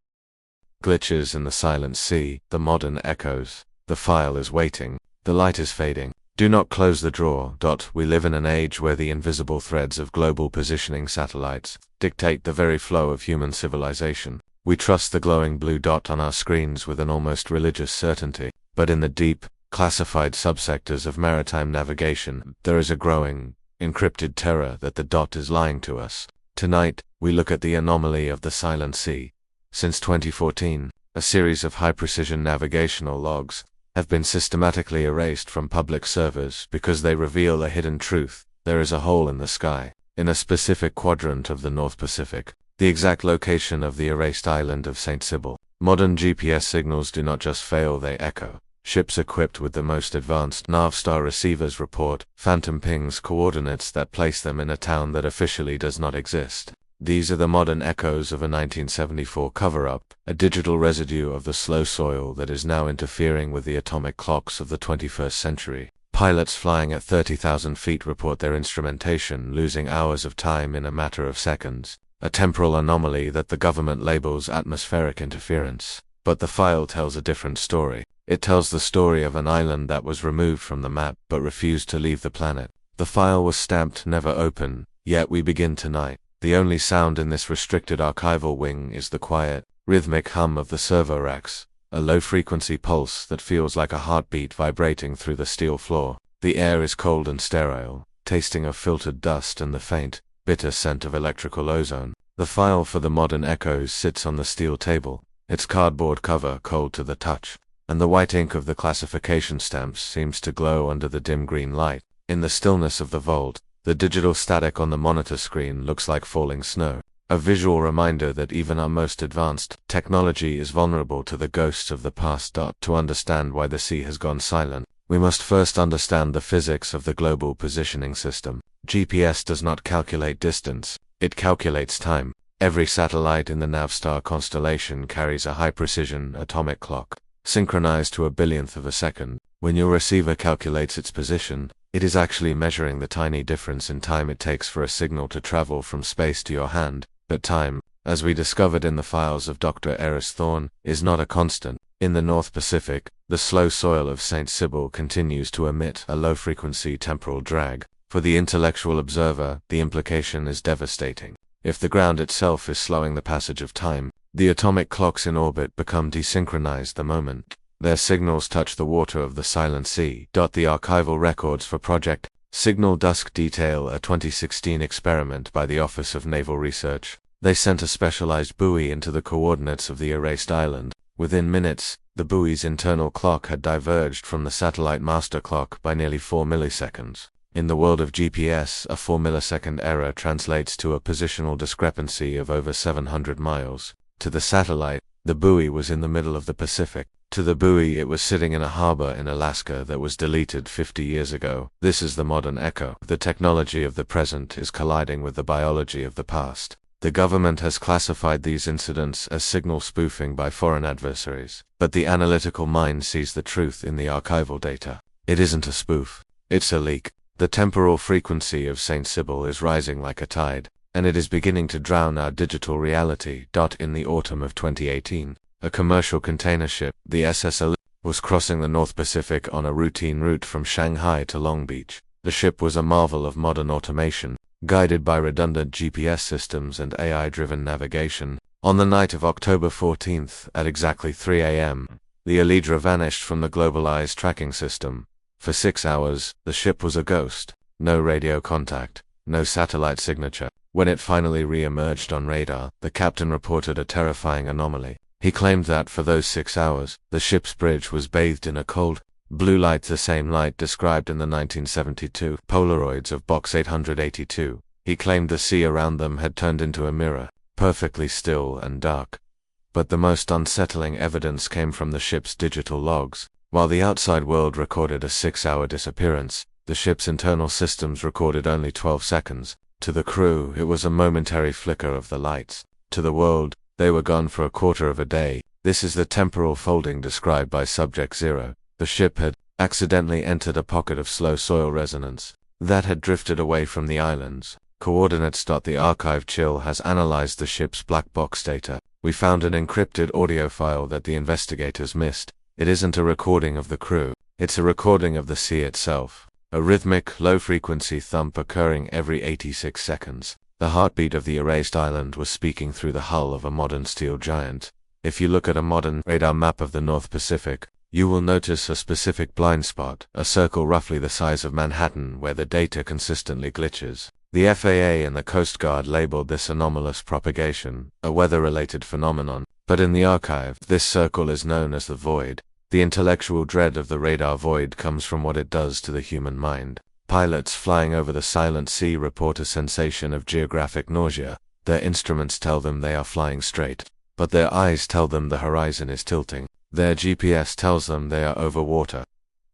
Glitches in the silent sea, the modern echoes. The file is waiting. The light is fading. Do not close the drawer. We live in an age where the invisible threads of global positioning satellites dictate the very flow of human civilization. We trust the glowing blue dot on our screens with an almost religious certainty. But in the deep, classified subsectors of maritime navigation, there is a growing, encrypted terror that the dot is lying to us. Tonight, we look at the anomaly of the silent sea. Since 2014, a series of high-precision navigational logs have been systematically erased from public servers because they reveal a hidden truth. There is a hole in the sky, in a specific quadrant of the North Pacific, the exact location of the erased island of St. Sibyl. Modern GPS signals do not just fail, they echo. Ships equipped with the most advanced Navstar receivers report phantom pings coordinates that place them in a town that officially does not exist. These are the modern echoes of a 1974 cover-up, a digital residue of the slow soil that is now interfering with the atomic clocks of the 21st century. Pilots flying at 30,000 feet report their instrumentation losing hours of time in a matter of seconds, a temporal anomaly that the government labels atmospheric interference. But the file tells a different story. It tells the story of an island that was removed from the map but refused to leave the planet. The file was stamped "Never Open," yet we begin tonight. The only sound in this restricted archival wing is the quiet, rhythmic hum of the servo racks, a low-frequency pulse that feels like a heartbeat vibrating through the steel floor. The air is cold and sterile, tasting of filtered dust and the faint, bitter scent of electrical ozone. The file for the modern echoes sits on the steel table, its cardboard cover cold to the touch, and the white ink of the classification stamps seems to glow under the dim green light. In the stillness of the vault, the digital static on the monitor screen looks like falling snow, a visual reminder that even our most advanced technology is vulnerable to the ghosts of the past. To understand why the sea has gone silent, we must first understand the physics of the global positioning system. GPS does not calculate distance, it calculates time. Every satellite in the Navstar constellation carries a high-precision atomic clock, synchronized to a billionth of a second. When your receiver calculates its position, it is actually measuring the tiny difference in time it takes for a signal to travel from space to your hand. But time, as we discovered in the files of Dr. Aris Thorne, is not a constant. In the North Pacific, the slow soil of St. Sibyl continues to emit a low-frequency temporal drag. For the intellectual observer, the implication is devastating. If the ground itself is slowing the passage of time, the atomic clocks in orbit become desynchronized the moment their signals touch the water of the silent sea. The archival records for Project Signal Dusk detail a 2016 experiment by the Office of Naval Research. They sent a specialized buoy into the coordinates of the erased island. Within minutes, the buoy's internal clock had diverged from the satellite master clock by nearly 4 milliseconds. In the world of GPS, a 4 millisecond error translates to a positional discrepancy of over 700 miles. To the satellite, the buoy was in the middle of the Pacific. To the buoy, it was sitting in a harbor in Alaska that was deleted 50 years ago. This is the modern echo. The technology of the present is colliding with the biology of the past. The government has classified these incidents as signal spoofing by foreign adversaries, but the analytical mind sees the truth in the archival data. It isn't a spoof. It's a leak. The temporal frequency of St. Sybil is rising like a tide, and it is beginning to drown our digital reality. In the autumn of 2018, a commercial container ship, the SS was crossing the North Pacific on a routine route from Shanghai to Long Beach. The ship was a marvel of modern automation, guided by redundant GPS systems and AI-driven navigation. On the night of October 14th, at exactly 3 a.m., the Alidra vanished from the globalized tracking system. For 6 hours, the ship was a ghost. No radio contact, no satellite signature. When it finally re-emerged on radar, the captain reported a terrifying anomaly. He claimed that for those 6 hours, the ship's bridge was bathed in a cold, blue light, the same light described in the 1972 Polaroids of Box 882. He claimed the sea around them had turned into a mirror, perfectly still and dark. But the most unsettling evidence came from the ship's digital logs. While the outside world recorded a 6-hour disappearance, the ship's internal systems recorded only 12 seconds. To the crew, it was a momentary flicker of the lights. To the world, they were gone for a quarter of a day. This is the temporal folding described by Subject Zero. The ship had accidentally entered a pocket of slow soil resonance that had drifted away from the islands. Coordinates. The archive Chill has analyzed the ship's black box data. We found an encrypted audio file that the investigators missed. It isn't a recording of the crew, it's a recording of the sea itself. A rhythmic, low-frequency thump occurring every 86 seconds. The heartbeat of the erased island was speaking through the hull of a modern steel giant. If you look at a modern radar map of the North Pacific, you will notice a specific blind spot, a circle roughly the size of Manhattan where the data consistently glitches. The FAA and the Coast Guard labeled this anomalous propagation, a weather-related phenomenon, but in the archive, this circle is known as the void. The intellectual dread of the radar void comes from what it does to the human mind. Pilots flying over the silent sea report a sensation of geographic nausea. Their instruments tell them they are flying straight, but their eyes tell them the horizon is tilting. Their GPS tells them they are over water,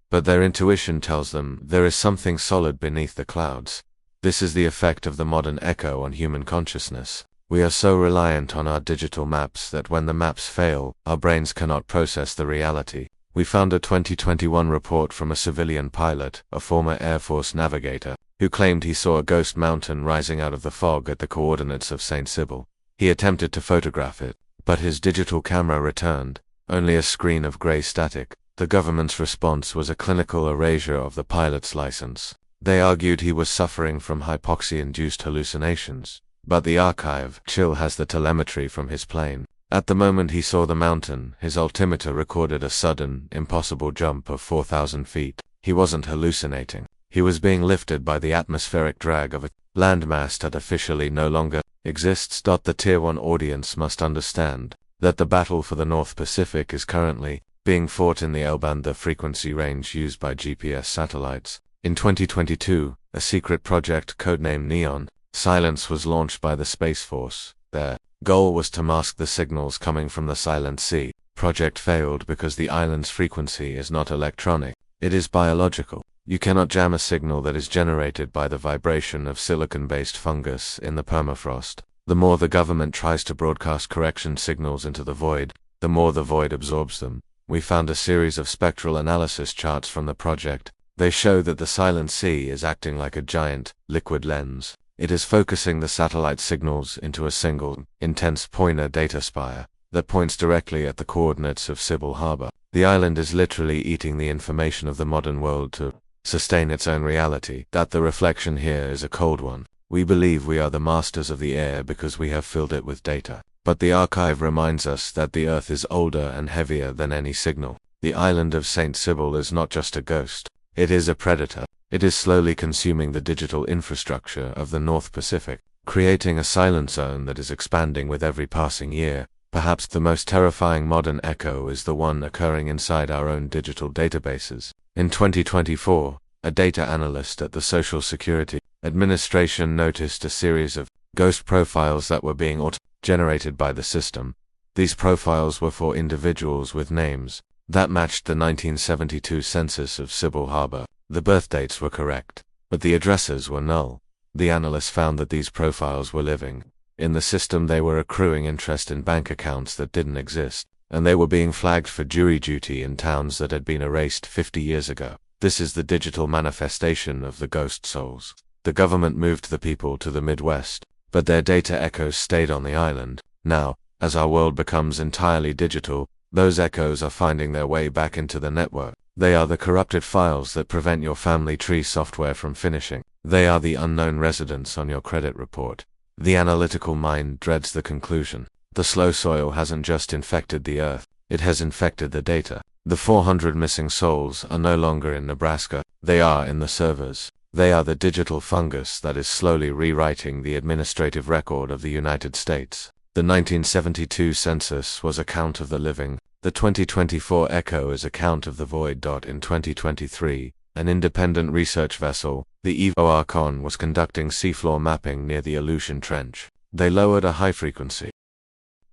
but their intuition tells them there is something solid beneath the clouds. This is the effect of the modern echo on human consciousness. We are so reliant on our digital maps that when the maps fail, our brains cannot process the reality. We found a 2021 report from a civilian pilot, a former Air Force navigator, who claimed he saw a ghost mountain rising out of the fog at the coordinates of St. Sybil. He attempted to photograph it, but his digital camera returned only a screen of gray static. The government's response was a clinical erasure of the pilot's license. They argued he was suffering from hypoxia-induced hallucinations. But the archive Chill has the telemetry from his plane. At the moment he saw the mountain, his altimeter recorded a sudden, impossible jump of 4,000 feet. He wasn't hallucinating. He was being lifted by the atmospheric drag of a landmass that officially no longer exists. The Tier 1 audience must understand that the battle for the North Pacific is currently being fought in the L-band, the frequency range used by GPS satellites. In 2022, a secret project codenamed Neon Silence was launched by the Space Force. Their goal was to mask the signals coming from the Silent Sea. Project failed because the island's frequency is not electronic, it is biological. You cannot jam a signal that is generated by the vibration of silicon-based fungus in the permafrost. The more the government tries to broadcast correction signals into the void, the more the void absorbs them. We found a series of spectral analysis charts from the project. They show that the Silent Sea is acting like a giant, liquid lens. It is focusing the satellite signals into a single, intense pointer data spire that points directly at the coordinates of Sybil Harbor. The island is literally eating the information of the modern world to sustain its own reality. The reflection here is a cold one. We believe we are the masters of the air because we have filled it with data. But the archive reminds us that the Earth is older and heavier than any signal. The island of St. Sybil is not just a ghost. It is a predator. It is slowly consuming the digital infrastructure of the North Pacific, creating a silent zone that is expanding with every passing year. Perhaps the most terrifying modern echo is the one occurring inside our own digital databases. In 2024, a data analyst at the Social Security Administration noticed a series of ghost profiles that were being auto-generated by the system. These profiles were for individuals with names that matched the 1972 census of Sybil Harbor. The birth dates were correct, but the addresses were null. The analysts found that these profiles were living. In the system, they were accruing interest in bank accounts that didn't exist, and they were being flagged for jury duty in towns that had been erased 50 years ago. This is the digital manifestation of the ghost souls. The government moved the people to the Midwest, but their data echoes stayed on the island. Now, as our world becomes entirely digital, those echoes are finding their way back into the network. They are the corrupted files that prevent your family tree software from finishing. They are the unknown residents on your credit report. The analytical mind dreads the conclusion. The slow soil hasn't just infected the earth, it has infected the data. The 400 missing souls are no longer in Nebraska, they are in the servers. They are the digital fungus that is slowly rewriting the administrative record of the United States. The 1972 census was a count of the living. The 2024 echo is a count of the void. In 2023, an independent research vessel, the Evo Archon, was conducting seafloor mapping near the Aleutian Trench. They lowered a high-frequency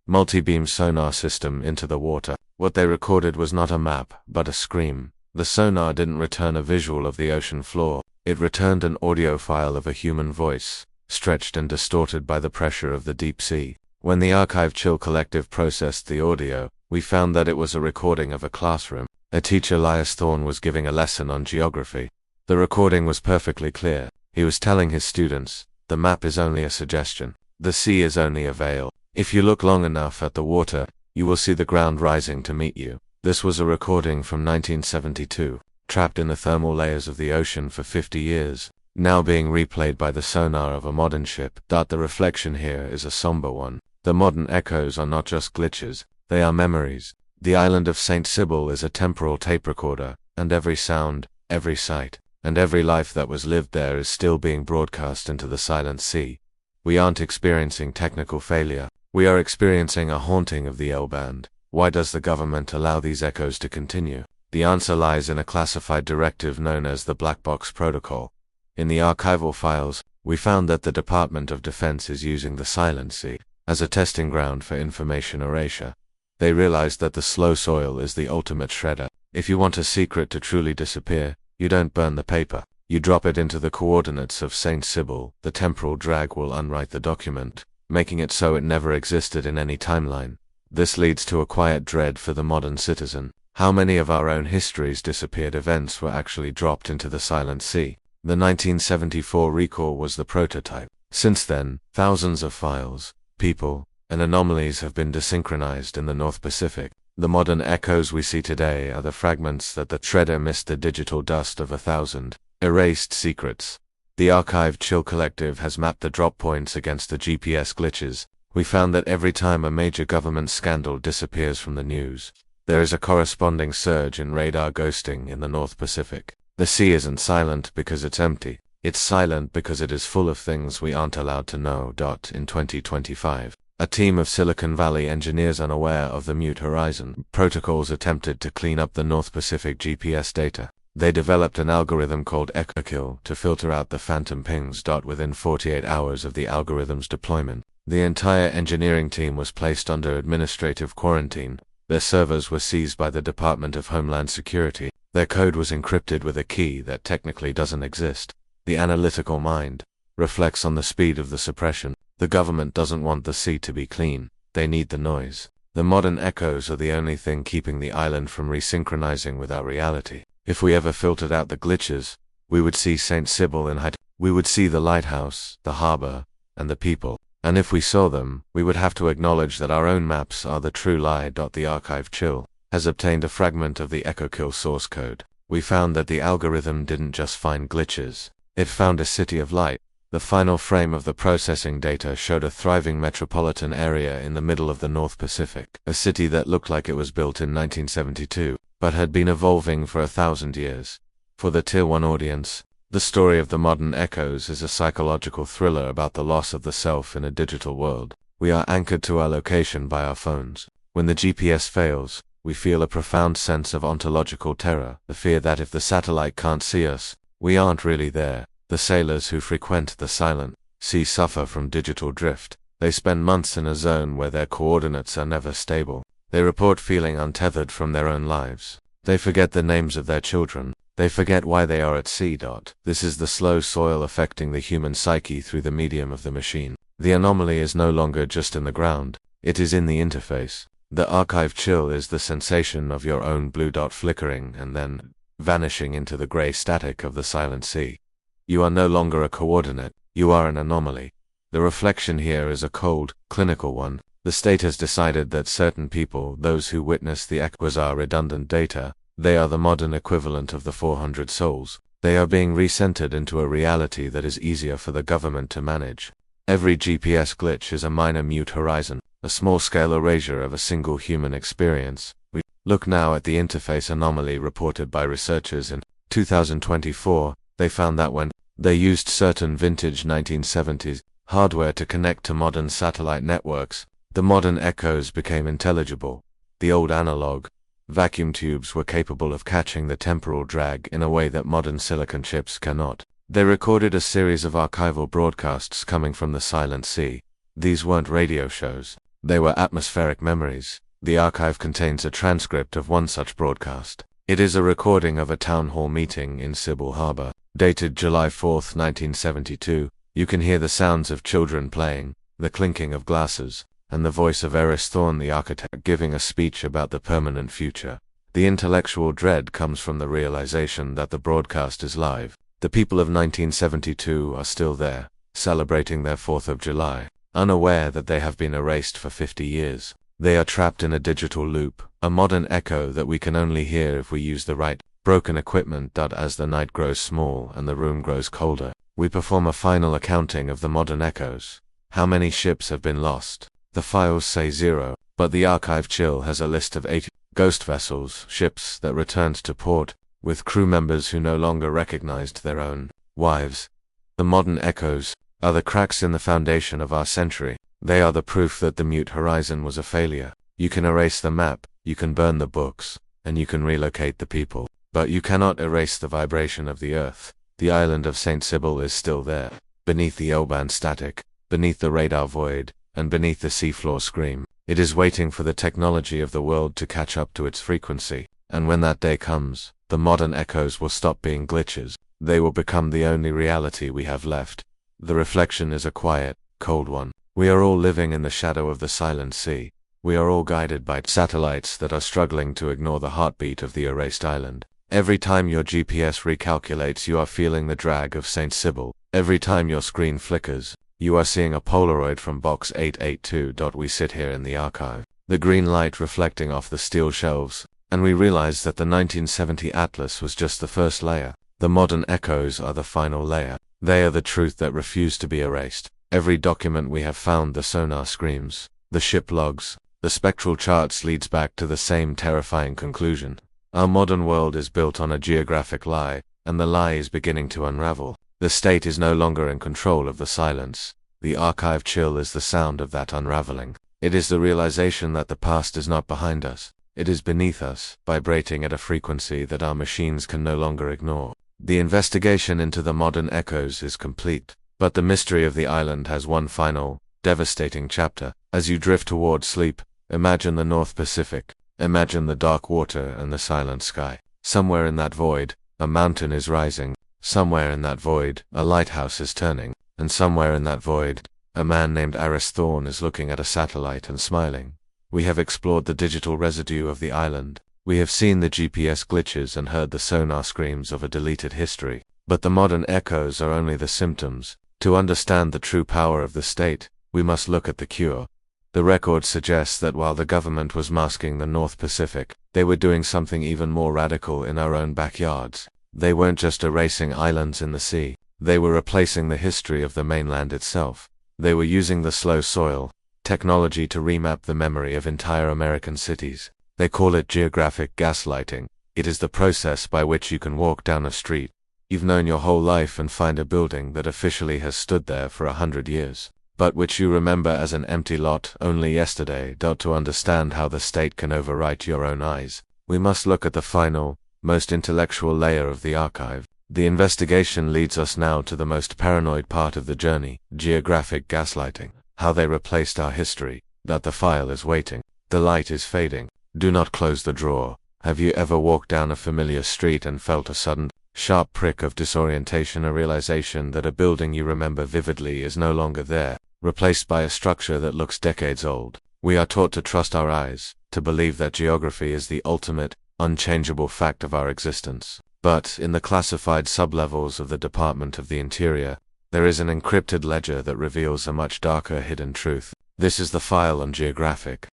multi-beam sonar system into the water. What they recorded was not a map, but a scream. The sonar didn't return a visual of the ocean floor. It returned an audio file of a human voice, stretched and distorted by the pressure of the deep sea. When the Archive Chill Collective processed the audio, we found that it was a recording of a classroom. A teacher, Aris Thorne, was giving a lesson on geography. The recording was perfectly clear. He was telling his students, the map is only a suggestion. The sea is only a veil. If you look long enough at the water, you will see the ground rising to meet you. This was a recording from 1972, trapped in the thermal layers of the ocean for 50 years, now being replayed by the sonar of a modern ship. The reflection here is a somber one. The modern echoes are not just glitches, they are memories. The island of St. Sybil is a temporal tape recorder, and every sound, every sight, and every life that was lived there is still being broadcast into the silent sea. We aren't experiencing technical failure, we are experiencing a haunting of the L-band. Why does the government allow these echoes to continue? The answer lies in a classified directive known as the Black Box Protocol. In the archival files, we found that the Department of Defense is using the Silent Sea as a testing ground for information erasure. They realized that the slow soil is the ultimate shredder. If you want a secret to truly disappear, you don't burn the paper. You drop it into the coordinates of St. Sybil. The temporal drag will unwrite the document, making it so it never existed in any timeline. This leads to a quiet dread for the modern citizen. How many of our own history's disappeared events were actually dropped into the Silent Sea? The 1974 recall was the prototype. Since then, thousands of files, people, and anomalies have been desynchronized in the North Pacific. The modern echoes we see today are the fragments that the shredder missed, the digital dust of 1,000 erased secrets. The Archive Chill Collective has mapped the drop points against the GPS glitches. We found that every time a major government scandal disappears from the news, there is a corresponding surge in radar ghosting in the North Pacific. The sea isn't silent because it's empty. It's silent because it is full of things we aren't allowed to know. In 2025, a team of Silicon Valley engineers unaware of the Mute Horizon protocols attempted to clean up the North Pacific GPS data. They developed an algorithm called EchoKill to filter out the phantom pings. Within 48 hours of the algorithm's deployment, the entire engineering team was placed under administrative quarantine. Their servers were seized by the Department of Homeland Security. Their code was encrypted with a key that technically doesn't exist. The analytical mind reflects on the speed of the suppression. The government doesn't want the sea to be clean. They need the noise. The modern echoes are the only thing keeping the island from resynchronizing with our reality. If we ever filtered out the glitches, we would see St. Sybil in height. We would see the lighthouse, the harbor, and the people. And if we saw them, we would have to acknowledge that our own maps are the true lie. The Archive Chill has obtained a fragment of the EchoKill source code. We found that the algorithm didn't just find glitches. It found a city of light. The final frame of the processing data showed a thriving metropolitan area in the middle of the North Pacific, a city that looked like it was built in 1972, but had been evolving for 1,000 years. For the Tier 1 audience, the story of the modern echoes is a psychological thriller about the loss of the self in a digital world. We are anchored to our location by our phones. When the GPS fails, we feel a profound sense of ontological terror, the fear that if the satellite can't see us, We aren't really there. The sailors who frequent the silent sea suffer from digital drift. They spend months in a zone where their coordinates are never stable. They report feeling untethered from their own lives. They forget the names of their children. They forget why they are at sea. This is the slow soil affecting the human psyche through the medium of the machine. The anomaly is no longer just in the ground. It is in the interface. The archive chill is the sensation of your own blue dot flickering and then vanishing into the gray static of the silent sea. You are no longer a coordinate. You are an anomaly. The reflection here is a cold, clinical one. The state has decided that certain people, those who witness the quasar redundant data, they are the modern equivalent of the 400 souls. They are being recentered into a reality that is easier for the government to manage. Every GPS glitch is a minor mute horizon, a small-scale erasure of a single human experience. We look now at the interface anomaly reported by researchers in 2024. They found that when they used certain vintage 1970s hardware to connect to modern satellite networks, the modern echoes became intelligible. The old analog vacuum tubes were capable of catching the temporal drag in a way that modern silicon chips cannot. They recorded a series of archival broadcasts coming from the silent sea. These weren't radio shows. They were atmospheric memories. The archive contains a transcript of one such broadcast. It is a recording of a town hall meeting in Sybil Harbor, dated July 4, 1972. You can hear the sounds of children playing, the clinking of glasses, and the voice of Aris Thorne, the architect, giving a speech about the permanent future. The intellectual dread comes from the realization that the broadcast is live. The people of 1972 are still there, celebrating their 4th of July, unaware that they have been erased for 50 years. They are trapped in a digital loop, a modern echo that we can only hear if we use the right, broken equipment. As the night grows small and the room grows colder, we perform a final accounting of the modern echoes. How many ships have been lost? The files say 0, but the archive chill has a list of 80 ghost vessels, ships that returned to port, with crew members who no longer recognized their own wives. The modern echoes are the cracks in the foundation of our century. They are the proof that the mute horizon was a failure. You can erase the map, you can burn the books, and you can relocate the people, but you cannot erase the vibration of the earth. The island of St. Sybil is still there, beneath the L-band static, beneath the radar void, and beneath the seafloor scream. It is waiting for the technology of the world to catch up to its frequency, and when that day comes, the modern echoes will stop being glitches. They will become the only reality we have left. The reflection is a quiet, cold one. We are all living in the shadow of the silent sea. We are all guided by satellites that are struggling to ignore the heartbeat of the erased island. Every time your GPS recalculates, you are feeling the drag of St. Sybil. Every time your screen flickers, you are seeing a Polaroid from box 882. We sit here in the archive, the green light reflecting off the steel shelves, and we realize that the 1970 atlas was just the first layer. The modern echoes are the final layer. They are the truth that refused to be erased. Every document we have found, the sonar screams, the ship logs, the spectral charts, leads back to the same terrifying conclusion. Our modern world is built on a geographic lie, and the lie is beginning to unravel. The state is no longer in control of the silence. The archive chill is the sound of that unraveling. It is the realization that the past is not behind us. It is beneath us, vibrating at a frequency that our machines can no longer ignore. The investigation into the modern echoes is complete, but the mystery of the island has one final, devastating chapter. As you drift toward sleep, imagine the North Pacific. Imagine the dark water and the silent sky. Somewhere in that void, a mountain is rising. Somewhere in that void, a lighthouse is turning. And somewhere in that void, a man named Aris Thorne is looking at a satellite and smiling. We have explored the digital residue of the island. We have seen the GPS glitches and heard the sonar screams of a deleted history. But the modern echoes are only the symptoms. To understand the true power of the state, we must look at the cure. The record suggests that while the government was masking the North Pacific, they were doing something even more radical in our own backyards. They weren't just erasing islands in the sea. They were replacing the history of the mainland itself. They were using the slow soil technology to remap the memory of entire American cities. They call it geographic gaslighting. It is the process by which you can walk down a street you've known your whole life and find a building that officially has stood there for 100 years, but which you remember as an empty lot only yesterday. To understand how the state can overwrite your own eyes, we must look at the final, most intellectual layer of the archive, The investigation leads us now to the most paranoid part of the journey, geographic gaslighting. How they replaced our history, that the file is waiting. The light is fading. Do not close the drawer. Have you ever walked down a familiar street and felt a sudden, sharp prick of disorientation, a realization that a building you remember vividly is no longer there, replaced by a structure that looks decades old? We are taught to trust our eyes, to believe that geography is the ultimate, unchangeable fact of our existence. But, in the classified sublevels of the Department of the Interior, there is an encrypted ledger that reveals a much darker hidden truth. This is the file on geographic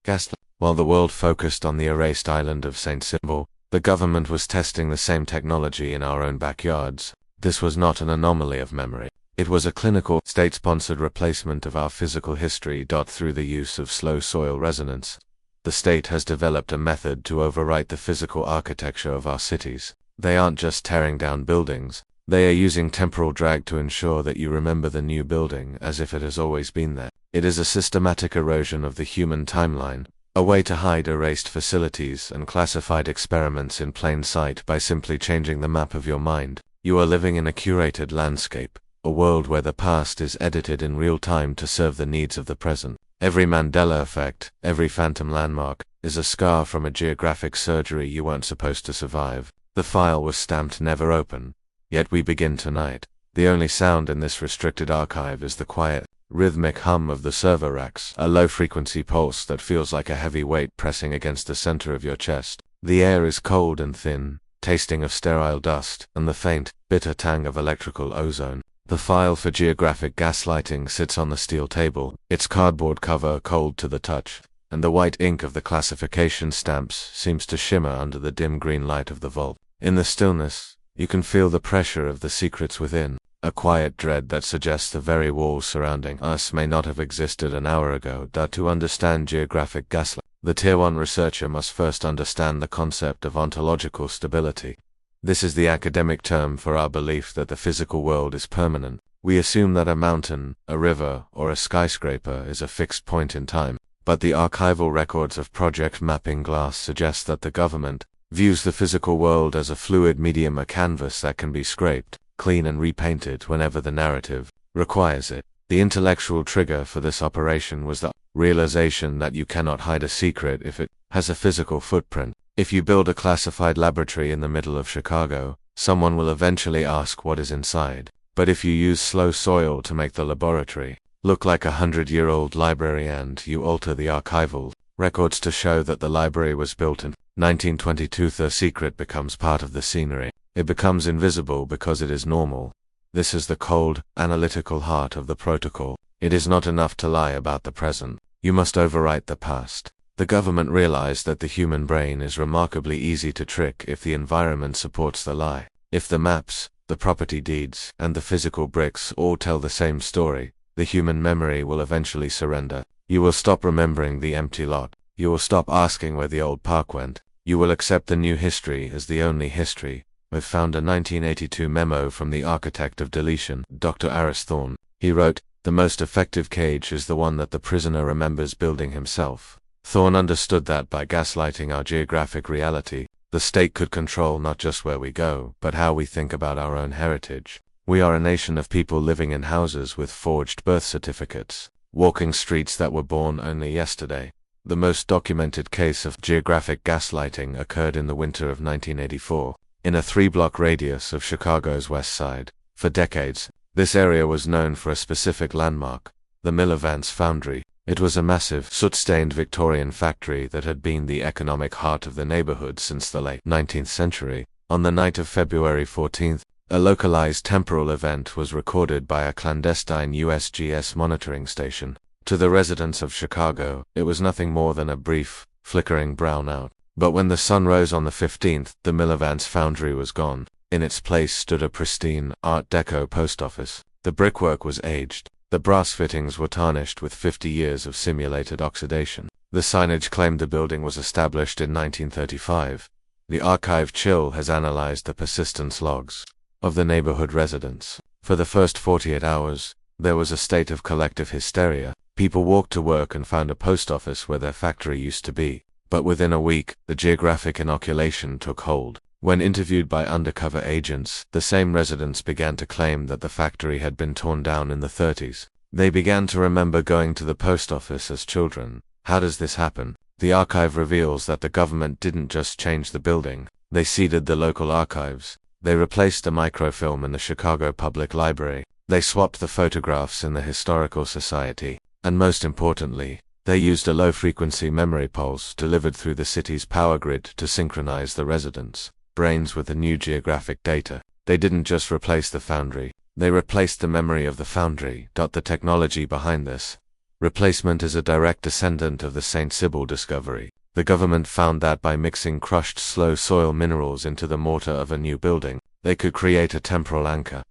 gaslighting. While the world focused on the erased island of St. Cyboire, the government was testing the same technology in our own backyards. This was not an anomaly of memory. It was a clinical, state-sponsored replacement of our physical history. Through the use of slow soil resonance, the state has developed a method to overwrite the physical architecture of our cities. They aren't just tearing down buildings, they are using temporal drag to ensure that you remember the new building as if it has always been there. It is a systematic erosion of the human timeline, a way to hide erased facilities and classified experiments in plain sight by simply changing the map of your mind. You are living in a curated landscape, a world where the past is edited in real time to serve the needs of the present. Every Mandela effect, every phantom landmark, is a scar from a geographic surgery you weren't supposed to survive. The file was stamped never open. Yet we begin tonight. The only sound in this restricted archive is the quiet, rhythmic hum of the server racks, a low-frequency pulse that feels like a heavy weight pressing against the center of your chest. The air is cold and thin, tasting of sterile dust, and the faint, bitter tang of electrical ozone. The file for geographic gaslighting sits on the steel table, its cardboard cover cold to the touch, and the white ink of the classification stamps seems to shimmer under the dim green light of the vault. In the stillness, you can feel the pressure of the secrets within, a quiet dread that suggests the very walls surrounding us may not have existed an hour ago. To understand geographic gaslighting, the Tier 1 researcher must first understand the concept of ontological stability. This is the academic term for our belief that the physical world is permanent. We assume that a mountain, a river, or a skyscraper is a fixed point in time, but the archival records of Project Mapping Glass suggest that the government views the physical world as a fluid medium, a canvas that can be scraped, clean and repainted whenever the narrative requires it. The intellectual trigger for this operation was the realization that you cannot hide a secret if it has a physical footprint. If you build a classified laboratory in the middle of Chicago, someone will eventually ask what is inside. But if you use slow soil to make the laboratory look like a 100-year-old library and you alter the archival records to show that the library was built in 1922, the secret becomes part of the scenery. It becomes invisible because it is normal. This is the cold, analytical heart of the protocol. It is not enough to lie about the present. You must overwrite the past. The government realized that the human brain is remarkably easy to trick if the environment supports the lie. If the maps, the property deeds, and the physical bricks all tell the same story, the human memory will eventually surrender. You will stop remembering the empty lot. You will stop asking where the old park went. You will accept the new history as the only history. We've found a 1982 memo from the architect of deletion, Dr. Aris Thorne. He wrote, "The most effective cage is the one that the prisoner remembers building himself." Thorne understood that by gaslighting our geographic reality, the state could control not just where we go, but how we think about our own heritage. We are a nation of people living in houses with forged birth certificates, walking streets that were born only yesterday. The most documented case of geographic gaslighting occurred in the winter of 1984, in a 3-block radius of Chicago's west side. For decades, this area was known for a specific landmark, the Miller Vance Foundry. It was a massive, soot-stained Victorian factory that had been the economic heart of the neighborhood since the late 19th century. On the night of February 14th, a localized temporal event was recorded by a clandestine USGS monitoring station. To the residents of Chicago, it was nothing more than a brief, flickering brownout. But when the sun rose on the 15th, the Miller Vance Foundry was gone. In its place stood a pristine, Art Deco post office. The brickwork was aged. The brass fittings were tarnished with 50 years of simulated oxidation. The signage claimed the building was established in 1935. The archive chill has analyzed the persistence logs of the neighborhood residents. For the first 48 hours, there was a state of collective hysteria. People walked to work and found a post office where their factory used to be. But within a week, the geographic inoculation took hold. When interviewed by undercover agents, the same residents began to claim that the factory had been torn down in the 30s. They began to remember going to the post office as children. How does this happen? The archive reveals that the government didn't just change the building, they seeded the local archives. They replaced a microfilm in the Chicago Public Library. They swapped the photographs in the Historical Society. And most importantly, they used a low-frequency memory pulse delivered through the city's power grid to synchronize the residents' brains with the new geographic data. They didn't just replace the foundry, they replaced the memory of the foundry. The technology behind this replacement is a direct descendant of the St. Sybil discovery. The government found that by mixing crushed slow soil minerals into the mortar of a new building, they could create a temporal anchor.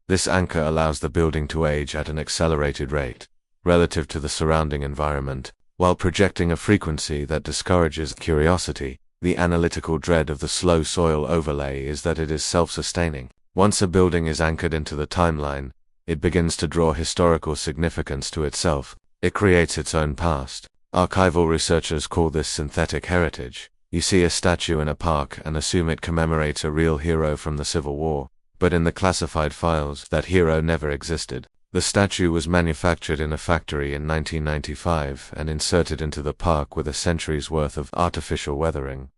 This anchor allows the building to age at an accelerated rate, relative to the surrounding environment, while projecting a frequency that discourages curiosity. The analytical dread of the slow soil overlay is that it is self-sustaining. Once a building is anchored into the timeline, it begins to draw historical significance to itself. It creates its own past. Archival researchers call this synthetic heritage. You see a statue in a park and assume it commemorates a real hero from the Civil War, but in the classified files, that hero never existed. The statue was manufactured in a factory in 1995 and inserted into the park with a century's worth of artificial weathering.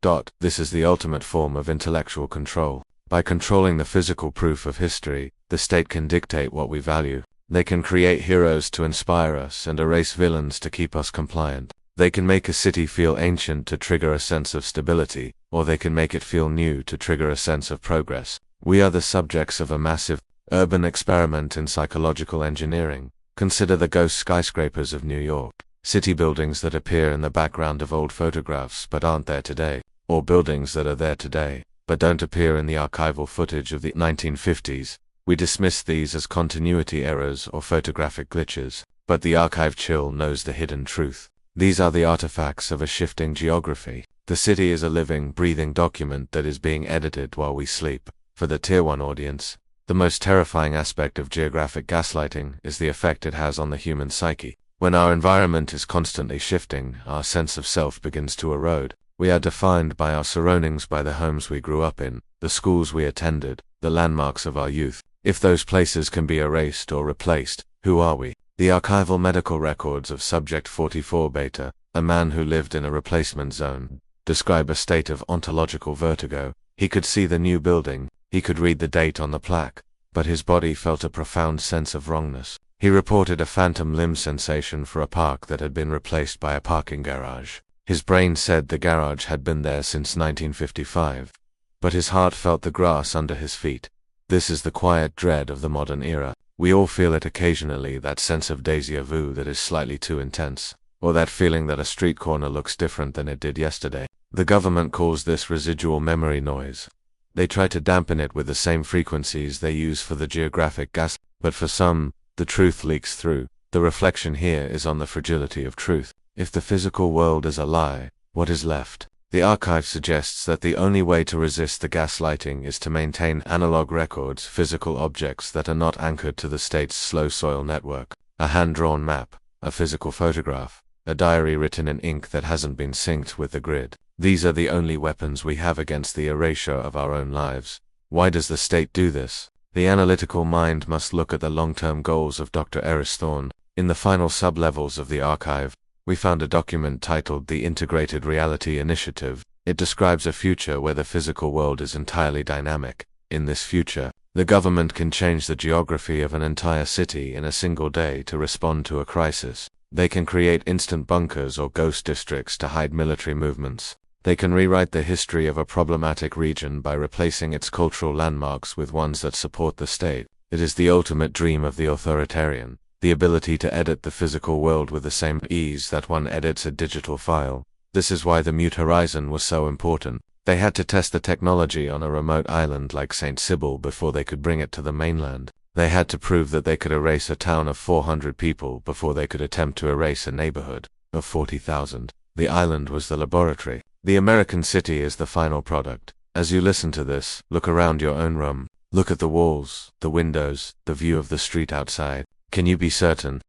This is the ultimate form of intellectual control. By controlling the physical proof of history, the state can dictate what we value. They can create heroes to inspire us and erase villains to keep us compliant. They can make a city feel ancient to trigger a sense of stability, or they can make it feel new to trigger a sense of progress. We are the subjects of a massive urban experiment in psychological engineering. Consider the ghost skyscrapers of New York, city buildings that appear in the background of old photographs but aren't there today, or buildings that are there today but don't appear in the archival footage of the 1950s. We dismiss these as continuity errors or photographic glitches, but the archive chill knows the hidden truth. These are the artifacts of a shifting geography. The city is a living, breathing document that is being edited while we sleep. For the Tier 1 audience, the most terrifying aspect of geographic gaslighting is the effect it has on the human psyche. When our environment is constantly shifting, our sense of self begins to erode. We are defined by our surroundings, by the homes we grew up in, the schools we attended, the landmarks of our youth. If those places can be erased or replaced, who are we? The archival medical records of Subject 44 Beta, a man who lived in a replacement zone, describe a state of ontological vertigo. He could see the new building, he could read the date on the plaque, but his body felt a profound sense of wrongness. He reported a phantom limb sensation for a park that had been replaced by a parking garage. His brain said the garage had been there since 1955, but his heart felt the grass under his feet. This is the quiet dread of the modern era. We all feel it occasionally, that sense of déjà vu that is slightly too intense, or that feeling that a street corner looks different than it did yesterday. The government calls this residual memory noise. They try to dampen it with the same frequencies they use for the geographic gas, but for some, the truth leaks through. The reflection here is on the fragility of truth. If the physical world is a lie, what is left? The archive suggests that the only way to resist the gaslighting is to maintain analog records, physical objects that are not anchored to the state's slow soil network. A hand-drawn map, a physical photograph, a diary written in ink that hasn't been synced with the grid. These are the only weapons we have against the erasure of our own lives. Why does the state do this? The analytical mind must look at the long-term goals of Dr. Aris Thorne. In the final sub-levels of the archive, we found a document titled the Integrated Reality Initiative. It describes a future where the physical world is entirely dynamic. In this future, the government can change the geography of an entire city in a single day to respond to a crisis. They can create instant bunkers or ghost districts to hide military movements. They can rewrite the history of a problematic region by replacing its cultural landmarks with ones that support the state. It is the ultimate dream of the authoritarian. The ability to edit the physical world with the same ease that one edits a digital file. This is why the Mute Horizon was so important. They had to test the technology on a remote island like St. Sybil before they could bring it to the mainland. They had to prove that they could erase a town of 400 people before they could attempt to erase a neighborhood of 40,000. The island was the laboratory. The American city is the final product. As you listen to this, look around your own room. Look at the walls, the windows, the view of the street outside. Can you be certain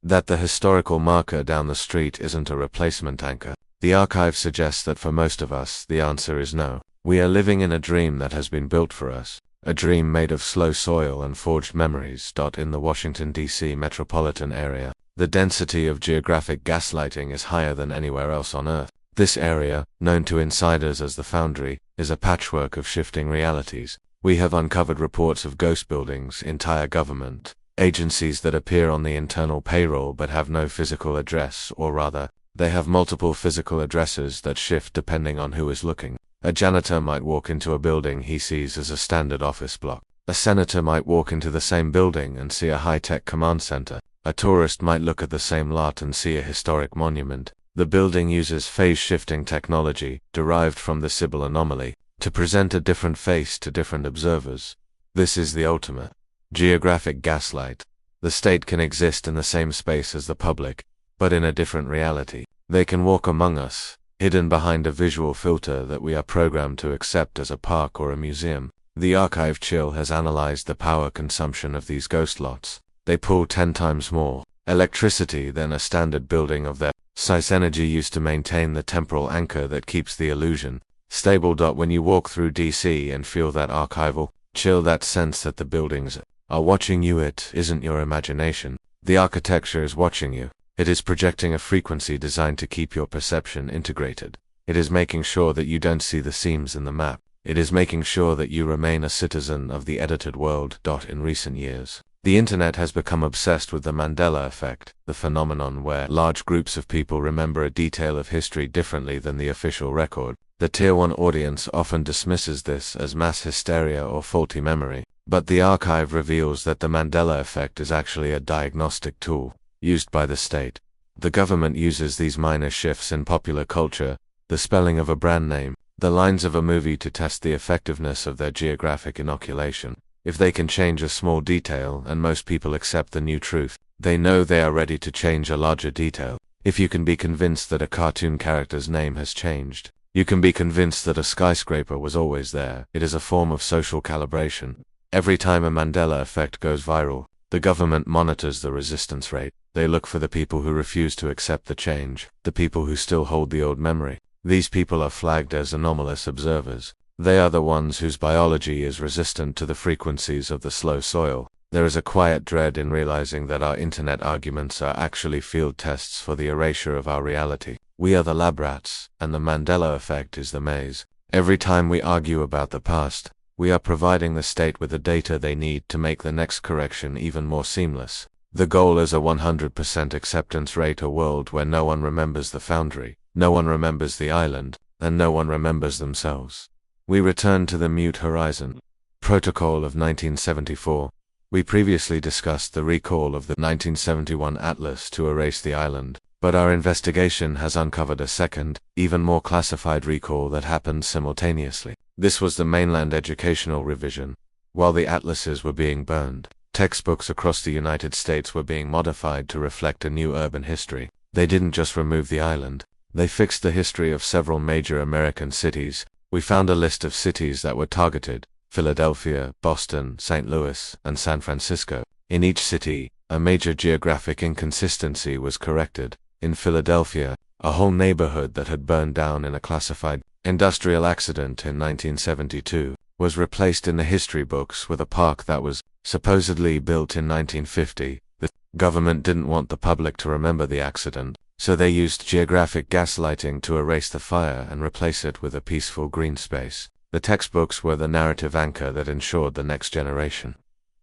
that the historical marker down the street isn't a replacement anchor? The archive suggests that for most of us, the answer is no. We are living in a dream that has been built for us, a dream made of slow soil and forged memories. In the Washington, D.C. metropolitan area, the density of geographic gaslighting is higher than anywhere else on Earth. This area, known to insiders as the Foundry, is a patchwork of shifting realities. We have uncovered reports of ghost buildings, entire government agencies that appear on the internal payroll but have no physical address, or rather, they have multiple physical addresses that shift depending on who is looking. A janitor might walk into a building he sees as a standard office block. A senator might walk into the same building and see a high-tech command center. A tourist might look at the same lot and see a historic monument. The building uses phase-shifting technology, derived from the Sybil anomaly, to present a different face to different observers. This is the ultimate geographic gaslight. The state can exist in the same space as the public, but in a different reality. They can walk among us, hidden behind a visual filter that we are programmed to accept as a park or a museum. The archive chill has analyzed the power consumption of these ghost lots. They pull 10 times more electricity than a standard building of their size. Energy used to maintain the temporal anchor that keeps the illusion stable. When you walk through DC and feel that archival chill, that sense that the buildings are watching you, it isn't your imagination. The architecture is watching you. It is projecting a frequency designed to keep your perception integrated. It is making sure that you don't see the seams in the map. It is making sure that you remain a citizen of the edited world. In recent years, the internet has become obsessed with the Mandela effect, the phenomenon where large groups of people remember a detail of history differently than the official record. The Tier 1 audience often dismisses this as mass hysteria or faulty memory, but the archive reveals that the Mandela effect is actually a diagnostic tool used by the state. The government uses these minor shifts in popular culture, the spelling of a brand name, the lines of a movie, to test the effectiveness of their geographic inoculation. If they can change a small detail and most people accept the new truth, they know they are ready to change a larger detail. If you can be convinced that a cartoon character's name has changed, you can be convinced that a skyscraper was always there. It is a form of social calibration. Every time a Mandela effect goes viral, the government monitors the resistance rate. They look for the people who refuse to accept the change, the people who still hold the old memory. These people are flagged as anomalous observers. They are the ones whose biology is resistant to the frequencies of the slow soil. There is a quiet dread in realizing that our internet arguments are actually field tests for the erasure of our reality. We are the lab rats, and the Mandela effect is the maze. Every time we argue about the past, we are providing the state with the data they need to make the next correction even more seamless. The goal is a 100% acceptance rate, a world where no one remembers the Foundry, no one remembers the island, and no one remembers themselves. We return to the Mute Horizon Protocol of 1974. We previously discussed the recall of the 1971 atlas to erase the island, but our investigation has uncovered a second, even more classified recall that happened simultaneously. This was the mainland educational revision. While the atlases were being burned, textbooks across the United States were being modified to reflect a new urban history. They didn't just remove the island, they fixed the history of several major American cities. We found a list of cities that were targeted: Philadelphia, Boston, St. Louis, and San Francisco. In each city, a major geographic inconsistency was corrected. In Philadelphia, a whole neighborhood that had burned down in a classified industrial accident in 1972 was replaced in the history books with a park that was supposedly built in 1950. The government didn't want the public to remember the accident, so they used geographic gaslighting to erase the fire and replace it with a peaceful green space. The textbooks were the narrative anchor that ensured the next generation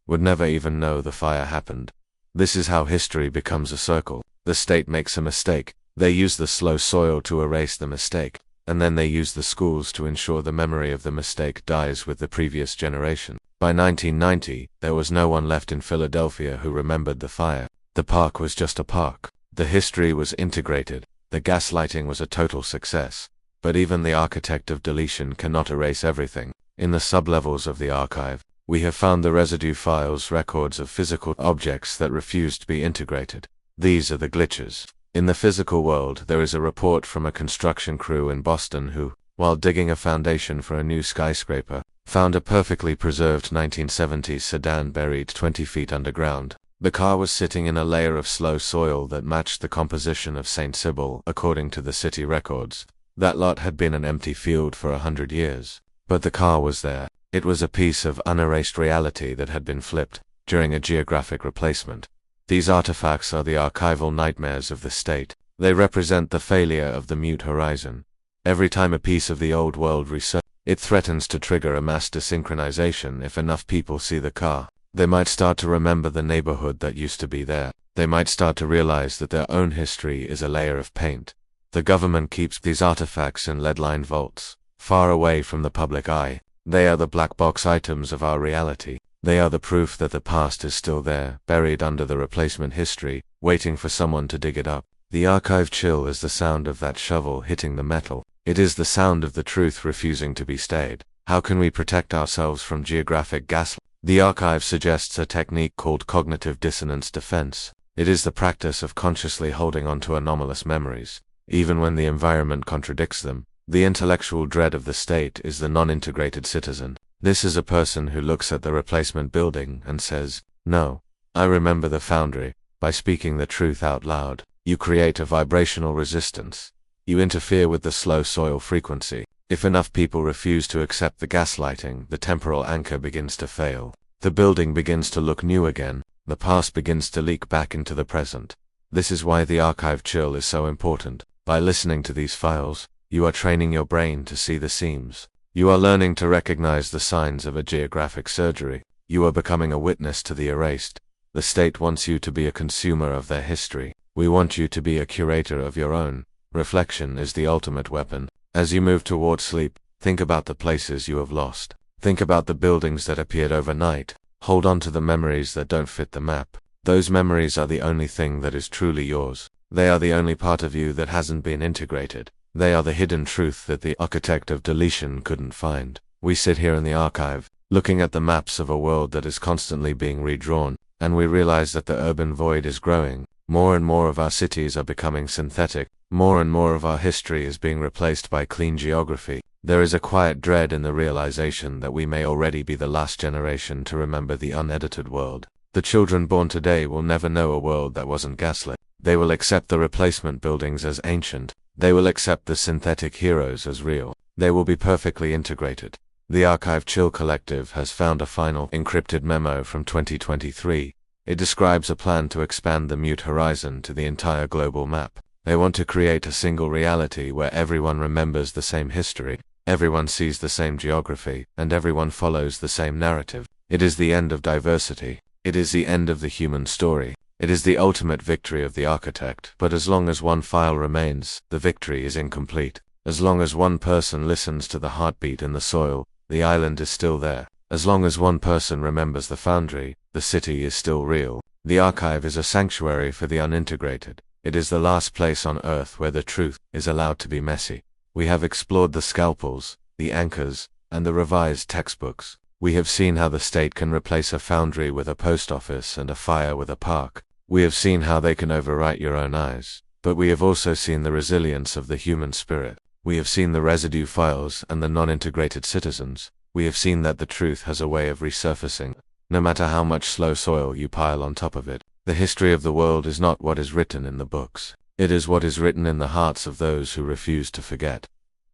would never even know the fire happened. This is how history becomes a circle. The state makes a mistake, they use the slow soil to erase the mistake, and then they use the schools to ensure the memory of the mistake dies with the previous generation. By 1990, there was no one left in Philadelphia who remembered the fire. The park was just a park. The history was integrated. The gaslighting was a total success. But even the architect of deletion cannot erase everything. In the sublevels of the archive, we have found the residue files, records of physical objects that refused to be integrated. These are the glitches. In the physical world, there is a report from a construction crew in Boston who, while digging a foundation for a new skyscraper, found a perfectly preserved 1970s sedan buried 20 feet underground. The car was sitting in a layer of slow soil that matched the composition of St. Sybil, according to the city records. That lot had been an empty field for 100 years. But the car was there. It was a piece of unerased reality that had been flipped during a geographic replacement. These artifacts are the archival nightmares of the state. They represent the failure of the mute horizon. Every time a piece of the old world resurfaces, it threatens to trigger a mass desynchronization if enough people see the car. They might start to remember the neighborhood that used to be there. They might start to realize that their own history is a layer of paint. The government keeps these artifacts in lead-lined vaults, far away from the public eye. They are the black box items of our reality. They are the proof that the past is still there, buried under the replacement history, waiting for someone to dig it up. The archive chill is the sound of that shovel hitting the metal. It is the sound of the truth refusing to be stayed. How can we protect ourselves from geographic gaslighting? The archive suggests a technique called cognitive dissonance defense. It is the practice of consciously holding on to anomalous memories, even when the environment contradicts them. The intellectual dread of the state is the non-integrated citizen. This is a person who looks at the replacement building and says, "No, I remember the foundry." By speaking the truth out loud, you create a vibrational resistance. You interfere with the slow soil frequency. If enough people refuse to accept the gaslighting, the temporal anchor begins to fail. The building begins to look new again. The past begins to leak back into the present. This is why the archive chill is so important. By listening to these files, you are training your brain to see the seams. You are learning to recognize the signs of a geographic surgery. You are becoming a witness to the erased. The state wants you to be a consumer of their history. We want you to be a curator of your own. Reflection is the ultimate weapon. As you move toward sleep, think about the places you have lost. Think about the buildings that appeared overnight. Hold on to the memories that don't fit the map. Those memories are the only thing that is truly yours. They are the only part of you that hasn't been integrated. They are the hidden truth that the architect of deletion couldn't find. We sit here in the archive, looking at the maps of a world that is constantly being redrawn, and we realize that the urban void is growing. More and more of our cities are becoming synthetic. More and more of our history is being replaced by clean geography. There is a quiet dread in the realization that we may already be the last generation to remember the unedited world. The children born today will never know a world that wasn't gaslit. They will accept the replacement buildings as ancient. They will accept the synthetic heroes as real. They will be perfectly integrated. The Archive Chill Collective has found a final encrypted memo from 2023. It describes a plan to expand the mute horizon to the entire global map. They want to create a single reality where everyone remembers the same history, everyone sees the same geography, and everyone follows the same narrative. It is the end of diversity. It is the end of the human story. It is the ultimate victory of the architect. But as long as one file remains, the victory is incomplete. As long as one person listens to the heartbeat in the soil, the island is still there. As long as one person remembers the foundry, the city is still real. The archive is a sanctuary for the unintegrated. It is the last place on earth where the truth is allowed to be messy. We have explored the scalpels, the anchors, and the revised textbooks. We have seen how the state can replace a foundry with a post office and a fire with a park. We have seen how they can overwrite your own eyes. But we have also seen the resilience of the human spirit. We have seen the residue files and the non-integrated citizens. We have seen that the truth has a way of resurfacing, no matter how much slow soil you pile on top of it. The history of the world is not what is written in the books. It is what is written in the hearts of those who refuse to forget.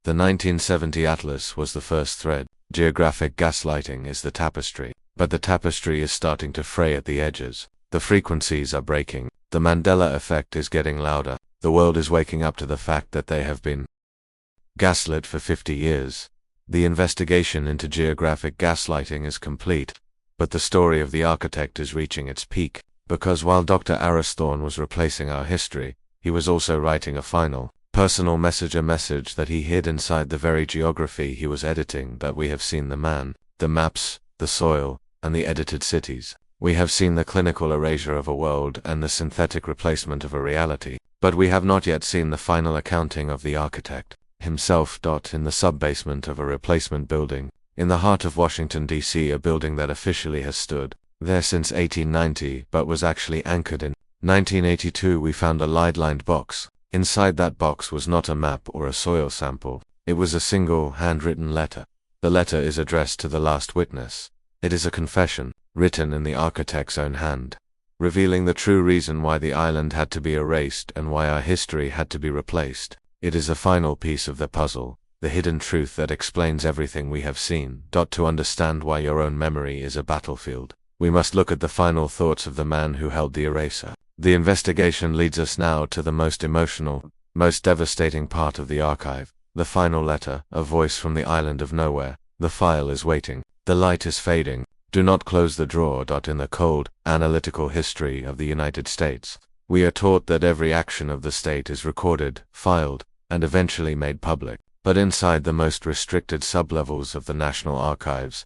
The 1970 Atlas was the first thread. Geographic gaslighting is the tapestry. But the tapestry is starting to fray at the edges. The frequencies are breaking. The Mandela effect is getting louder. The world is waking up to the fact that they have been gaslit for 50 years. The investigation into geographic gaslighting is complete. But the story of the architect is reaching its peak. Because while Dr. Aris Thorne was replacing our history, he was also writing a final, personal message, a message that he hid inside the very geography he was editing. That we have seen the man, the maps, the soil, and the edited cities. We have seen the clinical erasure of a world and the synthetic replacement of a reality. But we have not yet seen the final accounting of the architect himself. In the sub-basement of a replacement building, in the heart of Washington, D.C., a building that officially has stood there since 1890, but was actually anchored in 1982, we found a lead-lined box. Inside that box was not a map or a soil sample. It was a single, handwritten letter. The letter is addressed to the last witness. It is a confession, written in the architect's own hand, revealing the true reason why the island had to be erased and why our history had to be replaced. It is a final piece of the puzzle. the hidden truth that explains everything we have seen. To understand why your own memory is a battlefield, we must look at the final thoughts of the man who held the eraser. The investigation leads us now to the most emotional, most devastating part of the archive, the final letter, a voice from the island of nowhere. The file is waiting. The light is fading. Do not close the drawer. In the cold, analytical history of the United States, we are taught that every action of the state is recorded, filed, and eventually made public. But inside the most restricted sublevels of the National Archives,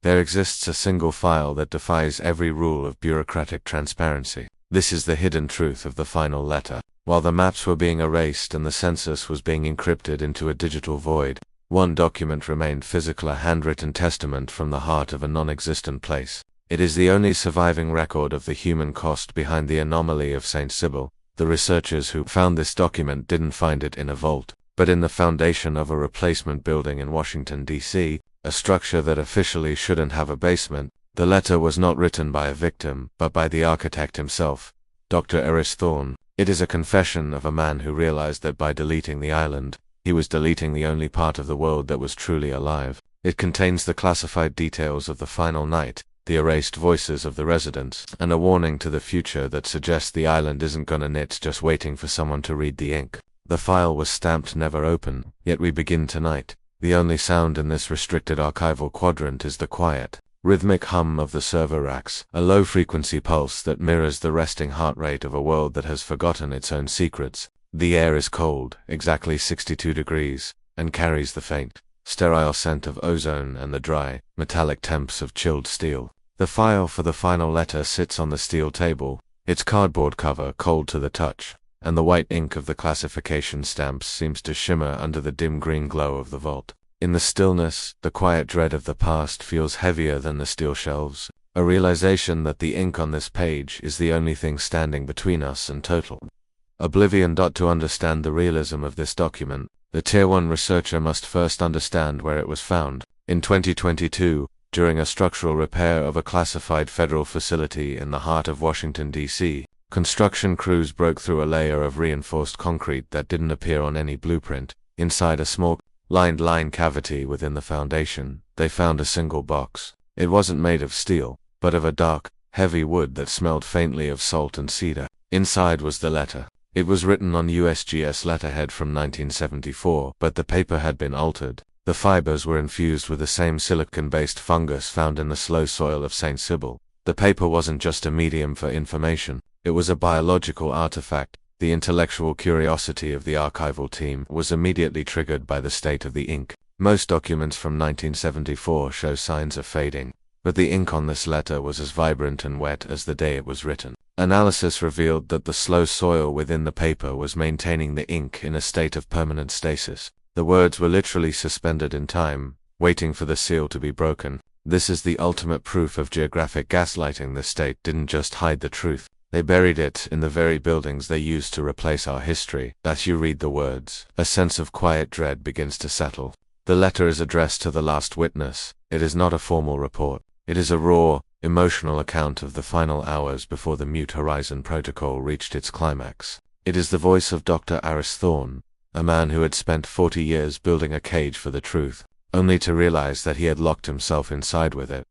there exists a single file that defies every rule of bureaucratic transparency. This is the hidden truth of the final letter. While the maps were being erased and the census was being encrypted into a digital void, one document remained physical, a handwritten testament from the heart of a non-existent place. It is the only surviving record of the human cost behind the anomaly of St. Sybil. The researchers who found this document didn't find it in a vault, but in the foundation of a replacement building in Washington, D.C., a structure that officially shouldn't have a basement. The letter was not written by a victim, but by the architect himself, Dr. Aris Thorne. It is a confession of a man who realized that by deleting the island, he was deleting the only part of the world that was truly alive. It contains the classified details of the final night, the erased voices of the residents, and a warning to the future that suggests the island isn't gonna knit just waiting for someone to read the ink. The file was stamped never open, yet we begin tonight. The only sound in this restricted archival quadrant is the quiet, rhythmic hum of the server racks, a low-frequency pulse that mirrors the resting heart rate of a world that has forgotten its own secrets. The air is cold, exactly 62 degrees, and carries the faint, sterile scent of ozone and the dry, metallic temps of chilled steel. The file for the final letter sits on the steel table, its cardboard cover cold to the touch, and the white ink of the classification stamps seems to shimmer under the dim green glow of the vault. In the stillness, the quiet dread of the past feels heavier than the steel shelves, a realization that the ink on this page is the only thing standing between us and total oblivion. To understand the realism of this document, the Tier 1 researcher must first understand where it was found. In 2022, during a structural repair of a classified federal facility in the heart of Washington, D.C., construction crews broke through a layer of reinforced concrete that didn't appear on any blueprint. Inside a small, lined line cavity within the foundation, they found a single box. It wasn't made of steel, but of a dark, heavy wood that smelled faintly of salt and cedar. Inside was the letter. It was written on USGS letterhead from 1974, but the paper had been altered. The fibers were infused with the same silicon-based fungus found in the slow soil of St. Sybil. The paper wasn't just a medium for information, it was a biological artifact. The intellectual curiosity of the archival team was immediately triggered by the state of the ink. Most documents from 1974 show signs of fading, but the ink on this letter was as vibrant and wet as the day it was written. Analysis revealed that the slow soil within the paper was maintaining the ink in a state of permanent stasis. The words were literally suspended in time, waiting for the seal to be broken. This is the ultimate proof of geographic gaslighting. The state didn't just hide the truth, they buried it in the very buildings they used to replace our history. As you read the words, a sense of quiet dread begins to settle. The letter is addressed to the last witness. It is not a formal report. It is a raw, emotional account of the final hours before the Mute Horizon Protocol reached its climax. It is the voice of Dr. Aris Thorne, a man who had spent 40 years building a cage for the truth, only to realize that he had locked himself inside with it.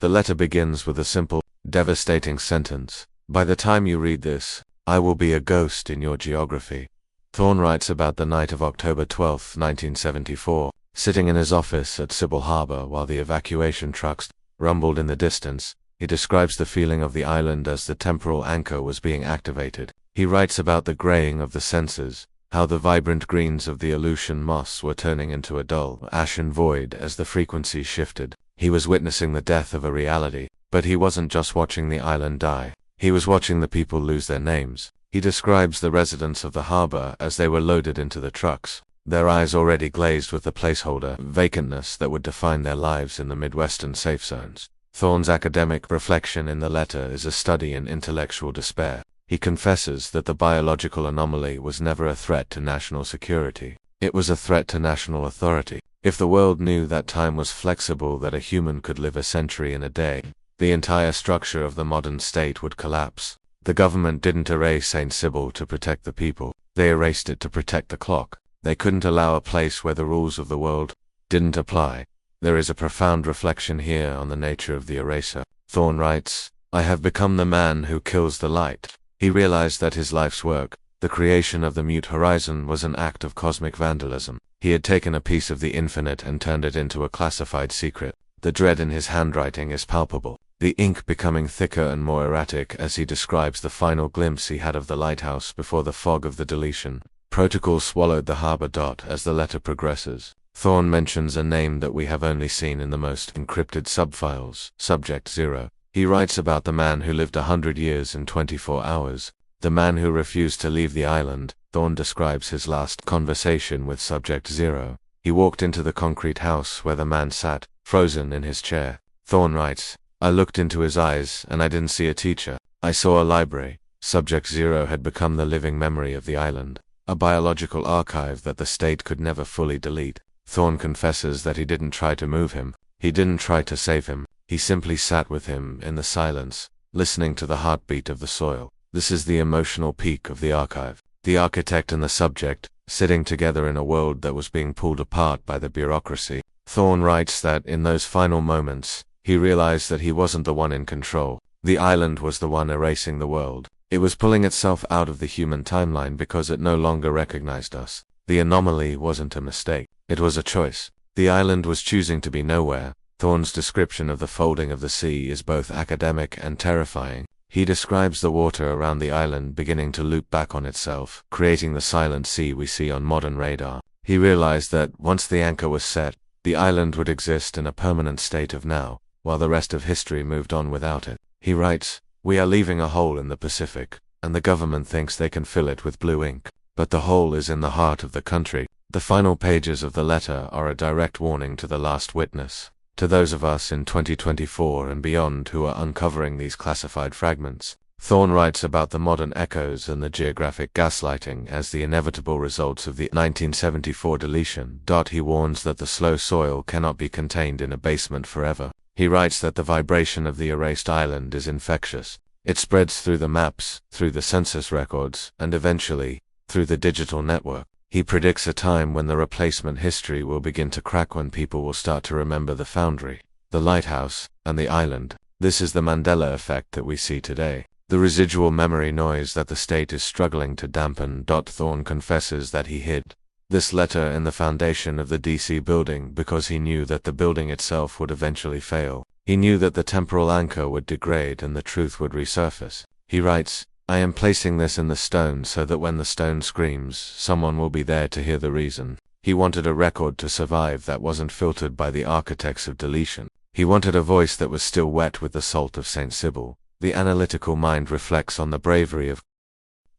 The letter begins with a simple, devastating sentence. By the time you read this, I will be a ghost in your geography. Thorne writes about the night of October 12, 1974, sitting in his office at Sybil Harbor while the evacuation trucks rumbled in the distance. He describes the feeling of the island as the temporal anchor was being activated. He writes about the graying of the senses, how the vibrant greens of the Aleutian moss were turning into a dull, ashen void as the frequency shifted. He was witnessing the death of a reality, but he wasn't just watching the island die. He was watching the people lose their names. He describes the residents of the harbor as they were loaded into the trucks, their eyes already glazed with the placeholder vacantness that would define their lives in the Midwestern safe zones. Thorne's academic reflection in the letter is a study in intellectual despair. He confesses that the biological anomaly was never a threat to national security. It was a threat to national authority. If the world knew that time was flexible, that a human could live a century in a day, the entire structure of the modern state would collapse. The government didn't erase St. Sybil to protect the people. They erased it to protect the clock. They couldn't allow a place where the rules of the world didn't apply. There is a profound reflection here on the nature of the eraser. Thorne writes, "I have become the man who kills the light." He realized that his life's work, the creation of the mute horizon, was an act of cosmic vandalism. He had taken a piece of the infinite and turned it into a classified secret. The dread in his handwriting is palpable, the ink becoming thicker and more erratic as he describes the final glimpse he had of the lighthouse before the fog of the deletion. Protocol swallowed the harbor. As the letter progresses, Thorne mentions a name that we have only seen in the most encrypted subfiles, Subject 0. He writes about the man who lived 100 years in 24 hours, the man who refused to leave the island. Thorne describes his last conversation with Subject 0. He walked into the concrete house where the man sat, frozen in his chair. Thorne writes, "I looked into his eyes and I didn't see a teacher. I saw a library." Subject 0 had become the living memory of the island, a biological archive that the state could never fully delete. Thorne confesses that he didn't try to move him, he didn't try to save him, he simply sat with him in the silence, listening to the heartbeat of the soil. This is the emotional peak of the archive. The architect and the subject, sitting together in a world that was being pulled apart by the bureaucracy. Thorne writes that in those final moments, he realized that he wasn't the one in control. The island was the one erasing the world. It was pulling itself out of the human timeline because it no longer recognized us. The anomaly wasn't a mistake. It was a choice. The island was choosing to be nowhere. Thorne's description of the folding of the sea is both academic and terrifying. He describes the water around the island beginning to loop back on itself, creating the silent sea we see on modern radar. He realized that once the anchor was set, the island would exist in a permanent state of now, while the rest of history moved on without it. He writes, "We are leaving a hole in the Pacific, and the government thinks they can fill it with blue ink. But the hole is in the heart of the country." The final pages of the letter are a direct warning to the last witness, to those of us in 2024 and beyond who are uncovering these classified fragments. Thorne writes about the modern echoes and the geographic gaslighting as the inevitable results of the 1974 deletion. He warns that the slow soil cannot be contained in a basement forever. He writes that the vibration of the erased island is infectious. It spreads through the maps, through the census records, and eventually, through the digital network. He predicts a time when the replacement history will begin to crack, when people will start to remember the foundry, the lighthouse, and the island. This is the Mandela effect that we see today, the residual memory noise that the state is struggling to dampen. Thorne confesses that he hid this letter in the foundation of the DC building because he knew that the building itself would eventually fail. He knew that the temporal anchor would degrade and the truth would resurface. He writes, "I am placing this in the stone so that when the stone screams, someone will be there to hear the reason." He wanted a record to survive that wasn't filtered by the architects of deletion. He wanted a voice that was still wet with the salt of St. Sybil. The analytical mind reflects on the bravery of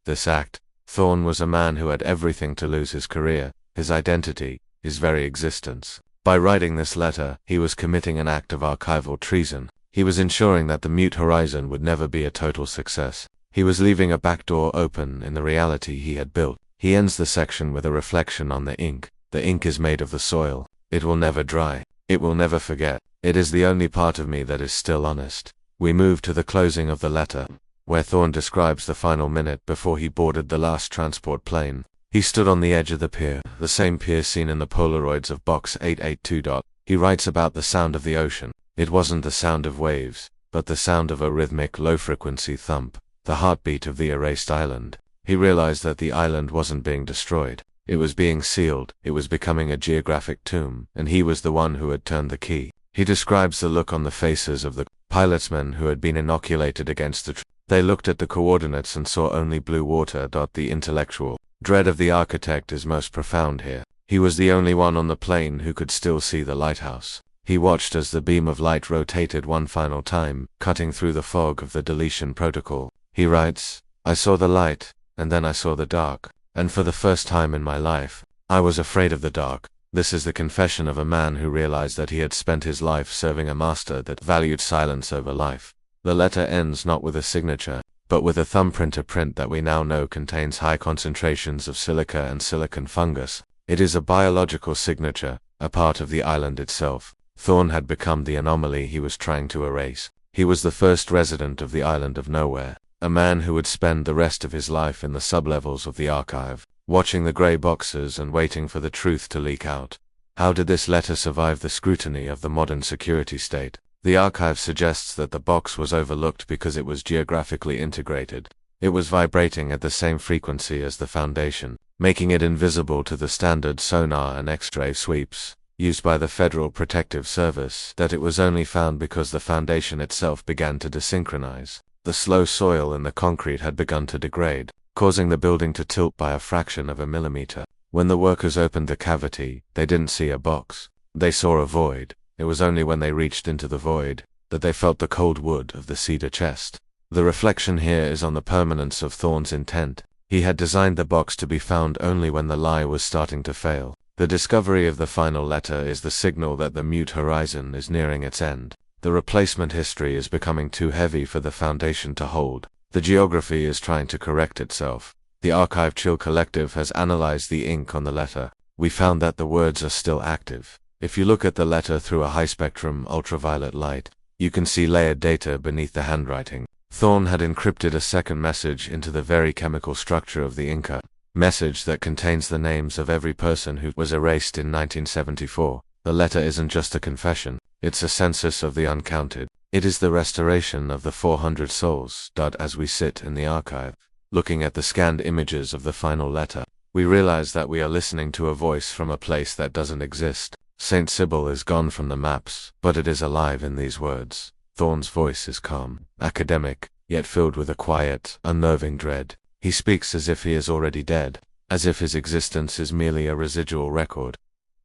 this act. Thorne was a man who had everything to lose: his career, his identity, his very existence. By writing this letter, he was committing an act of archival treason. He was ensuring that the mute horizon would never be a total success. He was leaving a back door open in the reality he had built. He ends the section with a reflection on the ink. "The ink is made of the soil. It will never dry. It will never forget. It is the only part of me that is still honest." We move to the closing of the letter, where Thorne describes the final minute before he boarded the last transport plane. He stood on the edge of the pier, the same pier seen in the Polaroids of Box 882. He writes about the sound of the ocean. It wasn't the sound of waves, but the sound of a rhythmic, low-frequency thump, the heartbeat of the erased island. He realized that the island wasn't being destroyed. It was being sealed. It was becoming a geographic tomb, and he was the one who had turned the key. He describes the look on the faces of the pilotsmen who had been inoculated against the They looked at the coordinates and saw only blue water. The intellectual dread of the architect is most profound here. He was the only one on the plane who could still see the lighthouse. He watched as the beam of light rotated one final time, cutting through the fog of the deletion protocol. He writes, "I saw the light, and then I saw the dark. And for the first time in my life, I was afraid of the dark." This is the confession of a man who realized that he had spent his life serving a master that valued silence over life. The letter ends not with a signature, but with a thumbprint, a print that we now know contains high concentrations of silica and silicon fungus. It is a biological signature, a part of the island itself. Thorne had become the anomaly he was trying to erase. He was the first resident of the island of nowhere, a man who would spend the rest of his life in the sublevels of the archive. watching the grey boxes and waiting for the truth to leak out. How did this letter survive the scrutiny of the modern security state? The archive suggests that the box was overlooked because it was geographically integrated. It was vibrating at the same frequency as the Foundation, making it invisible to the standard sonar and X-ray sweeps used by the Federal Protective Service, that it was only found because the Foundation itself began to desynchronize. The slow soil in the concrete had begun to degrade, causing the building to tilt by a fraction of a millimeter. When the workers opened the cavity, they didn't see a box. They saw a void. It was only when they reached into the void that they felt the cold wood of the cedar chest. The reflection here is on the permanence of Thorne's intent. He had designed the box to be found only when the lie was starting to fail. The discovery of the final letter is the signal that the mute horizon is nearing its end. The replacement history is becoming too heavy for the Foundation to hold. The geography is trying to correct itself. The Archive Chill Collective has analyzed the ink on the letter. We found that the words are still active. If you look at the letter through a high-spectrum ultraviolet light, you can see layered data beneath the handwriting. Thorne had encrypted a second message into the very chemical structure of the Inca, message that contains the names of every person who was erased in 1974. The letter isn't just a confession, it's a census of the uncounted. It is the restoration of the 400 souls. As we sit in the archive, looking at the scanned images of the final letter, we realize that we are listening to a voice from a place that doesn't exist. St. Sybil is gone from the maps, but it is alive in these words. Thorne's voice is calm, academic, yet filled with a quiet, unnerving dread. He speaks as if he is already dead, as if his existence is merely a residual record.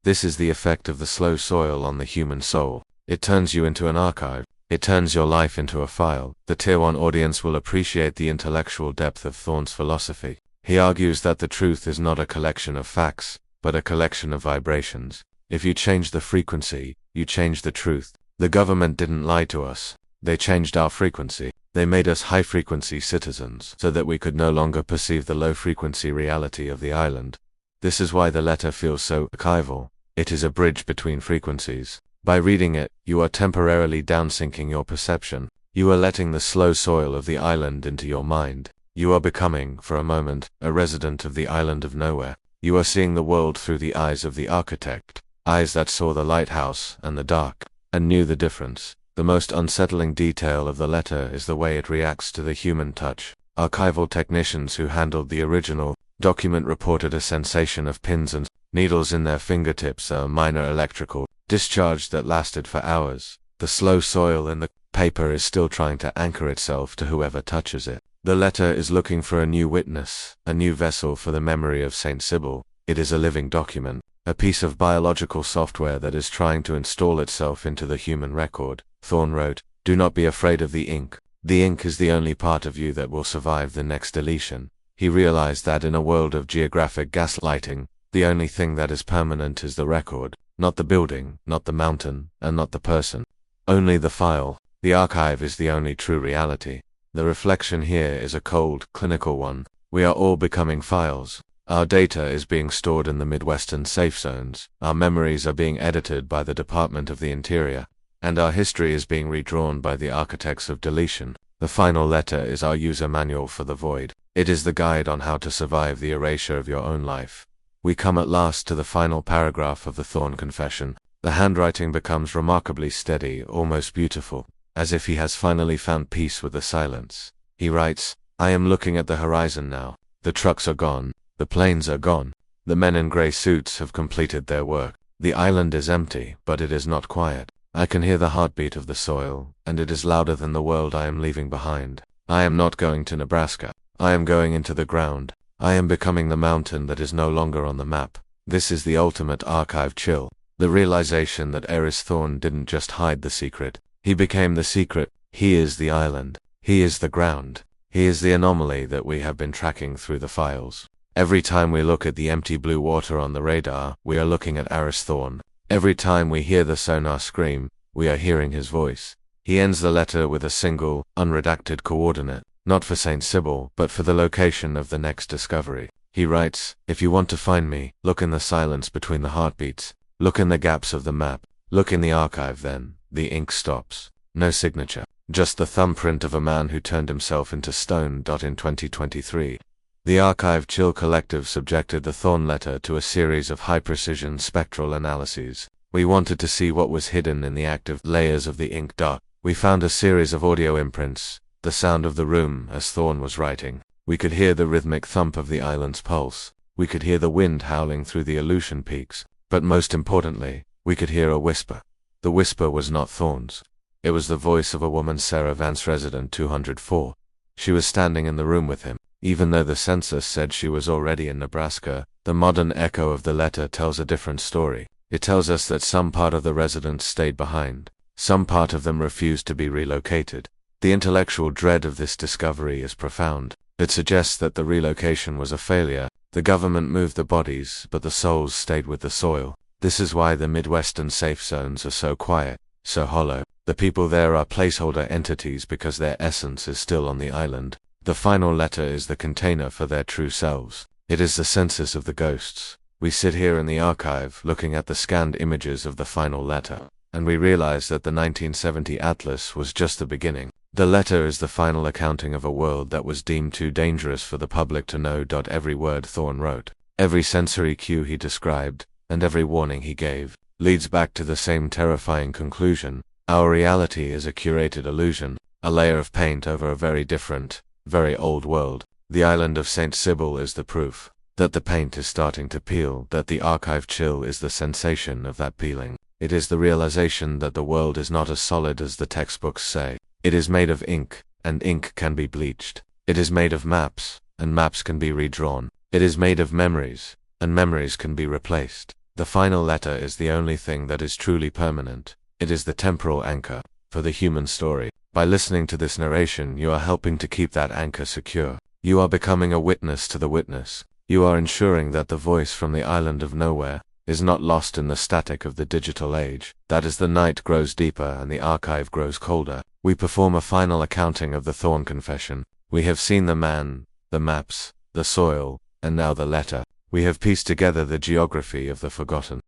This is the effect of the slow soil on the human soul. It turns you into an archive. It turns your life into a file. The Tier 1 audience will appreciate the intellectual depth of Thorne's philosophy. He argues that the truth is not a collection of facts, but a collection of vibrations. If you change the frequency, you change the truth. The government didn't lie to us. They changed our frequency. They made us high-frequency citizens so that we could no longer perceive the low-frequency reality of the island. This is why the letter feels so archival. It is a bridge between frequencies. By reading it, you are temporarily downsinking your perception. You are letting the slow soil of the island into your mind. You are becoming, for a moment, a resident of the island of nowhere. You are seeing the world through the eyes of the architect, eyes that saw the lighthouse and the dark, and knew the difference. The most unsettling detail of the letter is the way it reacts to the human touch. Archival technicians who handled the original document reported a sensation of pins and needles in their fingertips, a minor electrical discharge that lasted for hours. The slow soil in the paper is still trying to anchor itself to whoever touches it. The letter is looking for a new witness, a new vessel for the memory of St. Sybil. It is a living document, a piece of biological software that is trying to install itself into the human record. Thorne wrote, "Do not be afraid of the ink. The ink is the only part of you that will survive the next deletion." He realized that in a world of geographic gaslighting, the only thing that is permanent is the record, not the building, not the mountain, and not the person. Only the file. The archive is the only true reality. The reflection here is a cold, clinical one. We are all becoming files. Our data is being stored in the Midwestern safe zones. Our memories are being edited by the Department of the Interior, and our history is being redrawn by the architects of deletion. The final letter is our user manual for the void. It is the guide on how to survive the erasure of your own life. We come at last to the final paragraph of the Thorne confession. The handwriting becomes remarkably steady, almost beautiful, as if he has finally found peace with the silence. He writes, "I am looking at the horizon now. The trucks are gone. The planes are gone. The men in grey suits have completed their work. The island is empty, but it is not quiet. I can hear the heartbeat of the soil, and it is louder than the world I am leaving behind. I am not going to Nebraska. I am going into the ground. I am becoming the mountain that is no longer on the map." This is the ultimate archive chill. The realization that Aris Thorne didn't just hide the secret. He became the secret. He is the island. He is the ground. He is the anomaly that we have been tracking through the files. Every time we look at the empty blue water on the radar, we are looking at Aris Thorne. Every time we hear the sonar scream, we are hearing his voice. He ends the letter with a single, unredacted coordinate, not for St. Sybil, but for the location of the next discovery. He writes, "If you want to find me, look in the silence between the heartbeats. Look in the gaps of the map. Look in the archive." Then the ink stops. No signature. Just the thumbprint of a man who turned himself into stone. In 2023. The Archive Chill Collective subjected the Thorne letter to a series of high-precision spectral analyses. We wanted to see what was hidden in the active layers of the ink dark. We found a series of audio imprints, the sound of the room as Thorne was writing. We could hear the rhythmic thump of the island's pulse. We could hear the wind howling through the Aleutian peaks. But most importantly, we could hear a whisper. The whisper was not Thorne's. It was the voice of a woman, Sarah Vance, resident 204. She was standing in the room with him. Even though the census said she was already in Nebraska, the modern echo of the letter tells a different story. It tells us that some part of the residents stayed behind. Some part of them refused to be relocated. The intellectual dread of this discovery is profound. It suggests that the relocation was a failure. The government moved the bodies, but the souls stayed with the soil. This is why the Midwestern safe zones are so quiet, so hollow. The people there are placeholder entities because their essence is still on the island. The final letter is the container for their true selves. It is the census of the ghosts. We sit here in the archive looking at the scanned images of the final letter, and we realize that the 1970 atlas was just the beginning. The letter is the final accounting of a world that was deemed too dangerous for the public to know. Every word Thorne wrote, every sensory cue he described, and every warning he gave, leads back to the same terrifying conclusion. Our reality is a curated illusion, a layer of paint over a very different, very old world. The island of St. Sibyl is the proof that the paint is starting to peel, that the archive chill is the sensation of that peeling. It is the realization that the world is not as solid as the textbooks say. It is made of ink, and ink can be bleached. It is made of maps, and maps can be redrawn. It is made of memories, and memories can be replaced. The final letter is the only thing that is truly permanent. It is the temporal anchor for the human story. By listening to this narration, you are helping to keep that anchor secure. You are becoming a witness to the witness. You are ensuring that the voice from the island of nowhere is not lost in the static of the digital age. That as the night grows deeper and the archive grows colder, we perform a final accounting of the Thorne confession. We have seen the man, the maps, the soil, and now the letter. We have pieced together the geography of the forgotten.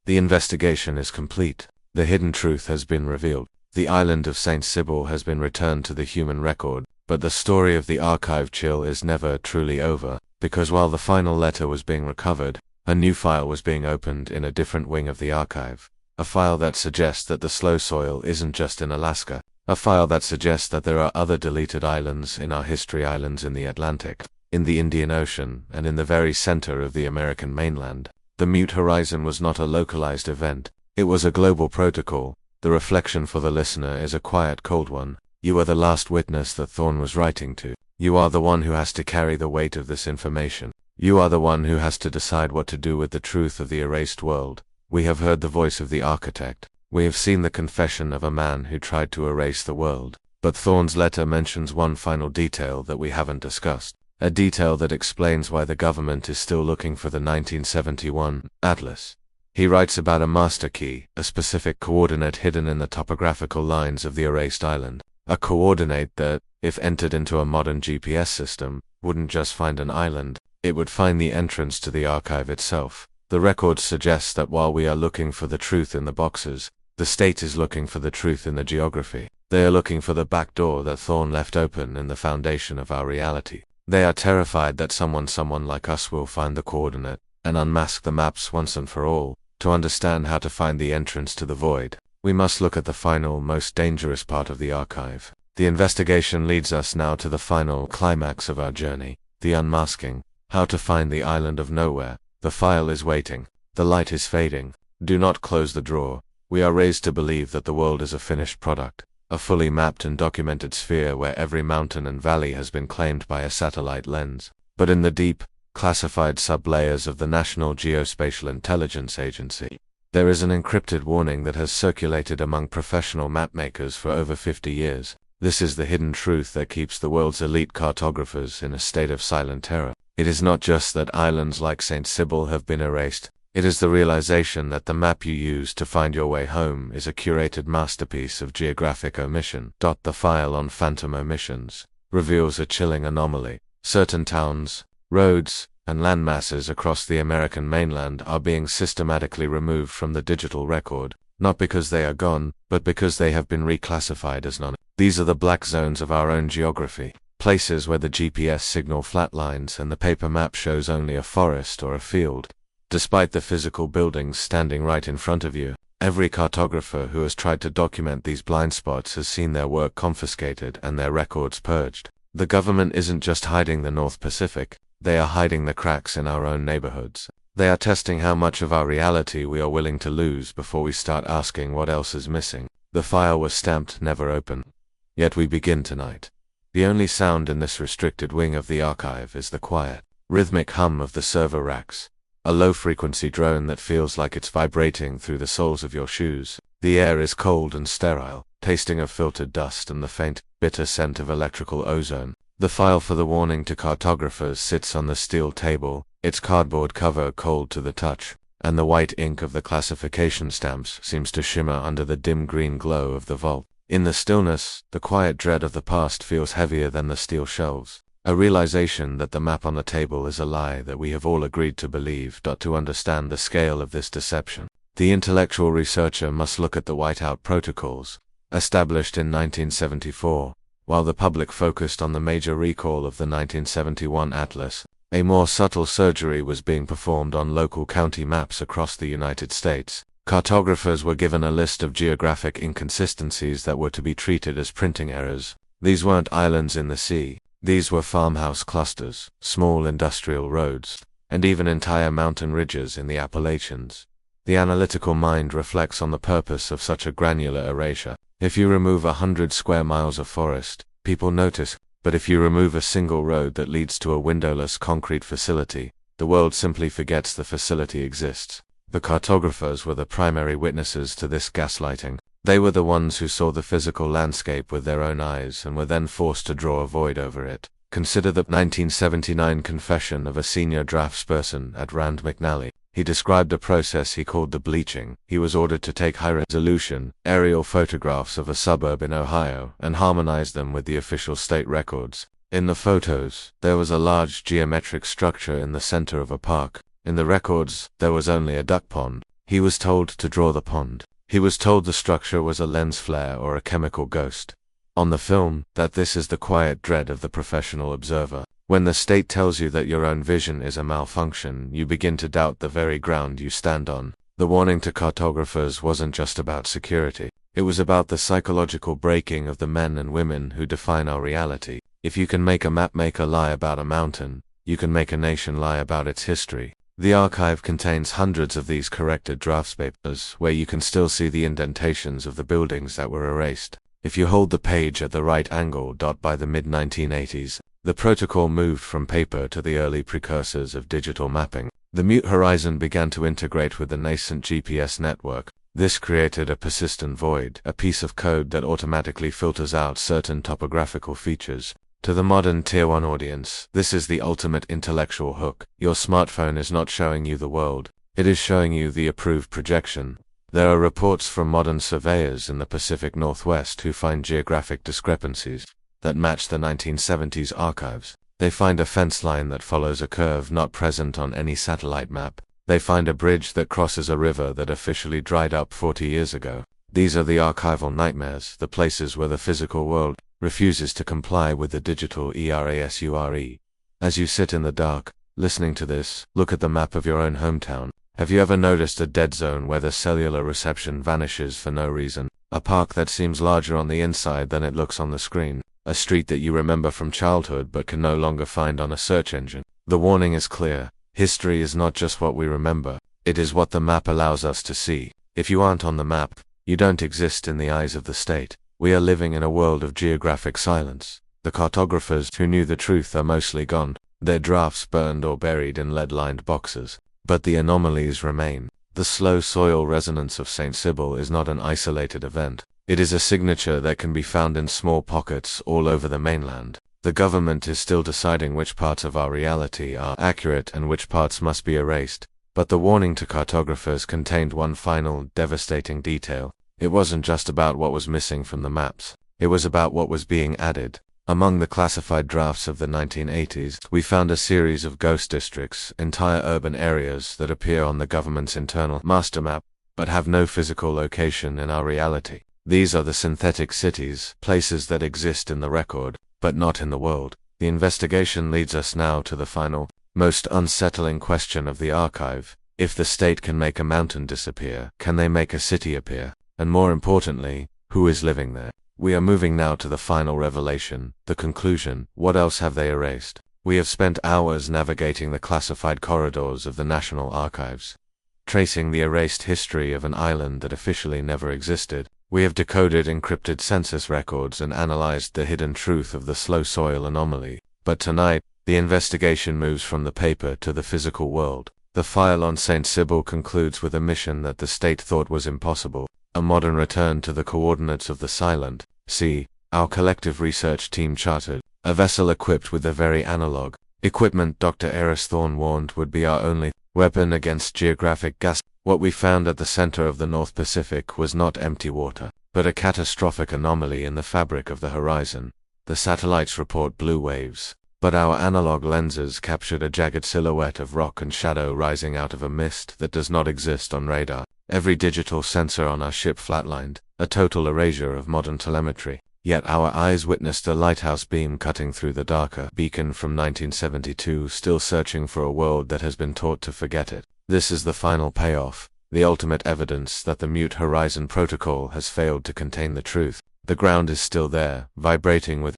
The investigation is complete. The hidden truth has been revealed. The island of St. Sibyl has been returned to the human record, but the story of the archive chill is never truly over, because while the final letter was being recovered, a new file was being opened in a different wing of the archive. A file that suggests that the slow soil isn't just in Alaska. A file that suggests that there are other deleted islands in our history, islands in the Atlantic, in the Indian Ocean, and in the very center of the American mainland. The mute horizon was not a localized event. It was a global protocol. The reflection for the listener is a quiet, cold one. You are the last witness that Thorne was writing to. You are the one who has to carry the weight of this information. You are the one who has to decide what to do with the truth of the erased world. We have heard the voice of the architect. We have seen the confession of a man who tried to erase the world. But Thorne's letter mentions one final detail that we haven't discussed. A detail that explains why the government is still looking for the 1971 atlas. He writes about a master key, a specific coordinate hidden in the topographical lines of the erased island. A coordinate that, if entered into a modern GPS system, wouldn't just find an island, it would find the entrance to the archive itself. The record suggests that while we are looking for the truth in the boxes, the state is looking for the truth in the geography. They are looking for the back door that Thorne left open in the foundation of our reality. They are terrified that someone like us will find the coordinate and unmask the maps once and for all. To understand how to find the entrance to the void, we must look at the final, most dangerous part of the archive. The investigation leads us now to the final climax of our journey, the unmasking. How to find the island of nowhere. The file is waiting. The light is fading. Do not close the drawer. We are raised to believe that the world is a finished product, a fully mapped and documented sphere where every mountain and valley has been claimed by a satellite lens. But in the deep, classified sub-layers of the National Geospatial Intelligence Agency, there is an encrypted warning that has circulated among professional mapmakers for over 50 years. This is the hidden truth that keeps the world's elite cartographers in a state of silent terror. It is not just that islands like St. Sibyl have been erased. It is the realization that the map you use to find your way home is a curated masterpiece of geographic omission. The file on phantom omissions reveals a chilling anomaly. Certain towns, roads, and landmasses across the American mainland are being systematically removed from the digital record, not because they are gone, but because they have been reclassified as non. These are the black zones of our own geography, places where the GPS signal flatlines and the paper map shows only a forest or a field, despite the physical buildings standing right in front of you. Every cartographer who has tried to document these blind spots has seen their work confiscated and their records purged. The government isn't just hiding the North Pacific, they are hiding the cracks in our own neighborhoods. They are testing how much of our reality we are willing to lose before we start asking what else is missing. The file was stamped never open. Yet we begin tonight. The only sound in this restricted wing of the archive is the quiet, rhythmic hum of the server racks. A low-frequency drone that feels like it's vibrating through the soles of your shoes. The air is cold and sterile, tasting of filtered dust and the faint, bitter scent of electrical ozone. The file for the warning to cartographers sits on the steel table, its cardboard cover cold to the touch, and the white ink of the classification stamps seems to shimmer under the dim green glow of the vault. In the stillness, the quiet dread of the past feels heavier than the steel shelves. A realization that the map on the table is a lie that we have all agreed to believe. To understand the scale of this deception, the intellectual researcher must look at the whiteout protocols, established in 1974, while the public focused on the major recall of the 1971 atlas. A more subtle surgery was being performed on local county maps across the United States. Cartographers were given a list of geographic inconsistencies that were to be treated as printing errors. These weren't islands in the sea. These were farmhouse clusters, small industrial roads, and even entire mountain ridges in the Appalachians. The analytical mind reflects on the purpose of such a granular erasure. If you remove 100 square miles of forest, people notice, but if you remove a single road that leads to a windowless concrete facility, the world simply forgets the facility exists. The cartographers were the primary witnesses to this gaslighting. They were the ones who saw the physical landscape with their own eyes and were then forced to draw a void over it. Consider the 1979 confession of a senior draftsperson at Rand McNally. He described a process he called the bleaching. He was ordered to take high-resolution, aerial photographs of a suburb in Ohio and harmonize them with the official state records. In the photos, there was a large geometric structure in the center of a park. In the records, there was only a duck pond. He was told to draw the pond. He was told the structure was a lens flare or a chemical ghost. On the film, that this is the quiet dread of the professional observer. When the state tells you that your own vision is a malfunction, you begin to doubt the very ground you stand on. The warning to cartographers wasn't just about security. It was about the psychological breaking of the men and women who define our reality. If you can make a mapmaker lie about a mountain, you can make a nation lie about its history. The archive contains hundreds of these corrected drafts papers where you can still see the indentations of the buildings that were erased. If you hold the page at the right angle. By the mid-1980s, the protocol moved from paper to the early precursors of digital mapping. The mute horizon began to integrate with the nascent GPS network. This created a persistent void, a piece of code that automatically filters out certain topographical features. To the modern Tier 1 audience, this is the ultimate intellectual hook. Your smartphone is not showing you the world. It is showing you the approved projection. There are reports from modern surveyors in the Pacific Northwest who find geographic discrepancies that match the 1970s archives. They find a fence line that follows a curve not present on any satellite map. They find a bridge that crosses a river that officially dried up 40 years ago. These are the archival nightmares, the places where the physical world refuses to comply with the digital erasure. As you sit in the dark, listening to this, look at the map of your own hometown. Have you ever noticed a dead zone where the cellular reception vanishes for no reason? A park that seems larger on the inside than it looks on the screen? A street that you remember from childhood but can no longer find on a search engine? The warning is clear. History is not just what we remember. It is what the map allows us to see. If you aren't on the map, you don't exist in the eyes of the state. We are living in a world of geographic silence. The cartographers who knew the truth are mostly gone, their drafts burned or buried in lead-lined boxes. But the anomalies remain. The slow soil resonance of St. Sibyl is not an isolated event. It is a signature that can be found in small pockets all over the mainland. The government is still deciding which parts of our reality are accurate and which parts must be erased. But the warning to cartographers contained one final, devastating detail. It wasn't just about what was missing from the maps. It was about what was being added. Among the classified drafts of the 1980s, we found a series of ghost districts, entire urban areas that appear on the government's internal master map, but have no physical location in our reality. These are the synthetic cities, places that exist in the record, but not in the world. The investigation leads us now to the final, most unsettling question of the archive. If the state can make a mountain disappear, can they make a city appear? And more importantly, who is living there? We are moving now to the final revelation, the conclusion. What else have they erased? We have spent hours navigating the classified corridors of the National Archives, tracing the erased history of an island that officially never existed. We have decoded encrypted census records and analyzed the hidden truth of the slow soil anomaly. But tonight, the investigation moves from the paper to the physical world. The file on St. Sybil concludes with a mission that the state thought was impossible, a modern return to the coordinates of the silent sea. Our collective research team chartered a vessel equipped with the very analog equipment Dr. Aris Thorne warned would be our only weapon against geographic gas. What we found at the center of the North Pacific was not empty water, but a catastrophic anomaly in the fabric of the horizon. The satellites report blue waves, but our analog lenses captured a jagged silhouette of rock and shadow rising out of a mist that does not exist on radar. Every digital sensor on our ship flatlined, a total erasure of modern telemetry. Yet our eyes witnessed a lighthouse beam cutting through the darker beacon from 1972, still searching for a world that has been taught to forget it. This is the final payoff, the ultimate evidence that the Mute Horizon Protocol has failed to contain the truth. The ground is still there, vibrating with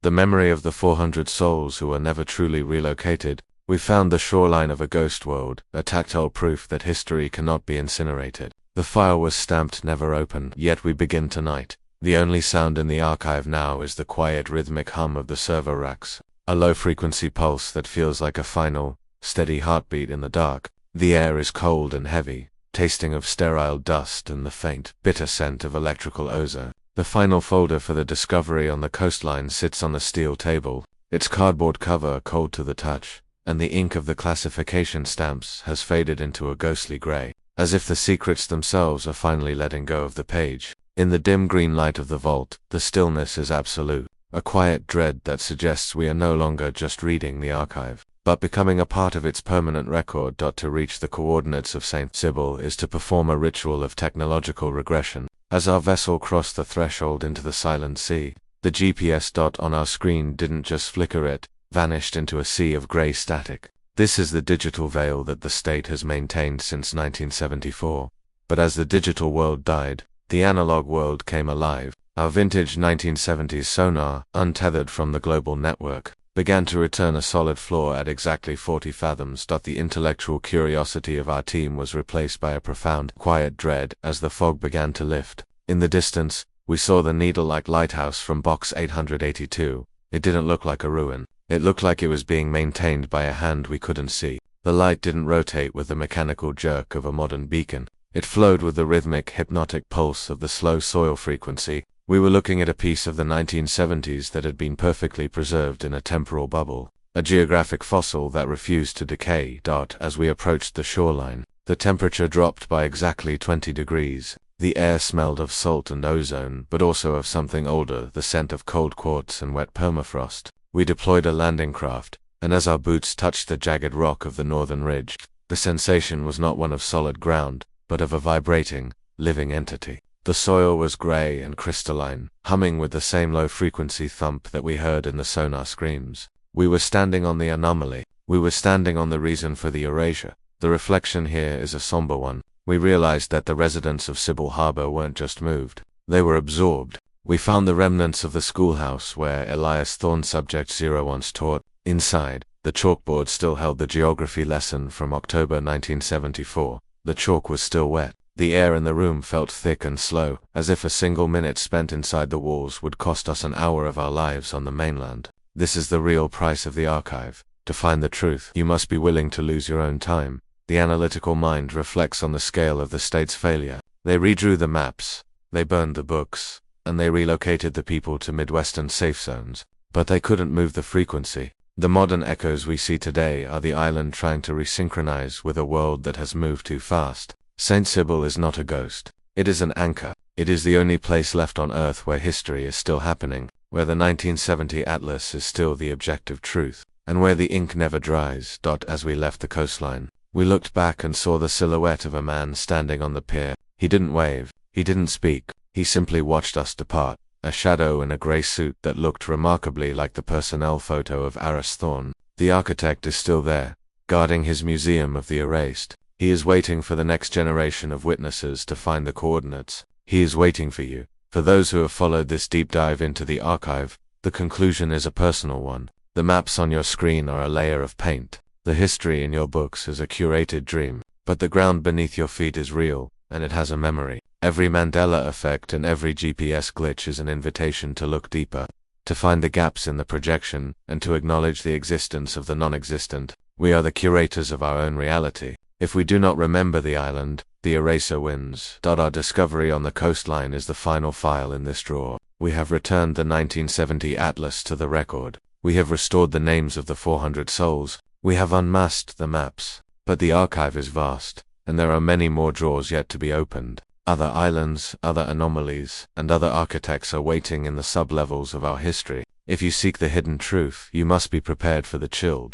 the memory of the 400 souls who were never truly relocated. We found the shoreline of a ghost world, a tactile proof that history cannot be incinerated. The file was stamped never open, yet we begin tonight. The only sound in the archive now is the quiet rhythmic hum of the server racks, a low-frequency pulse that feels like a final, steady heartbeat in the dark. The air is cold and heavy, tasting of sterile dust and the faint, bitter scent of electrical ozone. The final folder for the discovery on the coastline sits on the steel table, its cardboard cover cold to the touch, and the ink of the classification stamps has faded into a ghostly gray, as if the secrets themselves are finally letting go of the page. In the dim green light of the vault, the stillness is absolute, a quiet dread that suggests we are no longer just reading the archive, but becoming a part of its permanent record. To reach the coordinates of St. Sybil is to perform a ritual of technological regression. As our vessel crossed the threshold into the silent sea, the GPS dot on our screen didn't just flicker, it vanished into a sea of gray static. This is the digital veil that the state has maintained since 1974. But as the digital world died, the analog world came alive. Our vintage 1970s sonar, untethered from the global network, began to return a solid floor at exactly 40 fathoms. The intellectual curiosity of our team was replaced by a profound, quiet dread as the fog began to lift. In the distance, we saw the needle-like lighthouse from box 882. It didn't look like a ruin. It looked like it was being maintained by a hand we couldn't see. The light didn't rotate with the mechanical jerk of a modern beacon. It flowed with the rhythmic, hypnotic pulse of the slow soil frequency. We were looking at a piece of the 1970s that had been perfectly preserved in a temporal bubble, a geographic fossil that refused to decay. As we approached the shoreline, the temperature dropped by exactly 20 degrees. The air smelled of salt and ozone, but also of something older, the scent of cold quartz and wet permafrost. We deployed a landing craft, and as our boots touched the jagged rock of the northern ridge, the sensation was not one of solid ground, but of a vibrating, living entity. The soil was gray and crystalline, humming with the same low-frequency thump that we heard in the sonar screams. We were standing on the anomaly. We were standing on the reason for the erasure. The reflection here is a somber one. We realized that the residents of Sybil Harbor weren't just moved. They were absorbed. We found the remnants of the schoolhouse where Aris Thorne Subject 0 once taught. Inside, the chalkboard still held the geography lesson from October 1974. The chalk was still wet. The air in the room felt thick and slow, as if a single minute spent inside the walls would cost us an hour of our lives on the mainland. This is the real price of the archive. To find the truth, you must be willing to lose your own time. The analytical mind reflects on the scale of the state's failure. They redrew the maps, they burned the books, and they relocated the people to Midwestern safe zones. But they couldn't move the frequency. The modern echoes we see today are the island trying to resynchronize with a world that has moved too fast. St. Sybil is not a ghost. It is an anchor. It is the only place left on Earth where history is still happening, where the 1970 atlas is still the objective truth, and where the ink never dries. As we left the coastline, we looked back and saw the silhouette of a man standing on the pier. He didn't wave. He didn't speak. He simply watched us depart. a shadow in a grey suit that looked remarkably like the personnel photo of Aris Thorne. The architect is still there, guarding his museum of the erased. He is waiting for the next generation of witnesses to find the coordinates. He is waiting for you. For those who have followed this deep dive into the archive, the conclusion is a personal one. The maps on your screen are a layer of paint. The history in your books is a curated dream. But the ground beneath your feet is real, and it has a memory. Every Mandela effect and every GPS glitch is an invitation to look deeper, to find the gaps in the projection, and to acknowledge the existence of the non-existent. We are the curators of our own reality. If we do not remember the island, the eraser wins. Our discovery on the coastline is the final file in this drawer. We have returned the 1970 atlas to the record. We have restored the names of the 400 souls. We have unmasked the maps. But the archive is vast, and there are many more drawers yet to be opened. Other islands, other anomalies, and other architects are waiting in the sub-levels of our history. If you seek the hidden truth, you must be prepared for the chill.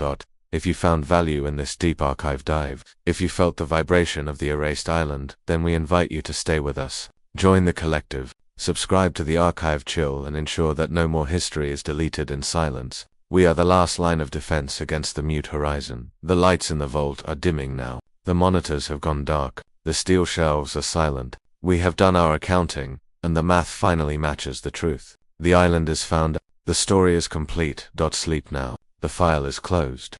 If you found value in this deep archive dive, if you felt the vibration of the erased island, then we invite you to stay with us. Join the collective, subscribe to the archive chill, and ensure that no more history is deleted in silence. We are the last line of defense against the mute horizon. The lights in the vault are dimming now. The monitors have gone dark. The steel shelves are silent. We have done our accounting, and the math finally matches the truth. The island is found. The story is complete. Sleep now. The file is closed.